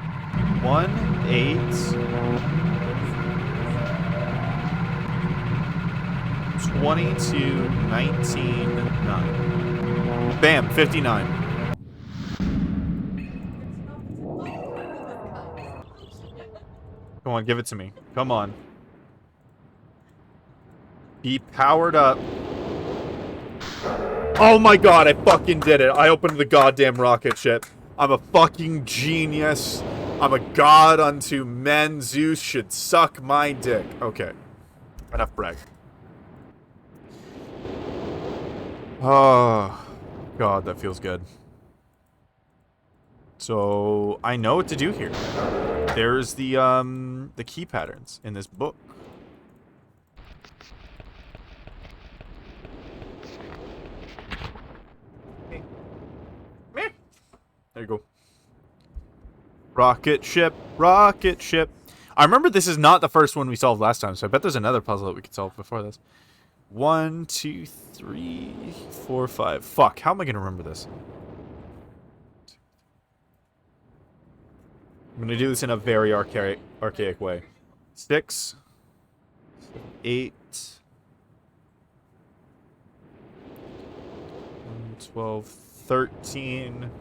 S1: 1, 8. 22, 19, 9. Bam, 59. Come on, give it to me. Come on. Be powered up. Oh my god, I fucking did it. I opened the goddamn rocket ship. I'm a fucking genius. I'm a god unto men. Zeus should suck my dick. Okay. Enough brag. Oh, god, that feels good. So, I know what to do here. There's the key patterns in this book. There you go. Rocket ship, rocket ship. I remember this is not the first one we solved last time, so I bet there's another puzzle that we could solve before this. 1, 2, 3, 4, 5. Fuck, how am I gonna remember this? I'm gonna do this in a very archaic way. 6, 8, 12, 13.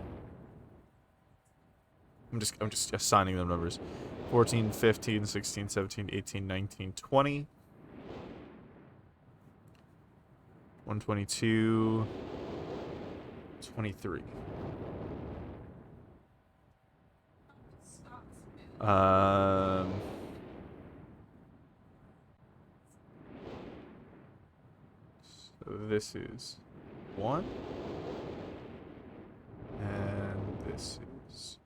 S1: I'm just assigning them numbers. 14, 15, 16, 17, 18, 19, 20. 122, 23. So this is 1. And this is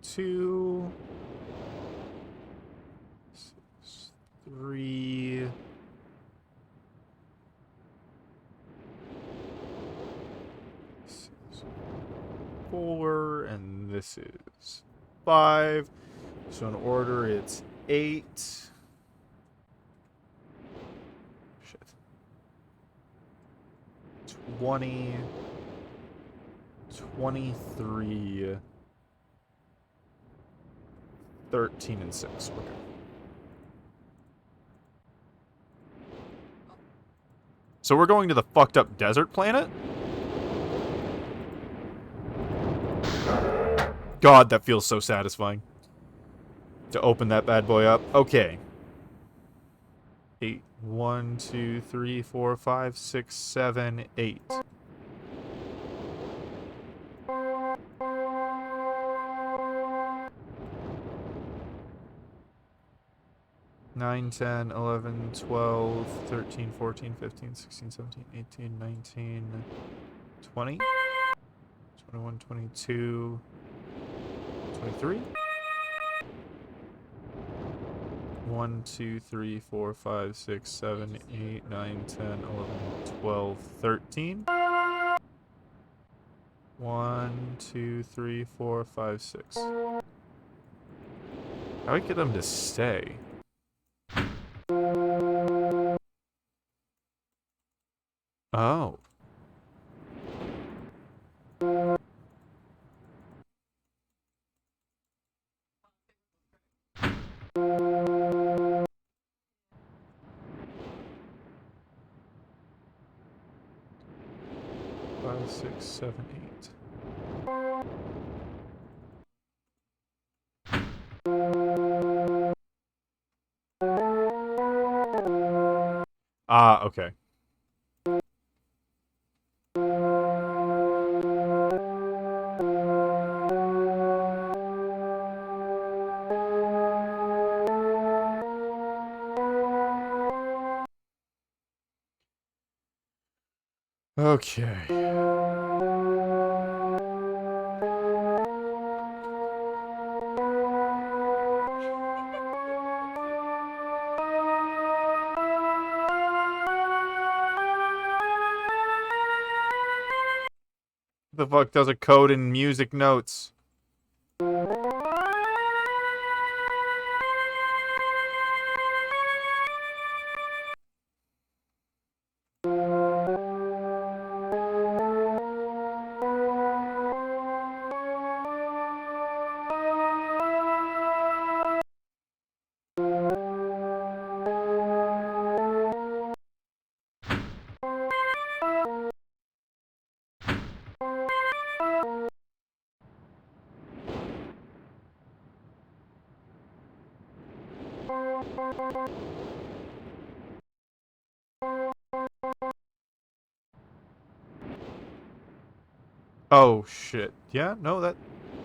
S1: 2. This is 3. This is 4. And this is 5. So in order, it's 8. Shit. 20. 23. 13 and 6. Okay. So we're going to the fucked up desert planet? God, that feels so satisfying. To open that bad boy up. Okay. 8. 1, 2, 3, 4, 5, 6, 7, 8. Nine, 10, 11, 12, 13, 14, 15, 16, 17, 18, 19, 20, 21, 22, 23. 1, 2, 3, 4, 5, 6, 7, 8, 9, 10, 11, 12, 13. 1, 2, 3, 4, 5, 6. How do I get them to stay? Oh. Five, 6, 7, 8. Ah, okay. Okay. The fuck does a code in music notes? Oh shit. Yeah, no, that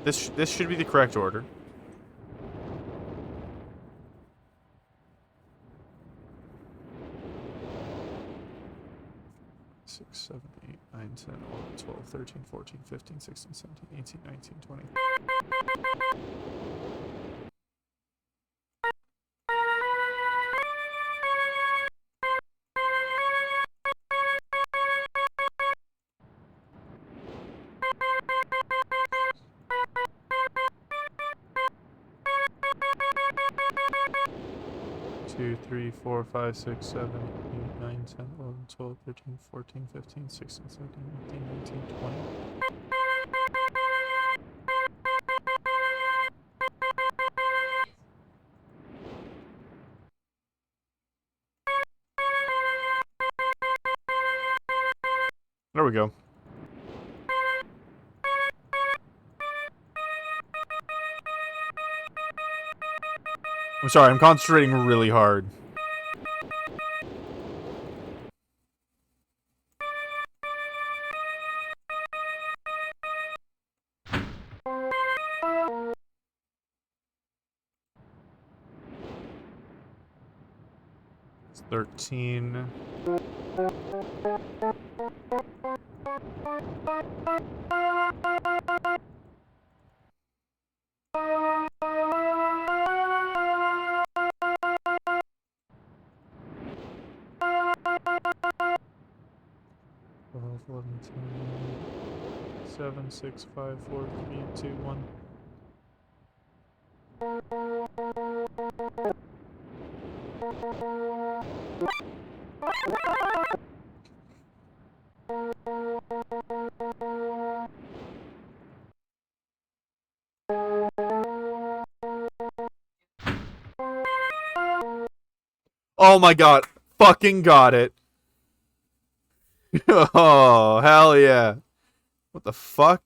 S1: this should be the correct order. Six, 7, 8, 9, 10, 11, 12, 13, 14, 15, 16, 17, 18, 19, 20. Two, 3, 4, 5, 6, 7, 8, 9, 10, 11, 12, 13, 14, 15, 16, 17, 18, 19, 20. There we go. I'm sorry, I'm concentrating really hard. It's 13. Eleven, 10, 7, 6, 5, 4, 3, 2, 1. Oh my god. Fucking got it. Oh, hell yeah. What the fuck?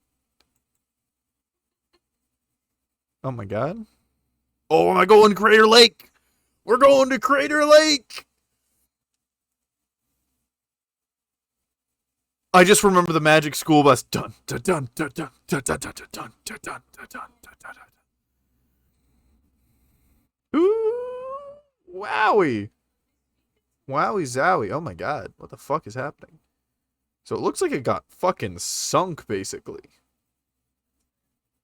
S1: Oh my god. Oh, am I going to Crater Lake? We're going to Crater Lake! I just remember the magic school bus. Dun dun dun dun dun dun dun dun dun dun dun dun dun dun dun. Ooh, wowie. Wowie zowie. Oh my god. What the fuck is happening? So it looks like it got fucking sunk, basically.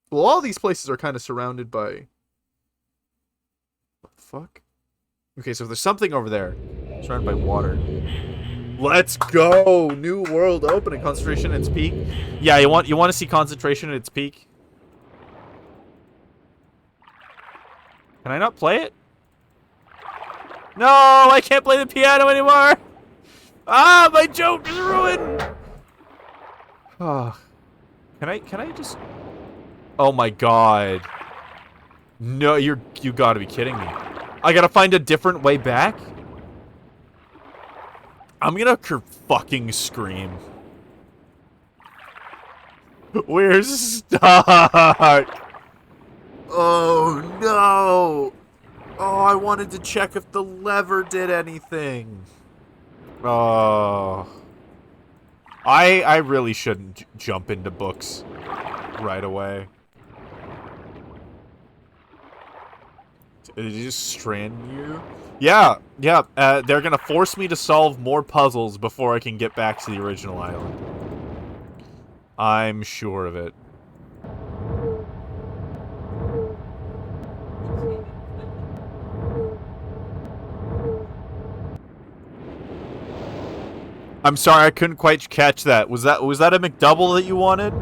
S1: Well, all these places are kind of surrounded by... What the fuck? Okay, so there's something over there. Surrounded by water. Let's go! New world opening. Concentration at its peak. Yeah, you want to see concentration at its peak? Can I not play it? No, I can't play the piano anymore! Ah, my joke is ruined! Oh. Can I just... Oh my god. No, you gotta be kidding me. I gotta find a different way back? I'm gonna fucking scream. We're stuck! Oh no! Oh, I wanted to check if the lever did anything. Oh. I really shouldn't jump into books right away. Did it just strand you? Yeah, they're gonna force me to solve more puzzles before I can get back to the original island. I'm sure of it. I'm sorry, I couldn't quite catch that. Was that a McDouble that you wanted?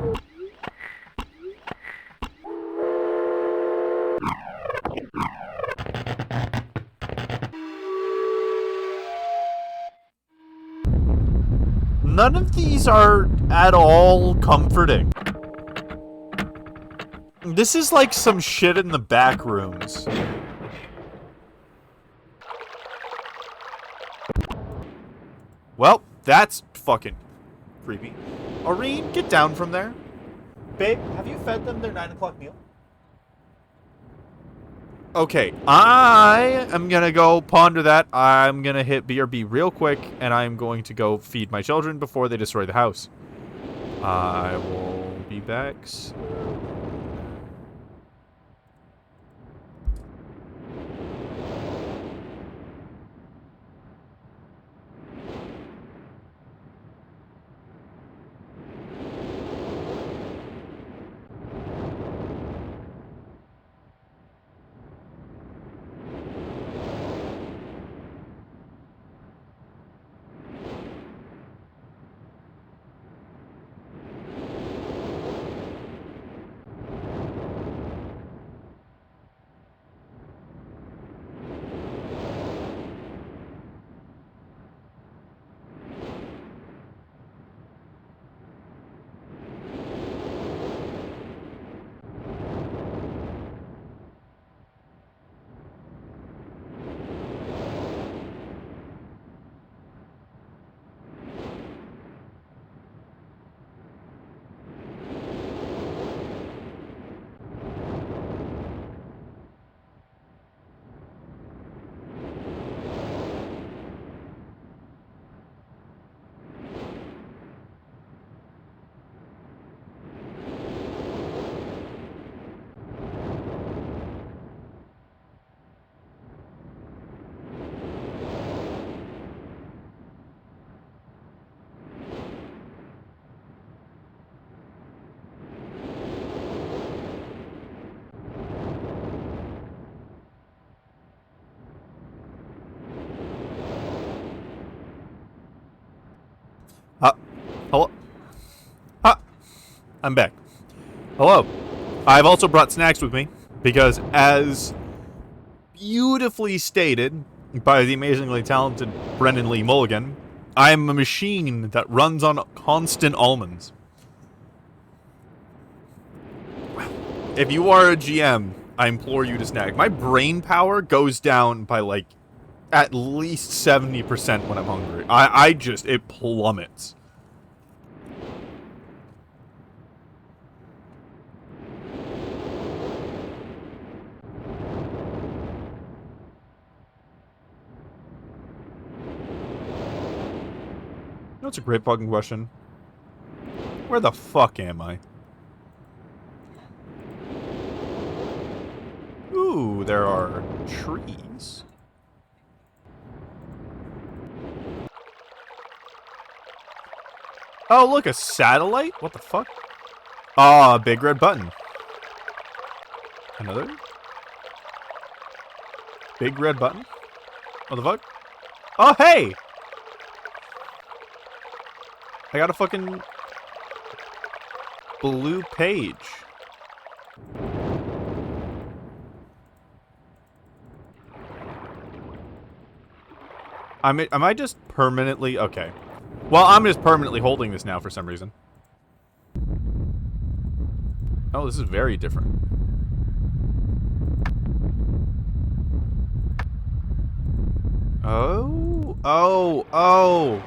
S1: None of these are at all comforting. This is like some shit in the back rooms. Well, that's fucking creepy. Aureen, get down from there. Babe, have you fed them their 9 o'clock meal? Okay, I am gonna go ponder that. I'm gonna hit BRB real quick, and I'm going to go feed my children before they destroy the house. I will be back. Hello? I'm back. Hello. I've also brought snacks with me because, as beautifully stated by the amazingly talented Brendan Lee Mulligan, I am a machine that runs on constant almonds. If you are a GM, I implore you to snack. My brain power goes down by like at least 70% when I'm hungry. It plummets. That's a great fucking question. Where the fuck am I? Ooh, there are trees. Oh, look, a satellite? What the fuck? Ah, a big red button. Another? Big red button? What the fuck? Oh, hey! I got a fucking blue page. Am I just permanently... Okay. Well, I'm just permanently holding this now for some reason. Oh, this is very different. Oh, oh, oh.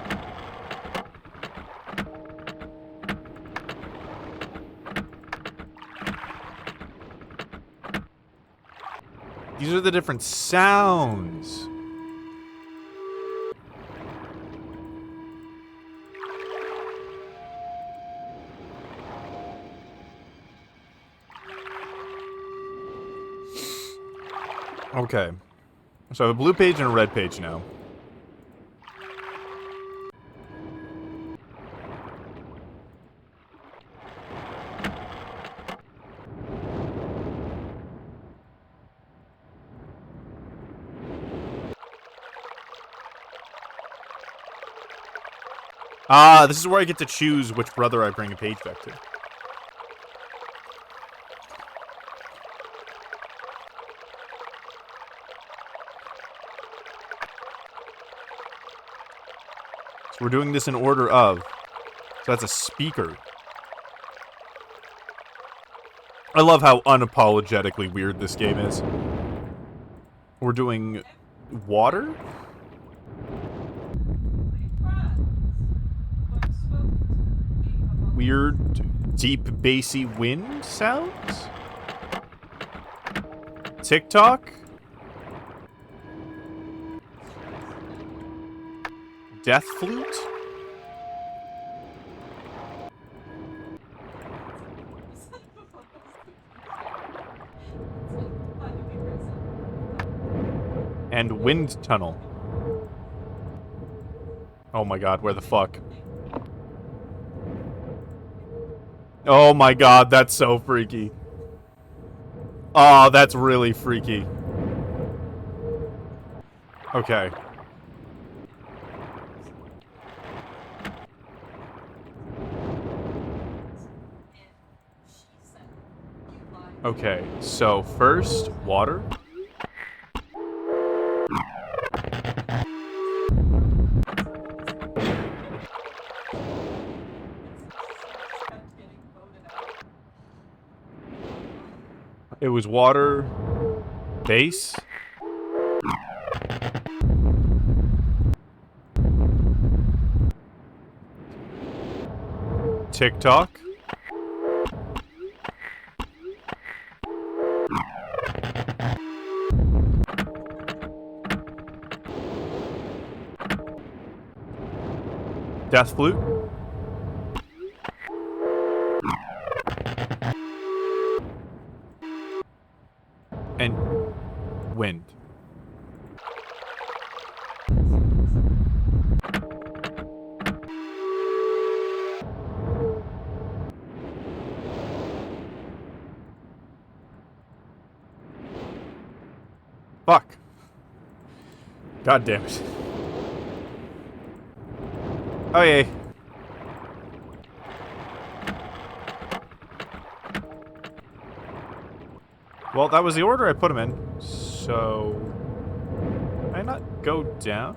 S1: These are the different sounds. Okay. So I have a blue page and a red page now. Ah, this is where I get to choose which brother I bring a page back to. So we're doing this in order of. So that's a speaker. I love how unapologetically weird this game is. We're doing water? Weird, deep, bassy wind sounds? TikTok? Death flute? And wind tunnel. Oh my god, where the fuck? Oh my god, that's so freaky. Oh, that's really freaky. Okay. Okay, so first, water. It was water, base. TikTok. Death flute. And wind. Fuck. God damn it. Oh, yay. Well, that was the order I put them in. So... Can I not go down?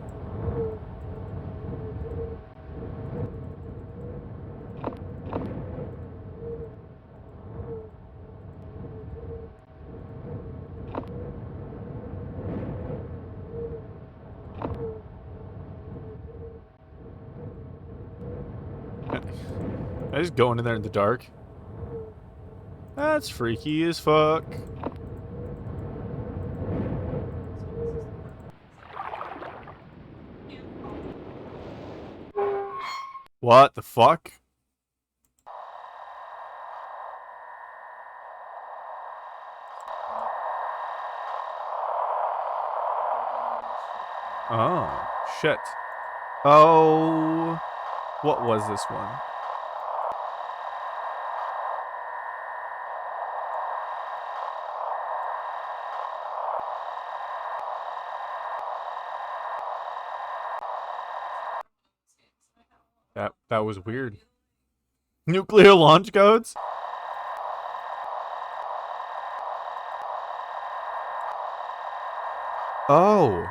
S1: I just going in there in the dark. That's freaky as fuck. What the fuck? Oh, shit. Oh, what was this one? That was weird. Nuclear launch codes? Oh.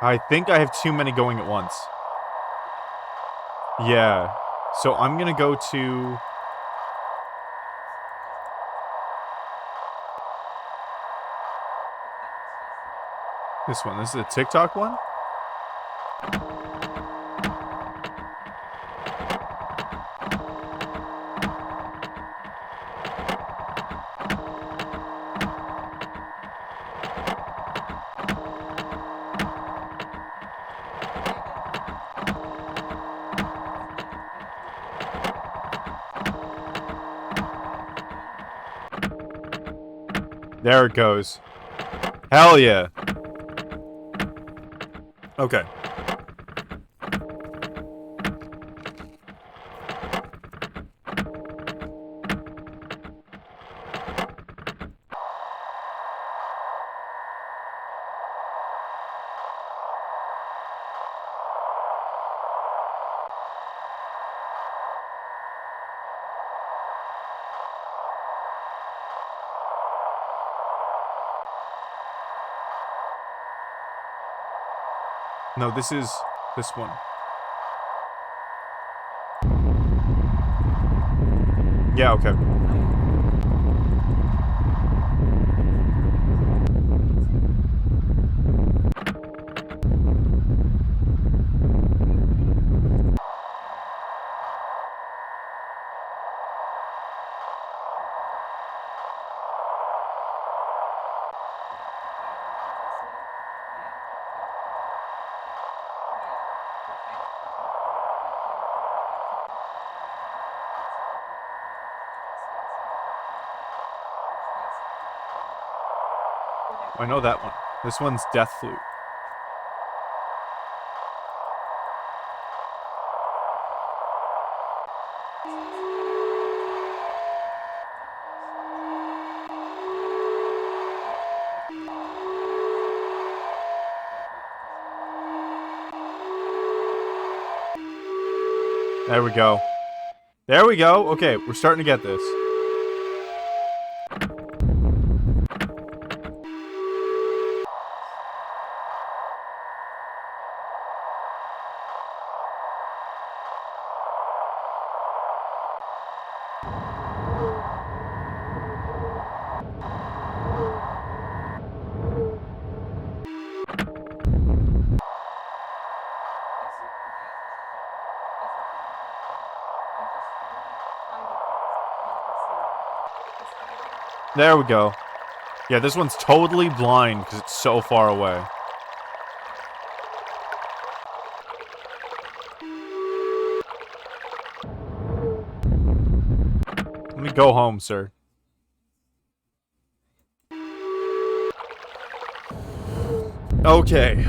S1: I think I have too many going at once. Yeah. So I'm gonna go to... this one. This is a TikTok one? There it goes. Hell yeah. Okay. No, this is this one. Yeah, okay. I know that one. This one's Death Flute. There we go. There we go. Okay, we're starting to get this. There we go. Yeah, this one's totally blind because it's so far away. Let me go home, sir. Okay.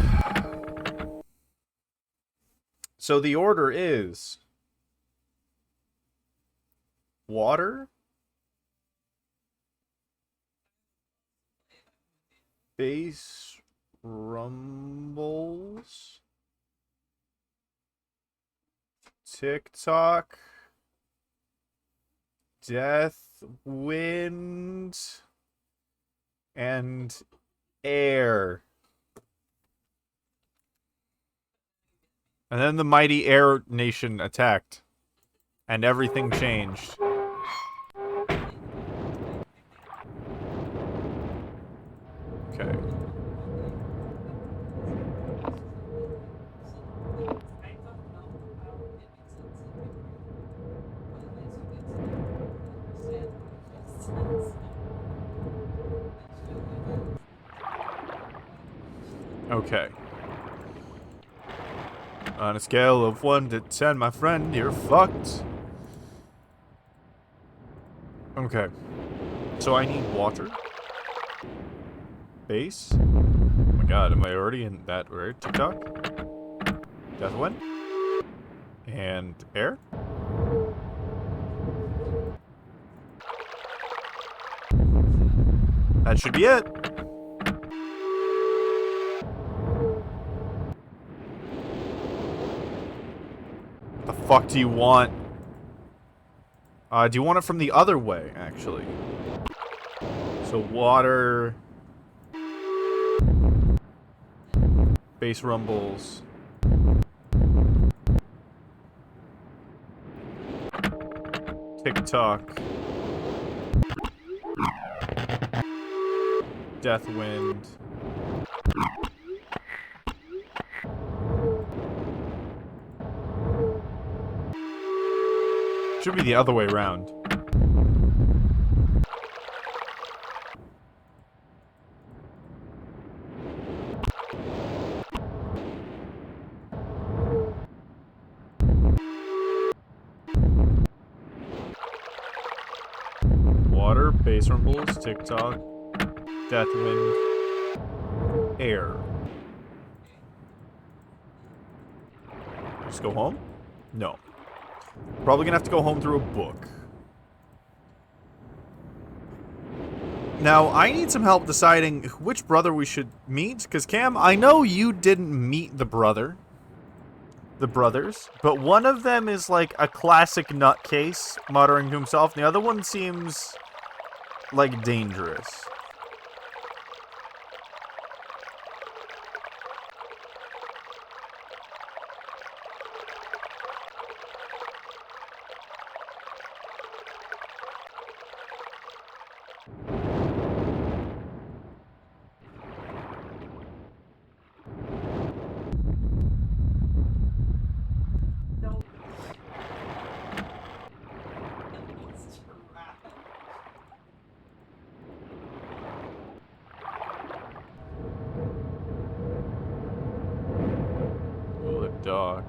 S1: So the order is water, bass rumbles, TikTok, death, wind, and air. And then the mighty air nation attacked. And everything changed. Okay. Okay. On a scale of 1 to 10, my friend, you're fucked. Okay. So I need water. Base. Oh my god, am I already in that weird TikTok? Death wind. And air. That should be it. What the fuck do you want? Do you want it from the other way, actually? So water... Bass rumbles. TikTok. Death wind. Should be the other way around. Water, bass rumbles, TikTok, death wind, air. Just go home? No. Probably gonna have to go home through a book. Now, I need some help deciding which brother we should meet, because Cam, I know you didn't meet the brothers, but one of them is like a classic nutcase, muttering to himself, and the other one seems like dangerous. dock.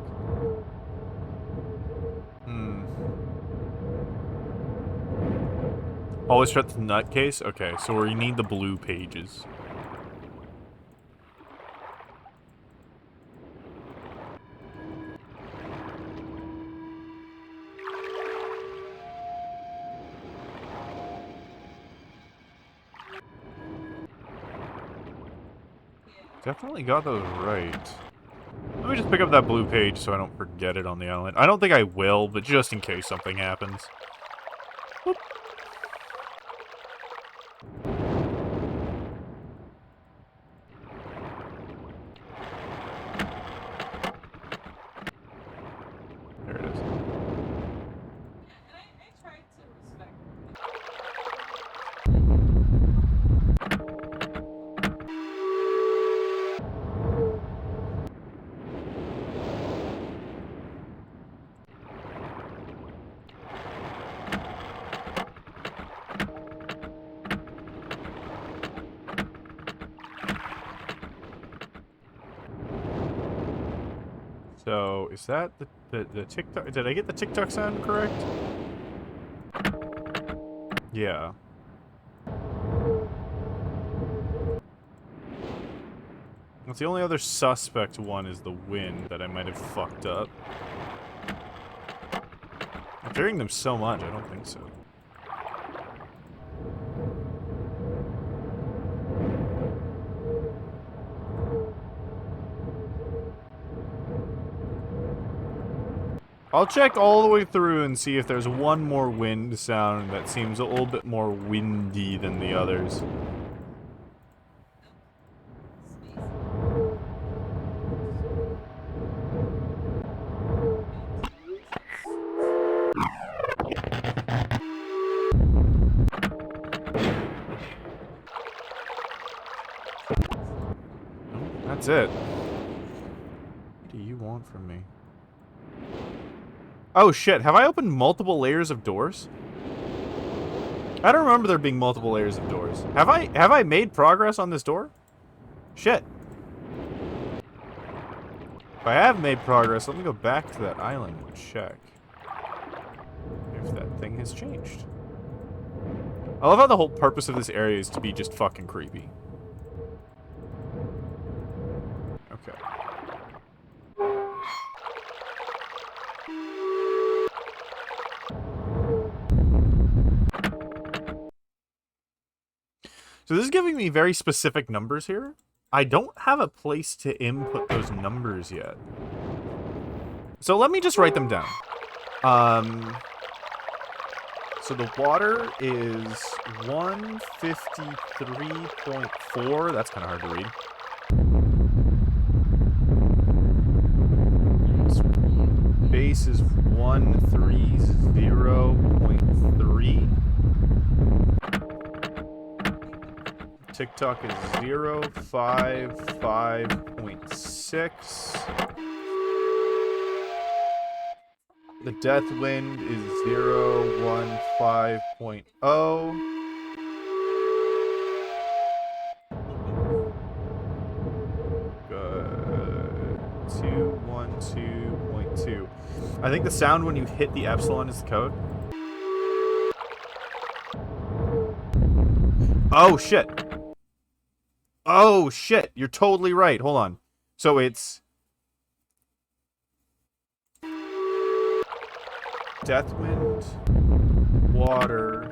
S1: Always shut the nutcase? Okay, so we need the blue pages. Definitely got those right. Let me just pick up that blue page so I don't forget it on the island. I don't think I will, but just in case something happens. Whoop. There it is. So, is that the TikTok? Did I get the TikTok sound correct? Yeah. That's the only other suspect one is the wind that I might have fucked up. I'm hearing them so much, I don't think so. I'll check all the way through and see if there's one more wind sound that seems a little bit more windy than the others. That's it. What do you want from me? Oh shit, have I opened multiple layers of doors? I don't remember there being multiple layers of doors. Have I made progress on this door? Shit. If I have made progress, let me go back to that island and check if that thing has changed. I love how the whole purpose of this area is to be just fucking creepy. Okay. So this is giving me very specific numbers here. I don't have a place to input those numbers yet. So let me just write them down. So the water is 153.4. That's kind of hard to read. Base is 130.3. TikTok is 055.6. The death wind is 015.0. Good. 212.2. I think the sound when you hit the epsilon is the code. Oh shit. Oh shit, you're totally right. Hold on. So it's death wind, water,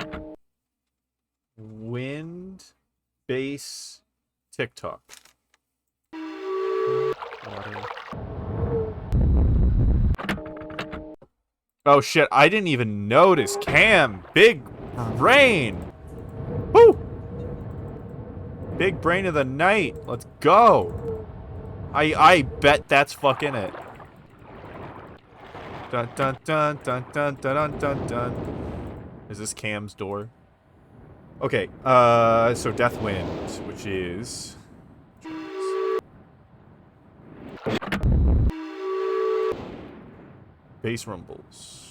S1: wind, base, TikTok. Water. Oh shit, I didn't even notice. Cam, big brain. Woo! Big brain of the night. Let's go. I bet that's fucking it. Dun dun dun dun dun dun dun dun. Is this Cam's door? Okay, so Death Wind, which is Bass Rumbles.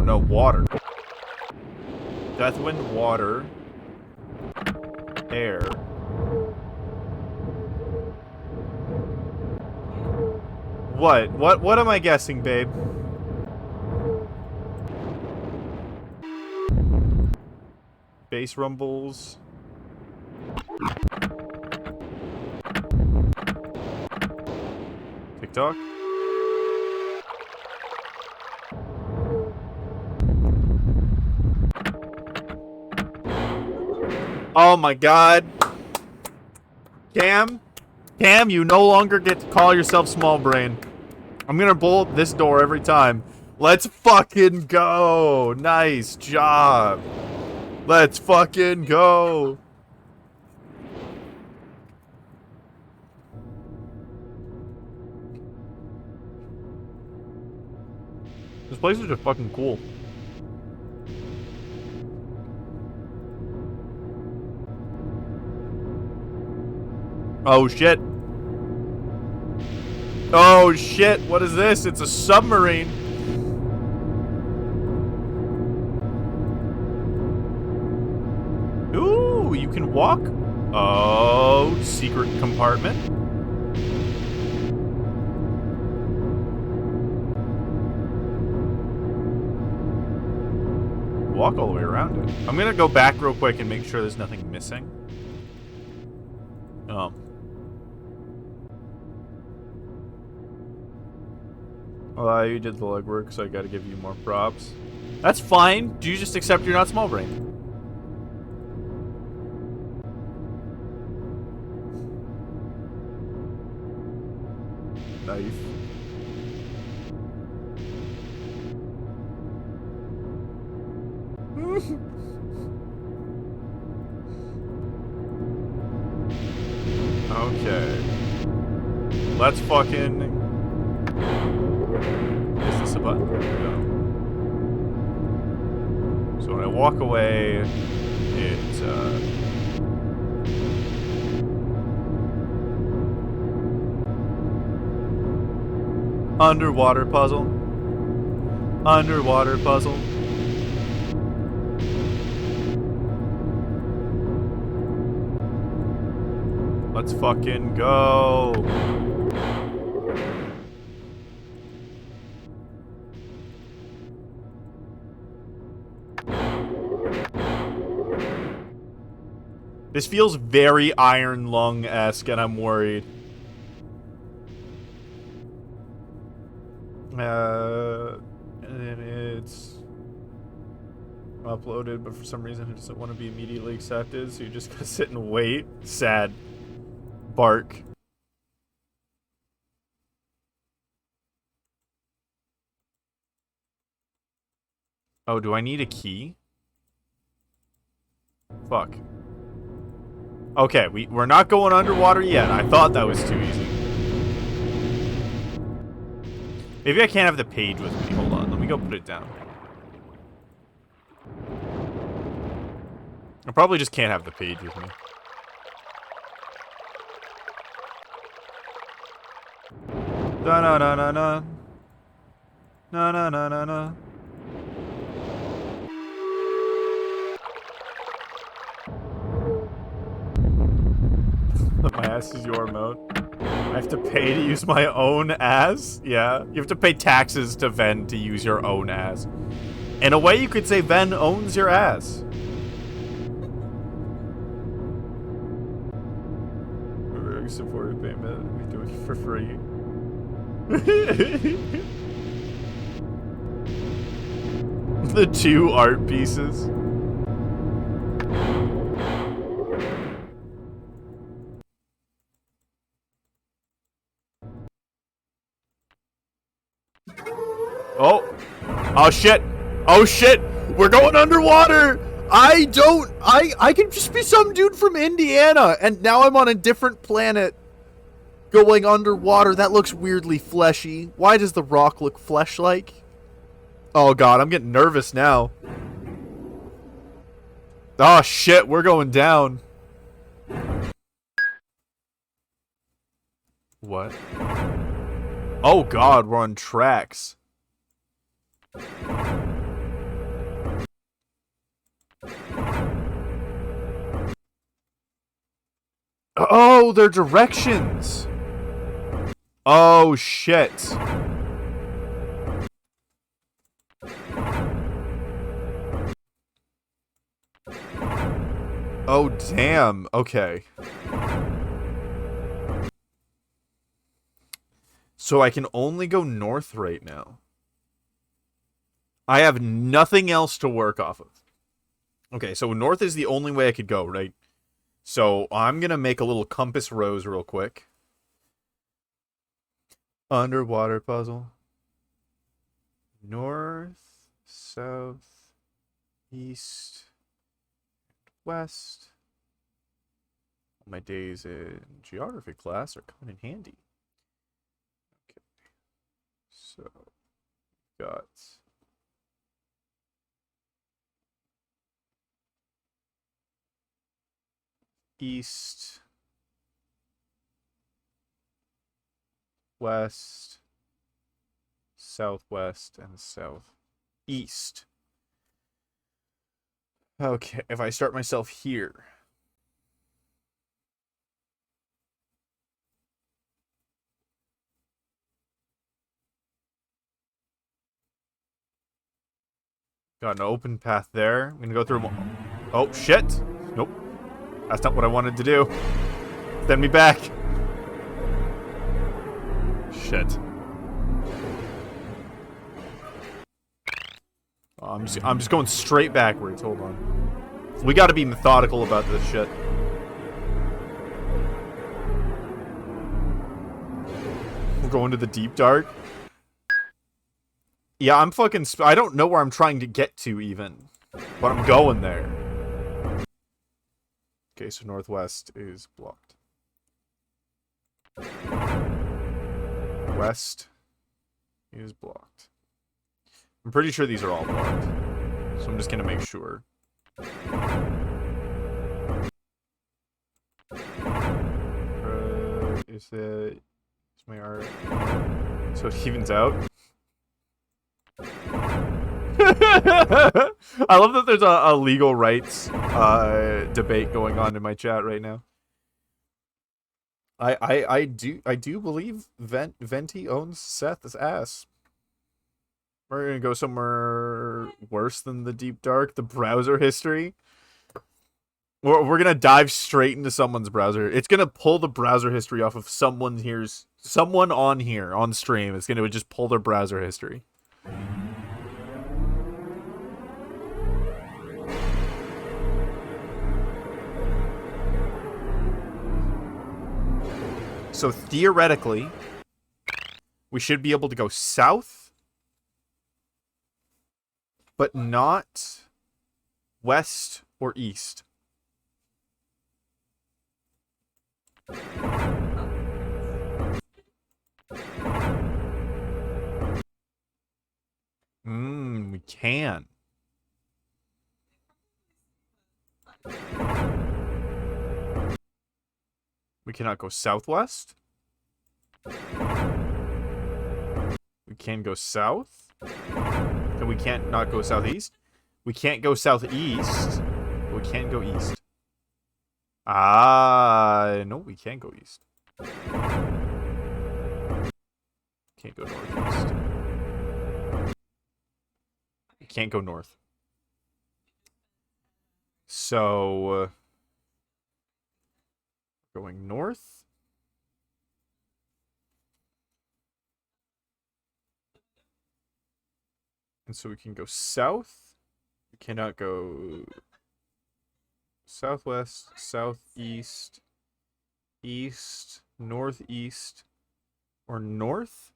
S1: No, water. Death, wind, water, air. What am I guessing, babe? Bass rumbles. TikTok. Oh my god. Cam, you no longer get to call yourself small brain. I'm gonna bolt this door every time. Let's fucking go. Nice job. Let's fucking go. This place is just fucking cool. Oh shit. Oh shit, what is this? It's a submarine. Ooh, you can walk. Oh, secret compartment. Walk all the way around it. I'm gonna go back real quick and make sure there's nothing missing. Well, you did the legwork, so I gotta give you more props. That's fine. Do you just accept you're not small brain? Knife. Okay. Let's fucking... Is this a button? No. So when I walk away, it, Underwater puzzle. Underwater puzzle. Let's fucking go. This feels very Iron Lung-esque, and I'm worried. And it's uploaded, but for some reason it doesn't want to be immediately accepted, so you just gotta sit and wait. Sad. Bark. Oh, do I need a key? Fuck. Okay, we're not going underwater yet. I thought that was too easy. Maybe I can't have the page with me. Hold on, let me go put it down. I probably just can't have the page with me. Da na na na na. Na na na na na. My ass is your mode. I have to pay to use my own ass? Yeah. You have to pay taxes to Ven to use your own ass. In a way, you could say Ven owns your ass. Very supportive payment. We do it for free. The 2 art pieces. Oh. Oh shit. Oh shit. We're going underwater. I can just be some dude from Indiana, and now I'm on a different planet going underwater. That looks weirdly fleshy. Why does the rock look flesh-like? Oh god, I'm getting nervous now. Oh shit, we're going down. What? Oh god, we're on tracks. Oh, they're directions. Oh, shit. Oh, damn. Okay. So I can only go north right now. I have nothing else to work off of. Okay, so north is the only way I could go, right? So I'm going to make a little compass rose real quick. Underwater puzzle. North, south, east, west. My days in geography class are coming in handy. Okay. So, got east, west, southwest, and southeast. Okay, if I start myself here. Got an open path there. I'm gonna go through them. Oh, shit! Nope. That's not what I wanted to do. Send me back. Shit. Oh, I'm just going straight backwards. Hold on. We gotta be methodical about this shit. We're going to the deep dark. Yeah, I'm fucking... I don't know where I'm trying to get to, even. But I'm going there. Okay, so northwest is blocked. West is blocked. I'm pretty sure these are all blocked. So I'm just gonna make sure. Is my art... So it evens out? I love that there's a legal rights debate going on in my chat right now. I do believe Venti owns Seth's ass. We're gonna go somewhere worse than the deep dark, the browser history. We're gonna dive straight into someone's browser. It's gonna pull the browser history off of someone on here on stream. It's gonna just pull their browser history. So theoretically, we should be able to go south, but not west or east. We can. We cannot go southwest. We can go south. And we can't not go southeast. We can't go southeast. But we can go east. No, we can't go east. Can't go northeast. We can't go north. So... going north. And so we can go south. We cannot go southwest, southeast, east, northeast, or north.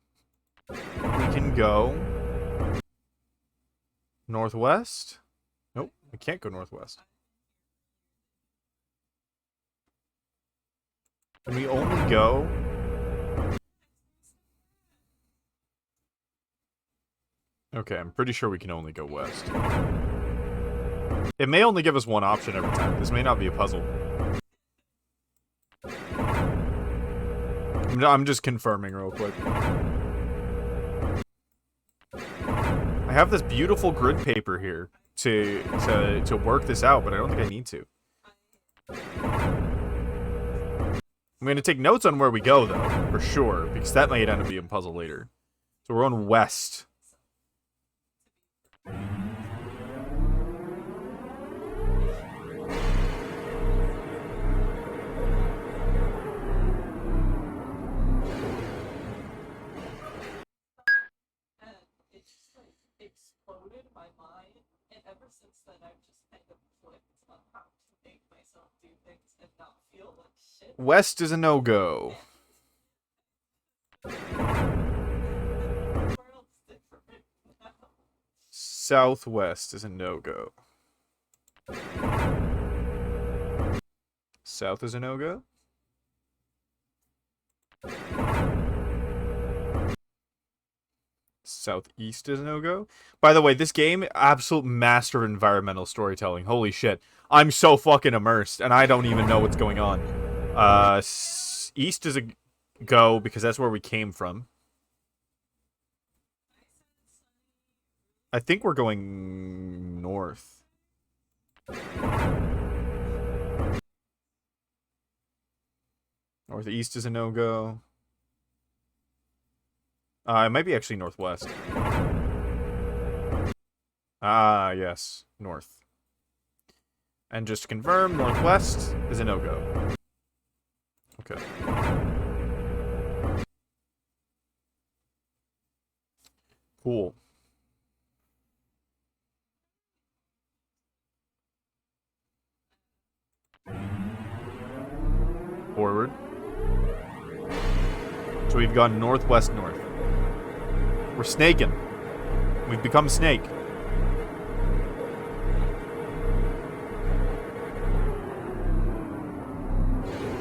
S1: We can go northwest. Nope, we can't go northwest. Can we only go... Okay, I'm pretty sure we can only go west. It may only give us one option every time. This may not be a puzzle. I'm just confirming real quick. I have this beautiful grid paper here to work this out, but I don't think I need to. I'm going to take notes on where we go, though, for sure, because that might end up being a puzzle later. So we're going west.
S4: Exploded my mind, and ever since then I've just kind of flipped on how to make myself do things and not feel like shit.
S1: West is a no-go. Southwest is a no-go. South is a no-go. Southeast is a no-go. By the way, this game, absolute master of environmental storytelling. Holy shit. I'm so fucking immersed, and I don't even know what's going on. East is a go, because that's where we came from. I think we're going north. Northeast is a no-go. It might be actually northwest. Ah, yes. North. And just to confirm, northwest is a no-go. Okay. Cool. Forward. So we've gone northwest north. We're snaking. We've become snake.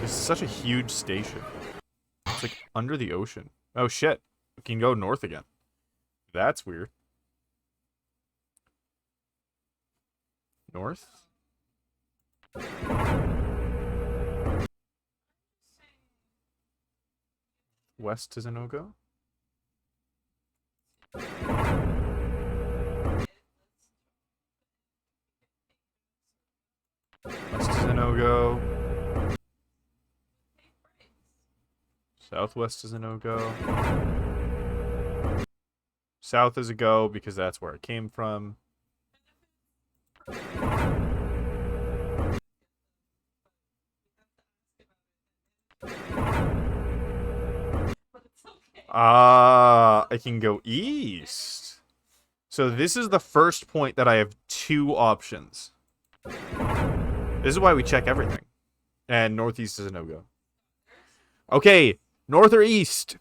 S1: This is such a huge station. It's like under the ocean. Oh shit. We can go north again. That's weird. North? West is a no-go? West is a no-go. Southwest is a no-go. South is a go because that's where it came from. I can go east. So this is the first point that I have two options. This is why we check everything. And northeast is a no-go. Okay, north or east?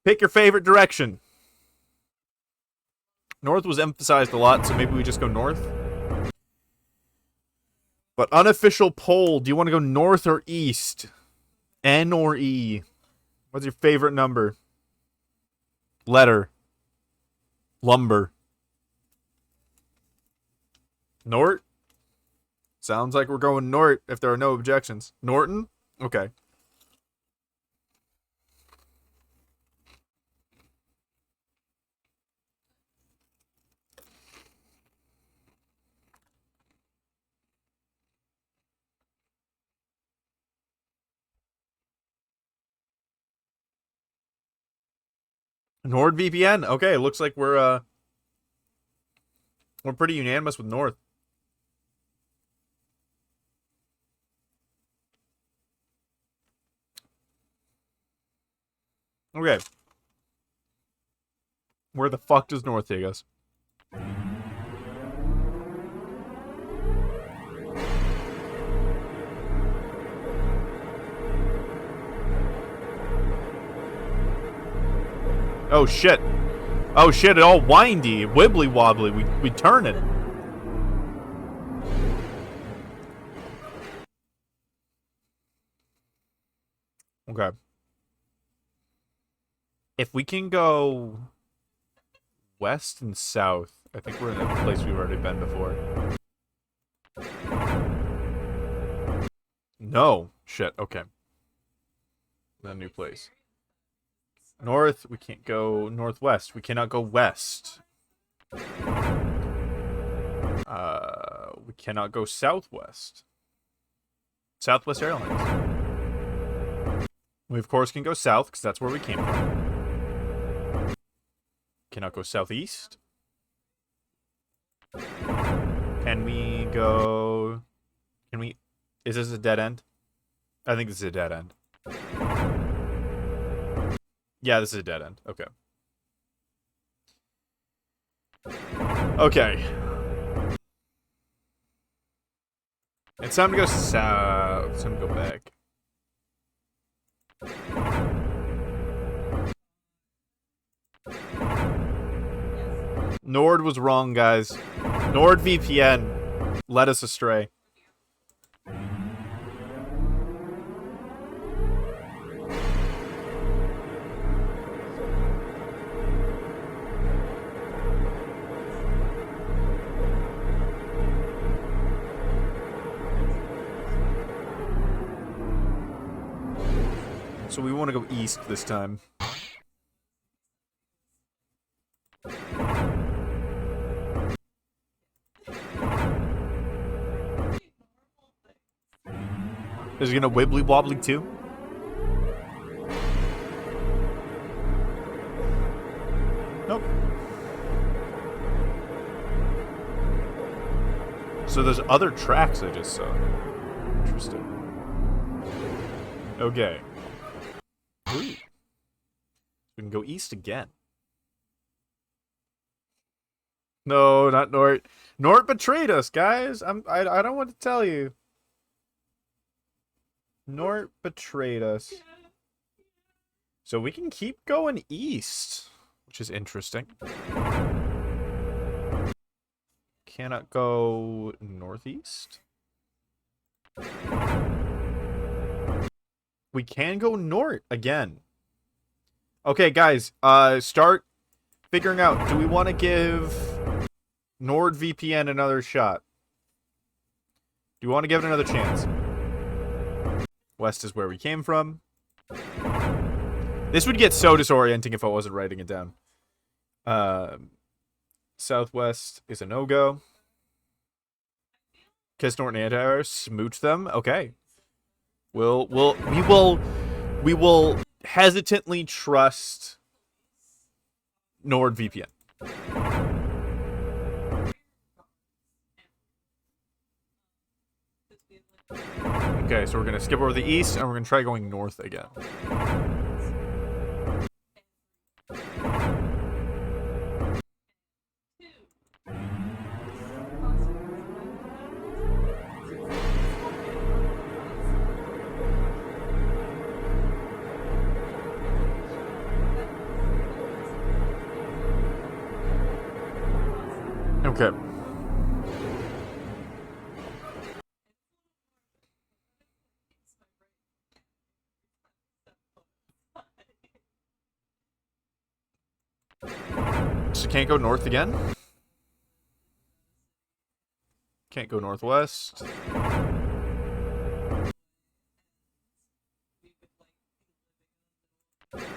S1: Pick your favorite direction. North was emphasized a lot, so maybe we just go north. But unofficial poll, do you want to go north or east? N or E? What's your favorite number? Letter. Lumber. Nort? Sounds like we're going Nort if there are no objections. Norton? Okay. NordVPN. Okay, looks like we're pretty unanimous with North. Okay. Where the fuck does North take us? Oh shit. Oh shit, it all windy, wibbly wobbly. We turn it. Okay. If we can go west and south, I think we're in a place we've already been before. No. Shit, okay. A new place. North, we can't go northwest. We cannot go west. We cannot go southwest. Southwest Airlines. We, of course, can go south, because that's where we came from. Cannot go southeast. Can we go... Can we... Is this a dead end? I think this is a dead end. Yeah, this is a dead end. Okay. Okay. It's time to go south. It's time to go back. Nord was wrong, guys. NordVPN led us astray. So we want to go east this time. Is it gonna wibbly wobbly too? Nope. So there's other tracks I just saw. Interesting. Okay. Ooh. We can go east again. No, not Nort. Nort betrayed us, guys. I don't want to tell you. Nort betrayed us. So we can keep going east, which is interesting. Cannot go northeast. We can go north again. Okay, guys, start figuring out. Do we want to give NordVPN another shot? Do you want to give it another chance? West is where we came from. This would get so disorienting if I wasn't writing it down. Southwest is a no-go. Kiss Norton antivirus, smooch them. Okay. We will hesitantly trust NordVPN. Okay, so we're gonna skip over the east and we're gonna try going north again. Okay. So can't go north again? Can't go northwest.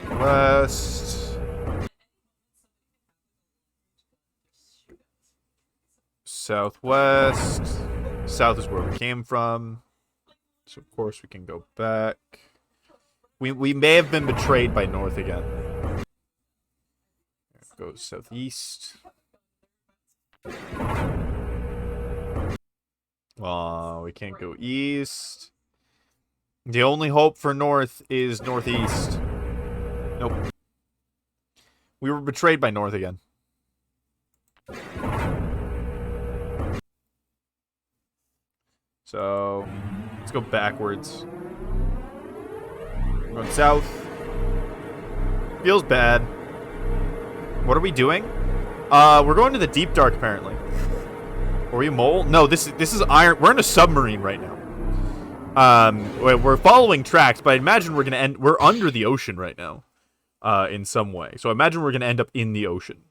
S1: West. Southwest. South is where we came from. So of course we can go back. We may have been betrayed by north again. Go southeast. Oh, we can't go east. The only hope for north is northeast. Nope. We were betrayed by north again. So, let's go backwards. We're going south. Feels bad. What are we doing? We're going to the deep dark, apparently. Are we a mole? No, this is iron. We're in a submarine right now. We're following tracks, but I imagine we're gonna end. We're under the ocean right now, in some way. So I imagine we're gonna end up in the ocean.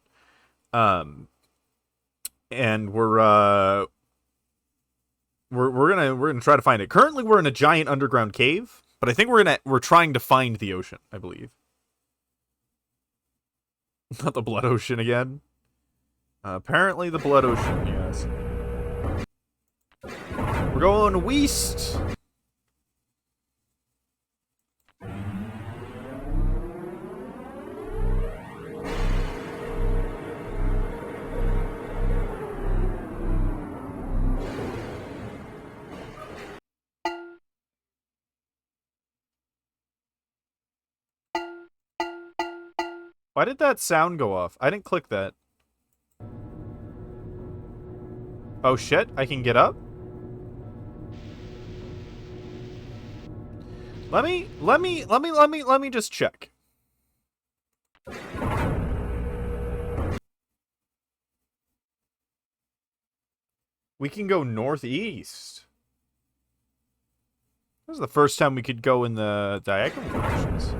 S1: And we're gonna try to find it. Currently, we're in a giant underground cave, but I think we're trying to find the ocean. I believe. Not the blood ocean again. Apparently the blood ocean, yes. We're going west. Why did that sound go off? I didn't click that. Oh shit, I can get up? Let me just check. We can go northeast. This is the first time we could go in the diagonal directions.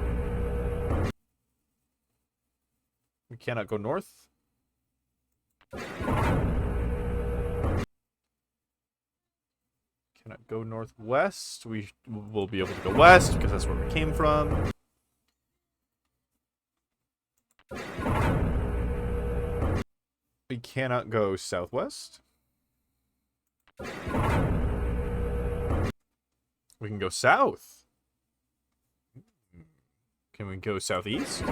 S1: We cannot go north. Cannot go northwest. We will be able to go west because that's where we came from. We cannot go southwest. We can go south. Can we go southeast?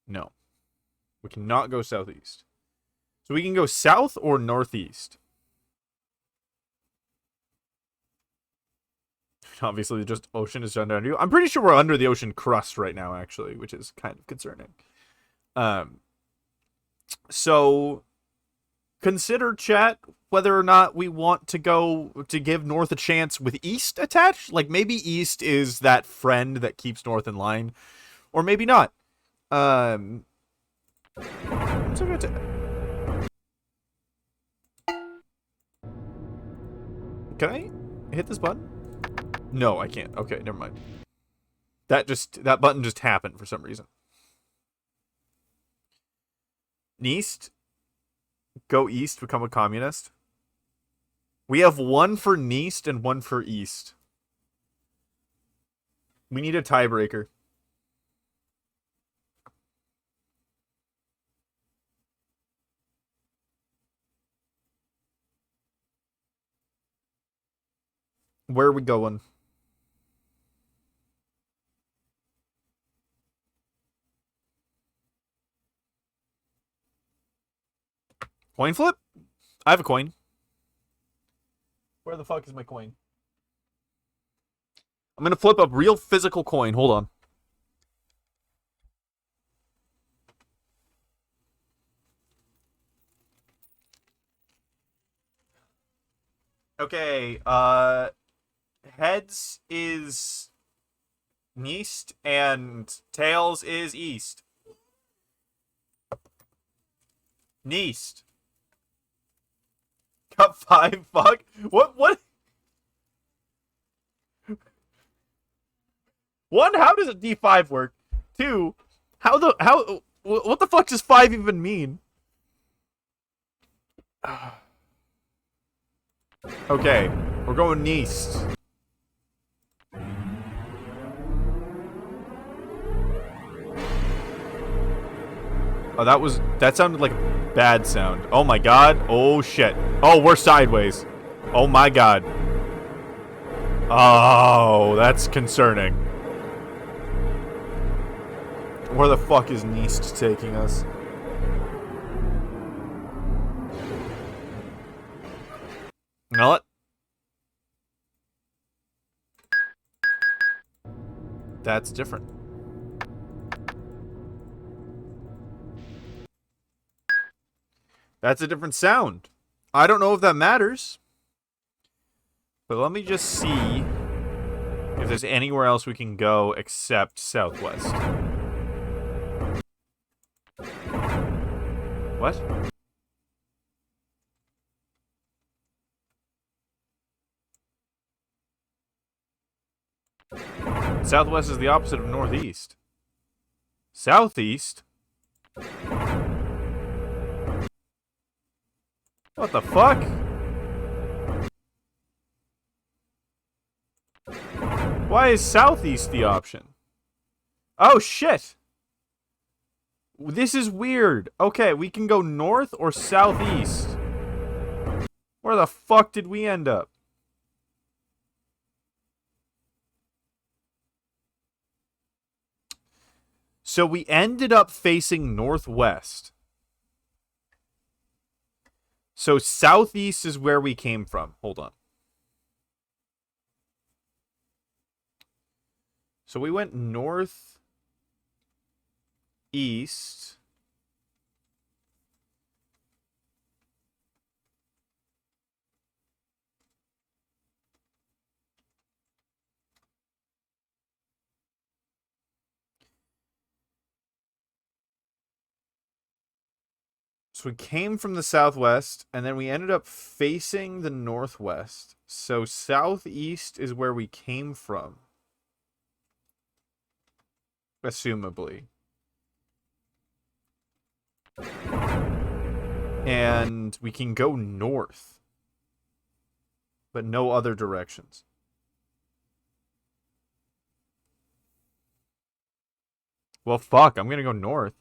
S1: No. We cannot go southeast. So we can go south or northeast. Obviously, just ocean is under you. I'm pretty sure we're under the ocean crust right now, actually, which is kind of concerning. So consider, chat, whether or not we want to go to give North a chance with East attached. Like, maybe East is that friend that keeps North in line. Or maybe not. I'm so good to... Can I hit this button? No, I can't. Okay, never mind. That button just happened for some reason. East? Go east, become a communist? We have one for Neast and one for East. We need a tiebreaker. Where are we going? Coin flip? I have a coin. Where the fuck is my coin? I'm gonna flip a real physical coin. Hold on. Okay, heads is Neast and tails is East. Neast. Cup 5, fuck. What? One, how does a D5 work? Two, what the fuck does 5 even mean? Okay, we're going East. Oh, that sounded like a bad sound. Oh my god. Oh shit. Oh, we're sideways. Oh my god. Oh, that's concerning. Where the fuck is Neast taking us? You know what? That's different. That's a different sound. I don't know if that matters. But let me just see if there's anywhere else we can go except southwest. What? Southwest is the opposite of northeast. Southeast? What the fuck? Why is southeast the option? Oh shit! This is weird. Okay, we can go north or southeast. Where the fuck did we end up? So we ended up facing northwest. So southeast is where we came from. Hold on. So we went north. southeast. So we came from the southwest, and then we ended up facing the northwest. So southeast is where we came from. Assumably. And we can go north. But no other directions. Well, fuck. I'm gonna go north.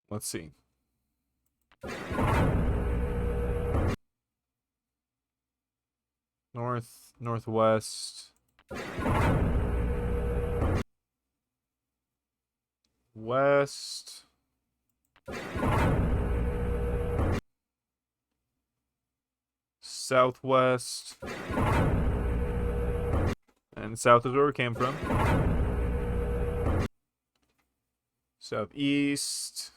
S1: Let's see. North, northwest. West. Southwest. And south is where we came from. Southeast.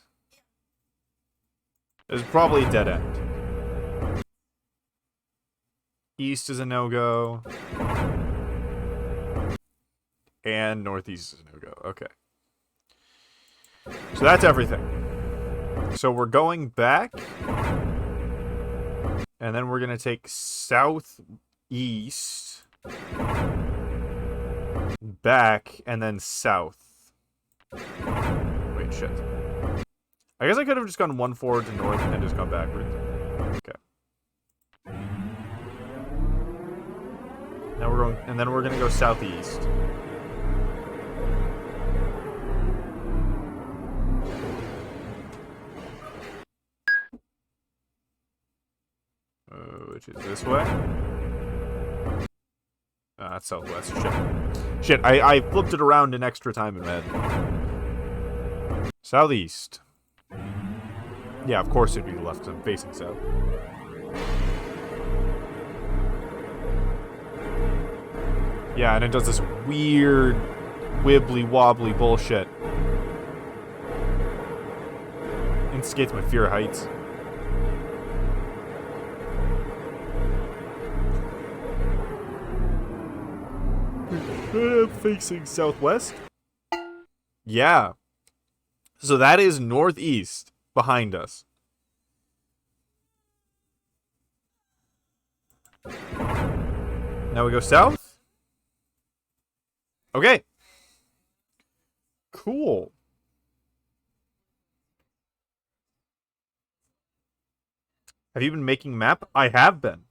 S1: There's probably a dead end. East is a no-go. And northeast is a no-go. Okay. So that's everything. So we're going back. And then we're going to take southeast. Back. And then south. Wait, shit. I guess I could have just gone one forward to north and just gone backwards. Okay. Now we're going, and then we're gonna go southeast. Which is this way. That's southwest. Shit, I flipped it around an extra time in my head. Southeast. Yeah, of course it'd be left because I'm facing south. Yeah, and it does this weird wibbly-wobbly bullshit. Instigates my fear of heights. Facing southwest? Yeah. So that is northeast behind us. Now we go south? Okay. Cool. Have you been making map? I have been.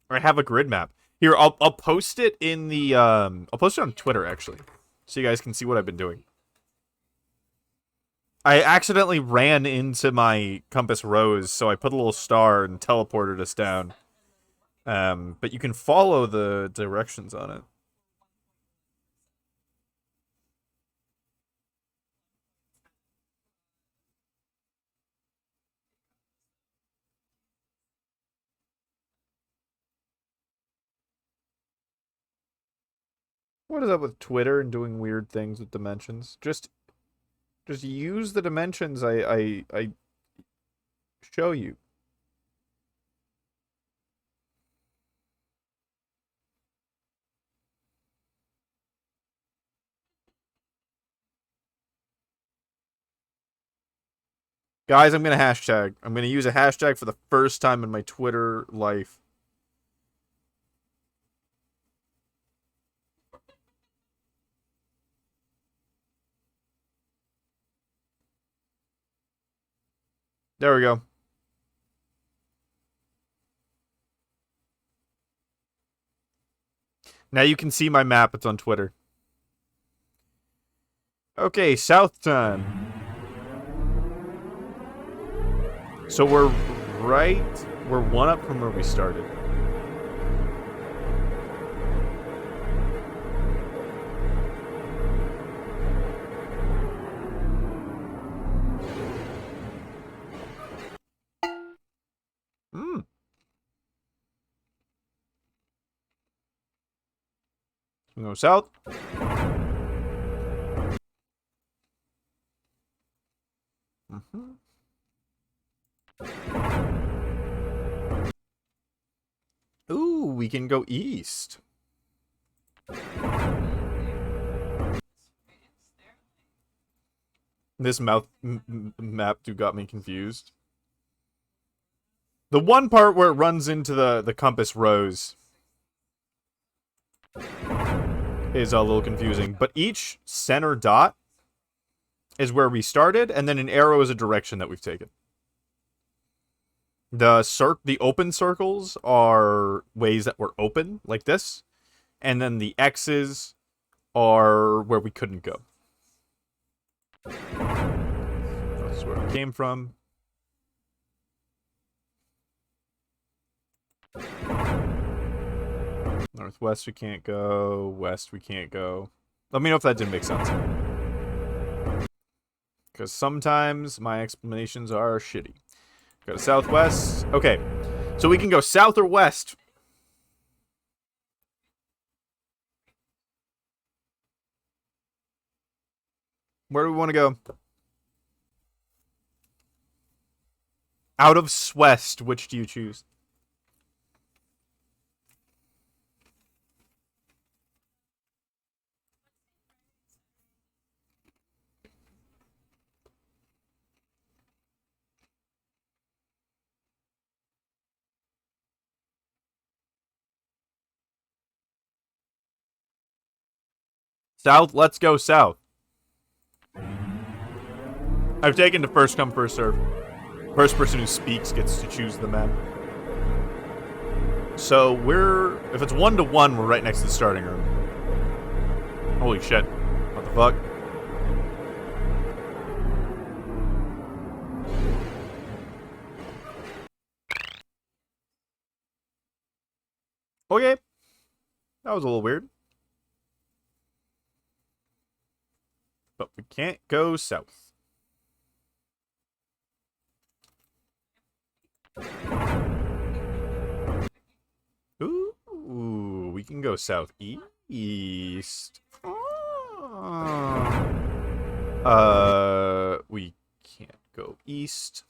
S1: I have a grid map. Here, I'll post it in the I'll post it on Twitter actually. So you guys can see what I've been doing. I accidentally ran into my compass rose, so I put a little star and teleported us down. But you can follow the directions on it. What is up with Twitter and doing weird things with dimensions? Just use the dimensions I show you. Guys, I'm going to hashtag. I'm going to use a hashtag for the first time in my Twitter life. There we go. Now you can see my map. It's on Twitter. Okay, south time. So we're one up from where we started. Hmm. Go south. Mm-hmm. Ooh, we can go east. This map do got me confused. The one part where it runs into the compass rose is a little confusing, but each center dot is where we started, and then an arrow is a direction that we've taken. The open circles are ways that were open, like this, and then the X's are where we couldn't go. That's where we came from. Northwest we can't go. West we can't go. Let me know if that didn't make sense. Because sometimes my explanations are shitty. Go to southwest. Okay. So we can go south or west. Where do we want to go? Out of west, which do you choose? South, let's go south. I've taken to first come, first serve. First person who speaks gets to choose the map. So if it's 1-1, we're right next to the starting room. Holy shit. What the fuck? Okay. That was a little weird. But we can't go south. Ooh, we can go southeast. We can't go east.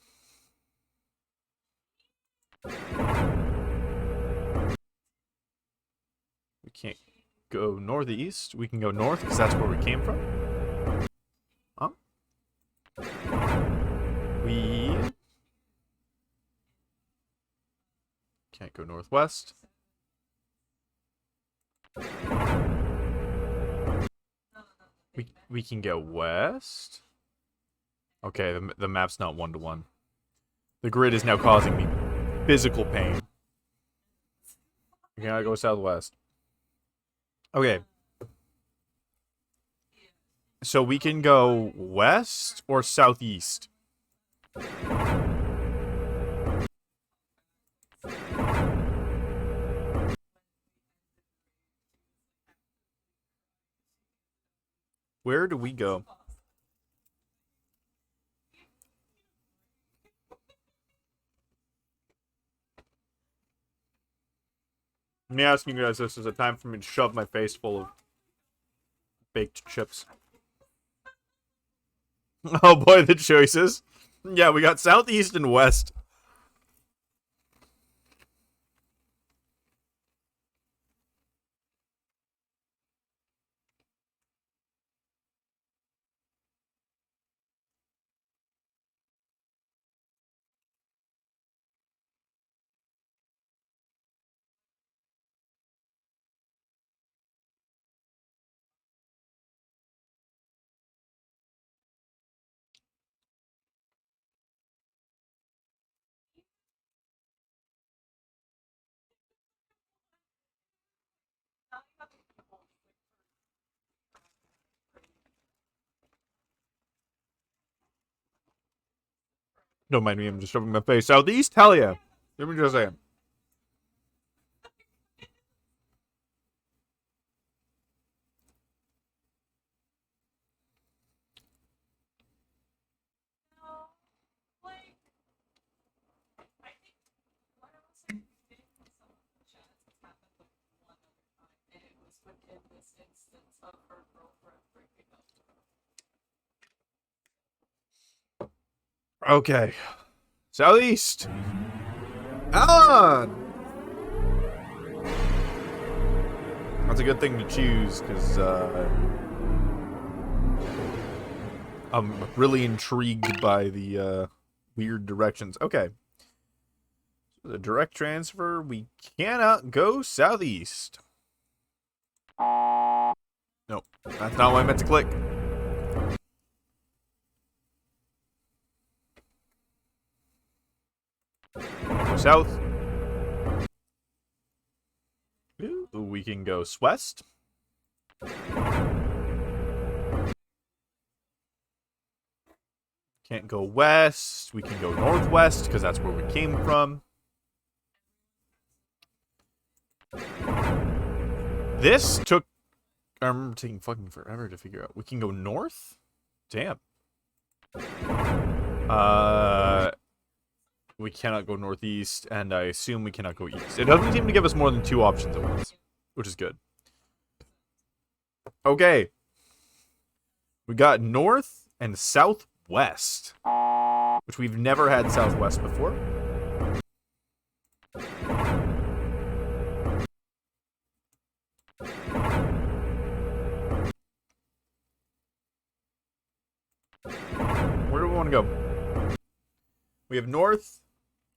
S1: We can't go northeast. We can go north because that's where we came from. Huh? We can't go northwest. We can go west. Okay, the map's not 1-1. The grid is now causing me physical pain. We gotta go southwest. Okay. So we can go west or southeast. Where do we go? Me asking you guys this is a time for me to shove my face full of baked chips. Oh boy, the choices. Yeah, we got southeast and west. Don't mind me, I'm just shoving my face. Southeast? Hell yeah. Let me just say it. Okay. Southeast. On. That's a good thing to choose, because I'm really intrigued by the weird directions. Okay. So the direct transfer, we cannot go southeast. Nope. That's not what I meant to click. Go south. Ooh, we can go west. Can't go west. We can go northwest, because that's where we came from. This took... I remember taking fucking forever to figure out. We can go north? Damn. We cannot go northeast, and I assume we cannot go east. It doesn't seem to give us more than 2 options at once, which is good. Okay. We got north and southwest, which we've never had southwest before. Where do we want to go? We have north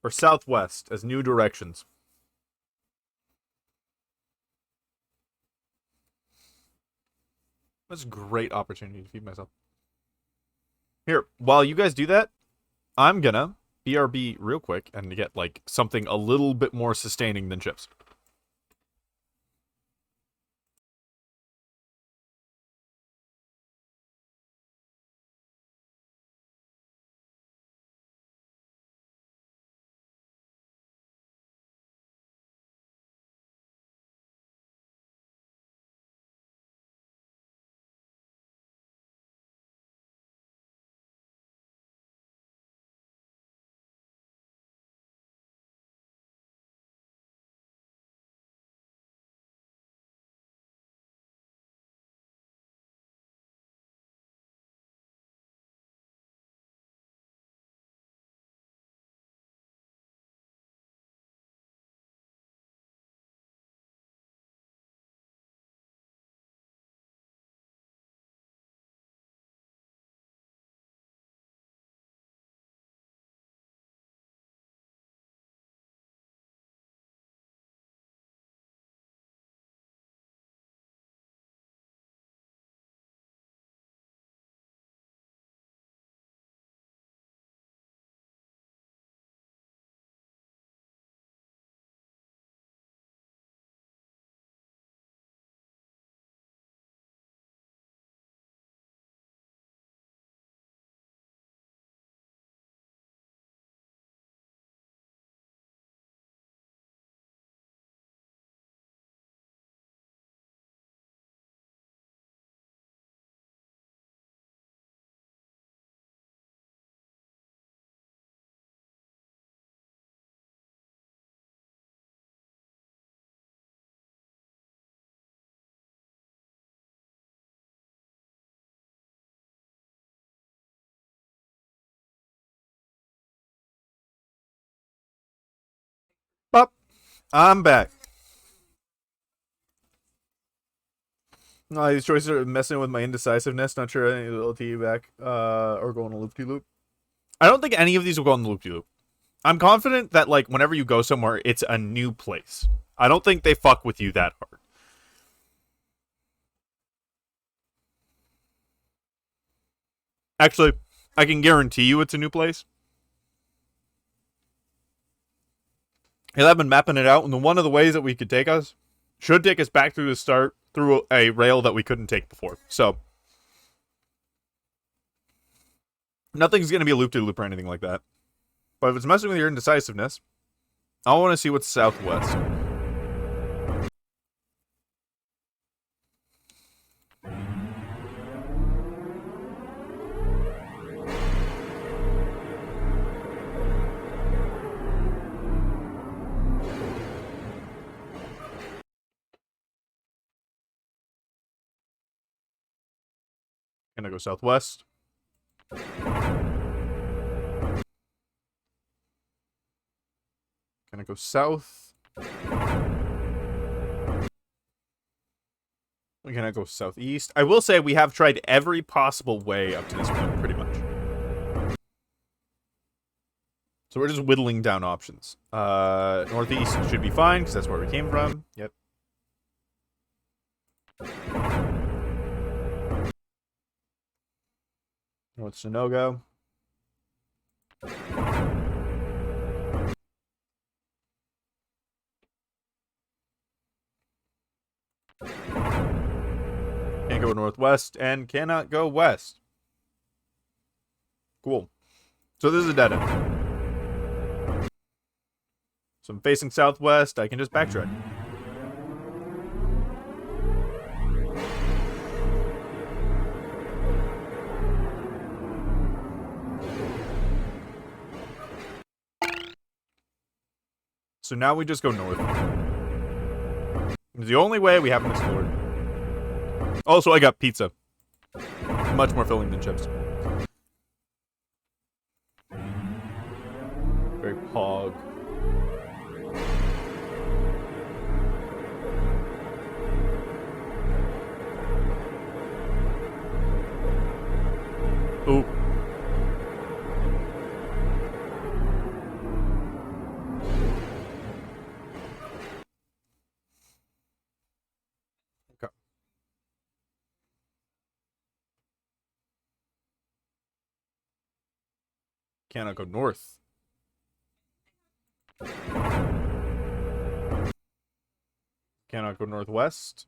S1: or southwest as new directions. That's a great opportunity to feed myself. Here, while you guys do that, I'm gonna BRB real quick and get like something a little bit more sustaining than chips. Pop, I'm back. These choices are messing with my indecisiveness. Not sure any will tee you back, or go on a loop-de-loop. I don't think any of these will go on the loop-de-loop. I'm confident that like whenever you go somewhere, it's a new place. I don't think they fuck with you that hard. Actually, I can guarantee you it's a new place. I've been mapping it out, and one of the ways that we could take us should take us back through the start through a rail that we couldn't take before. So nothing's going to be a loop-de-loop or anything like that. But if it's messing with your indecisiveness, I want to see what's southwest. Gonna go southwest. Gonna go south. We're gonna go southeast. I will say we have tried every possible way up to this point, pretty much. So we're just whittling down options. Northeast should be fine, because that's where we came from. Yep. North to no-go. Can't go northwest and cannot go west. Cool. So this is a dead end. So I'm facing southwest. I can just backtrack. So now we just go north. It's the only way we haven't explored. Also, I got pizza. Much more filling than chips. Very pog. Ooh. Okay. Cannot go north. Cannot go northwest.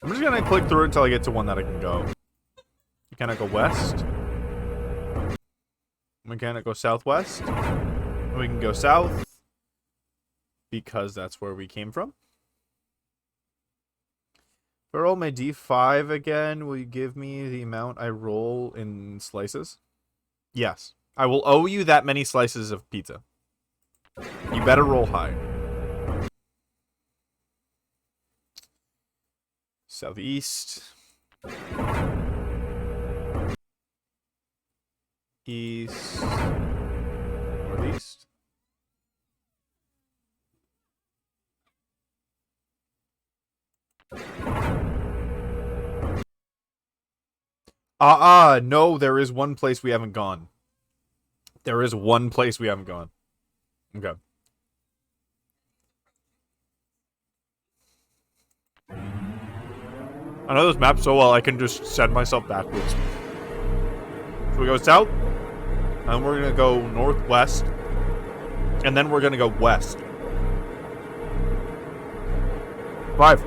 S1: I'm just gonna click through it until I get to one that I can go. Cannot go west. We cannot go southwest. We can go south. Because that's where we came from. If I roll my d5 again, will you give me the amount I roll in slices? Yes. I will owe you that many slices of pizza. You better roll high. Southeast. East. Northeast. No, there is one place we haven't gone. There is one place we haven't gone. Okay. I know this map so well, I can just send myself backwards. So we go south, and we're gonna go northwest, and then we're gonna go west. 5.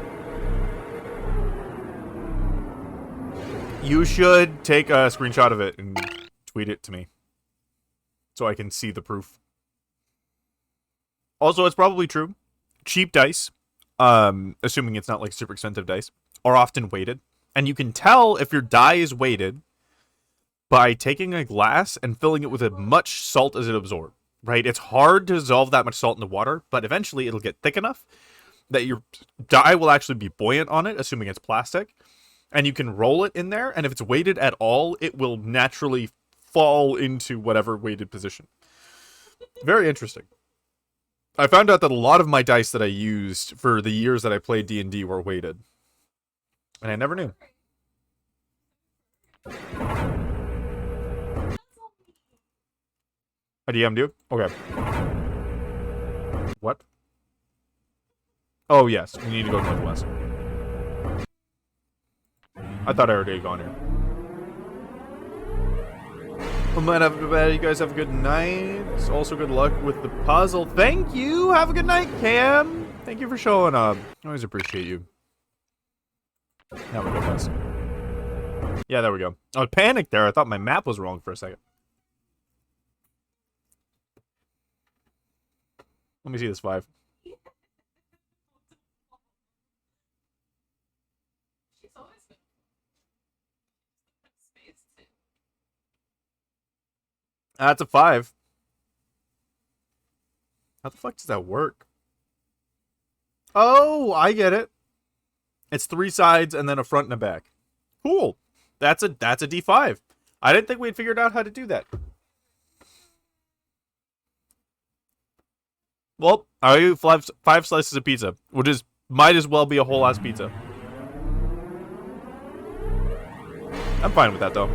S1: You should take a screenshot of it and tweet it to me. So I can see the proof. Also, it's probably true. Cheap dice, assuming it's not like super expensive dice, are often weighted. And you can tell if your die is weighted by taking a glass and filling it with as much salt as it absorbs. Right? It's hard to dissolve that much salt in the water, but eventually it'll get thick enough that your die will actually be buoyant on it, assuming it's plastic. And you can roll it in there, and if it's weighted at all, it will naturally fall into whatever weighted position. Very interesting. I found out that a lot of my dice that I used for the years that I played D&D were weighted. And I never knew. A DM'd you? Okay. What? Oh, yes. We need to go northwest. I thought I already had gone here. Well, man, everybody, you guys have a good night. Also, good luck with the puzzle. Thank you. Have a good night, Cam. Thank you for showing up. I always appreciate you. Now we go west. Yeah, there we go. I panicked there. I thought my map was wrong for a second. Let me see this 5.
S4: She's always been space too.
S1: That's a 5. How the fuck does that work? Oh, I get it. It's 3 sides and then a front and a back. Cool. That's a D5. I didn't think we'd figured out how to do that. Well, I'll eat five slices of pizza, which is might as well be a whole ass pizza. I'm fine with that though.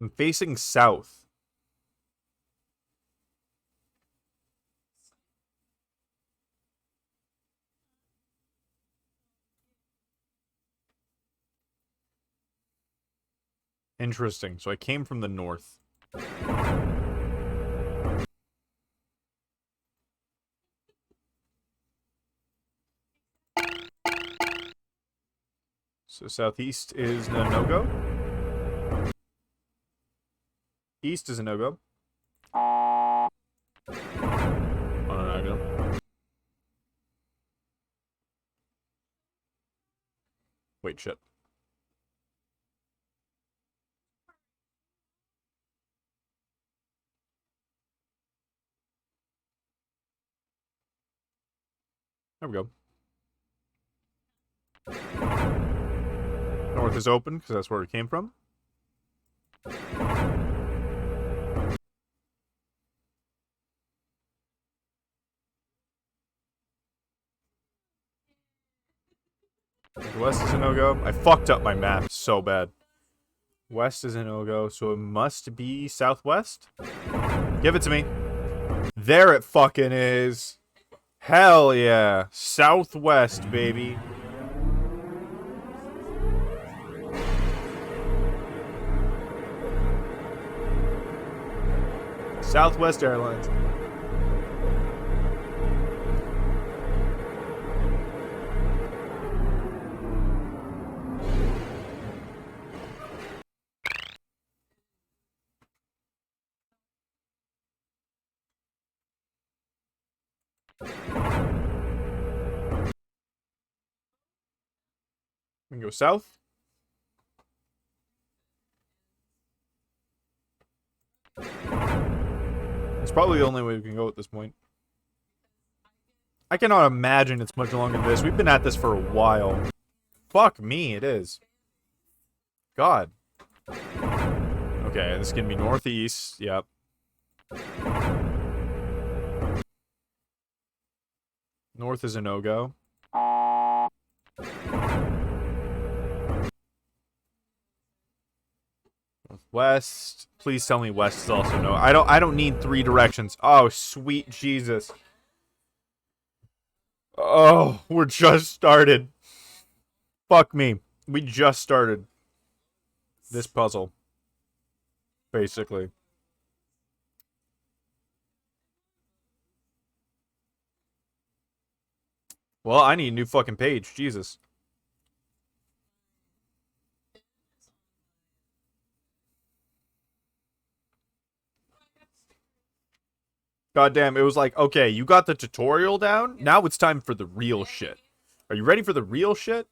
S1: I'm facing south. Interesting. So I came from the north. So southeast is a no-go. East is a no-go. Oh, no, no. Wait, shit. There we go. North is open, because that's where we came from. West is a no-go. I fucked up my map so bad. West is a no-go, so it must be southwest? Give it to me. There it fucking is. Hell yeah. Southwest, baby. Southwest Airlines. We can go south. It's probably the only way we can go at this point. I cannot imagine it's much longer than this. We've been at this for a while. Fuck me, it is. God. Okay, this is gonna be northeast. Yep. North is a no-go. West. Please tell me west is also no. I don't need three directions. Oh, sweet Jesus. Oh, we're just started. Fuck me. We just started this puzzle. Basically. Well, I need a new fucking page. Jesus. Goddamn, it was like, okay, you got the tutorial down. Now it's time for the real shit. Are you ready for the real shit?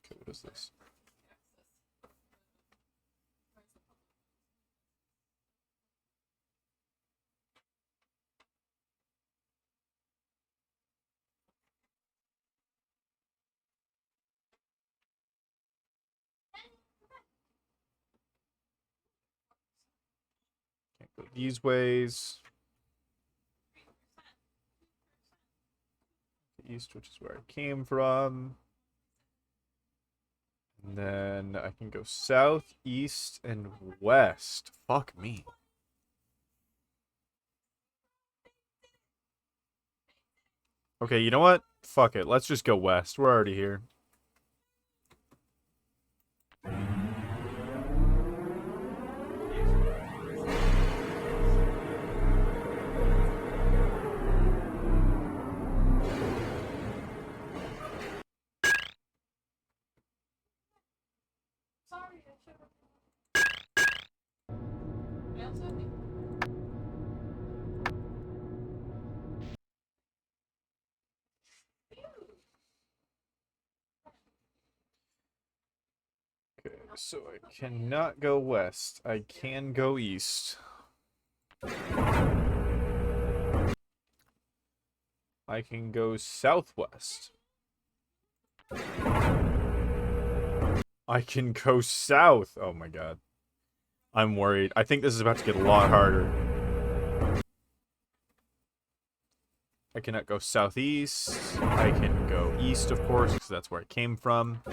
S1: Okay, what is this? Can't go these ways. East, which is where I came from. And then I can go south, east, and west. Fuck me. Okay, you know what? Fuck it. Let's just go west. We're already here.
S4: Sorry, I should have. I also think
S1: So I cannot go west. I can go east. I can go southwest. I can go south. Oh my god. I'm worried. I think this is about to get a lot harder. I cannot go southeast. I can go east, of course, because that's where I came from.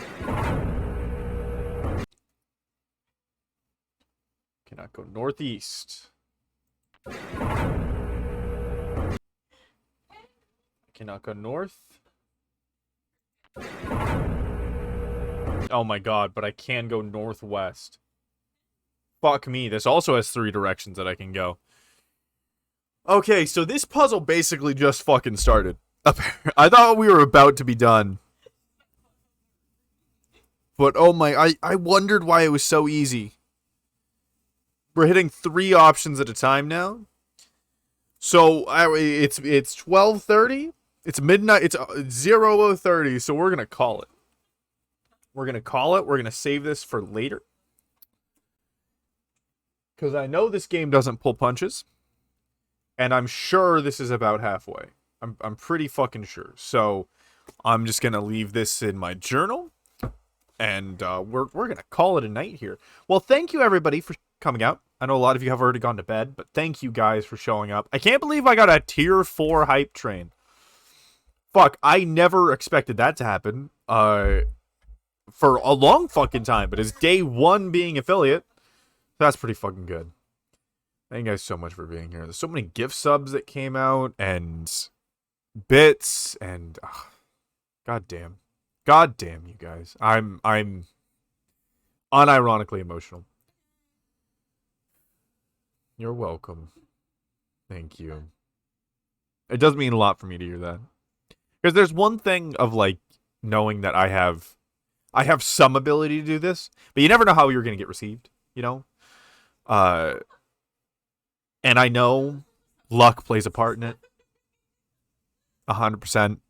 S1: Cannot go northeast. Cannot go north. Oh my god, but I can go northwest. Fuck me, this also has 3 directions that I can go. Okay, so this puzzle basically just fucking started. I thought we were about to be done. But oh my, I wondered why it was so easy. We're hitting 3 options at a time now. So it's 12:30. It's midnight. It's 00:30. So we're gonna call it. We're gonna save this for later. Because I know this game doesn't pull punches. And I'm sure this is about halfway. I'm pretty fucking sure. So I'm just gonna leave this in my journal. And we're gonna call it a night here. Well, thank you everybody for coming out. I know a lot of you have already gone to bed, but thank you guys for showing up. I can't believe I got a tier 4 hype train. Fuck, I never expected that to happen. For a long fucking time, but it's day 1 being affiliate. That's pretty fucking good. Thank you guys so much for being here. There's so many gift subs that came out, and bits, and god damn you guys. I'm unironically emotional. You're welcome. Thank you. It does mean a lot for me to hear that. Because there's one thing of, like, knowing that I have some ability to do this, but you never know how you're going to get received, you know? And I know luck plays a part in it. 100%.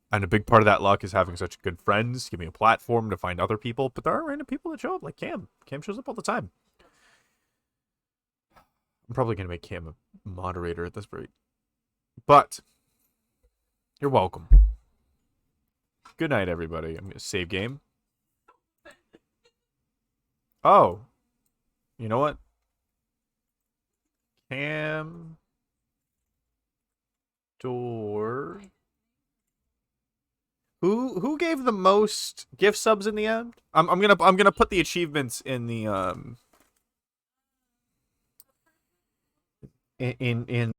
S1: And a big part of that luck is having such good friends, give me a platform to find other people, but there are random people that show up, like Cam. Cam shows up all the time. I'm probably going to make Cam a moderator at this rate. But, you're welcome. Good night, everybody. I'm going to save game. Oh. You know what? Cam. Door. Who gave the most gift subs in the end? I'm gonna put the achievements in the in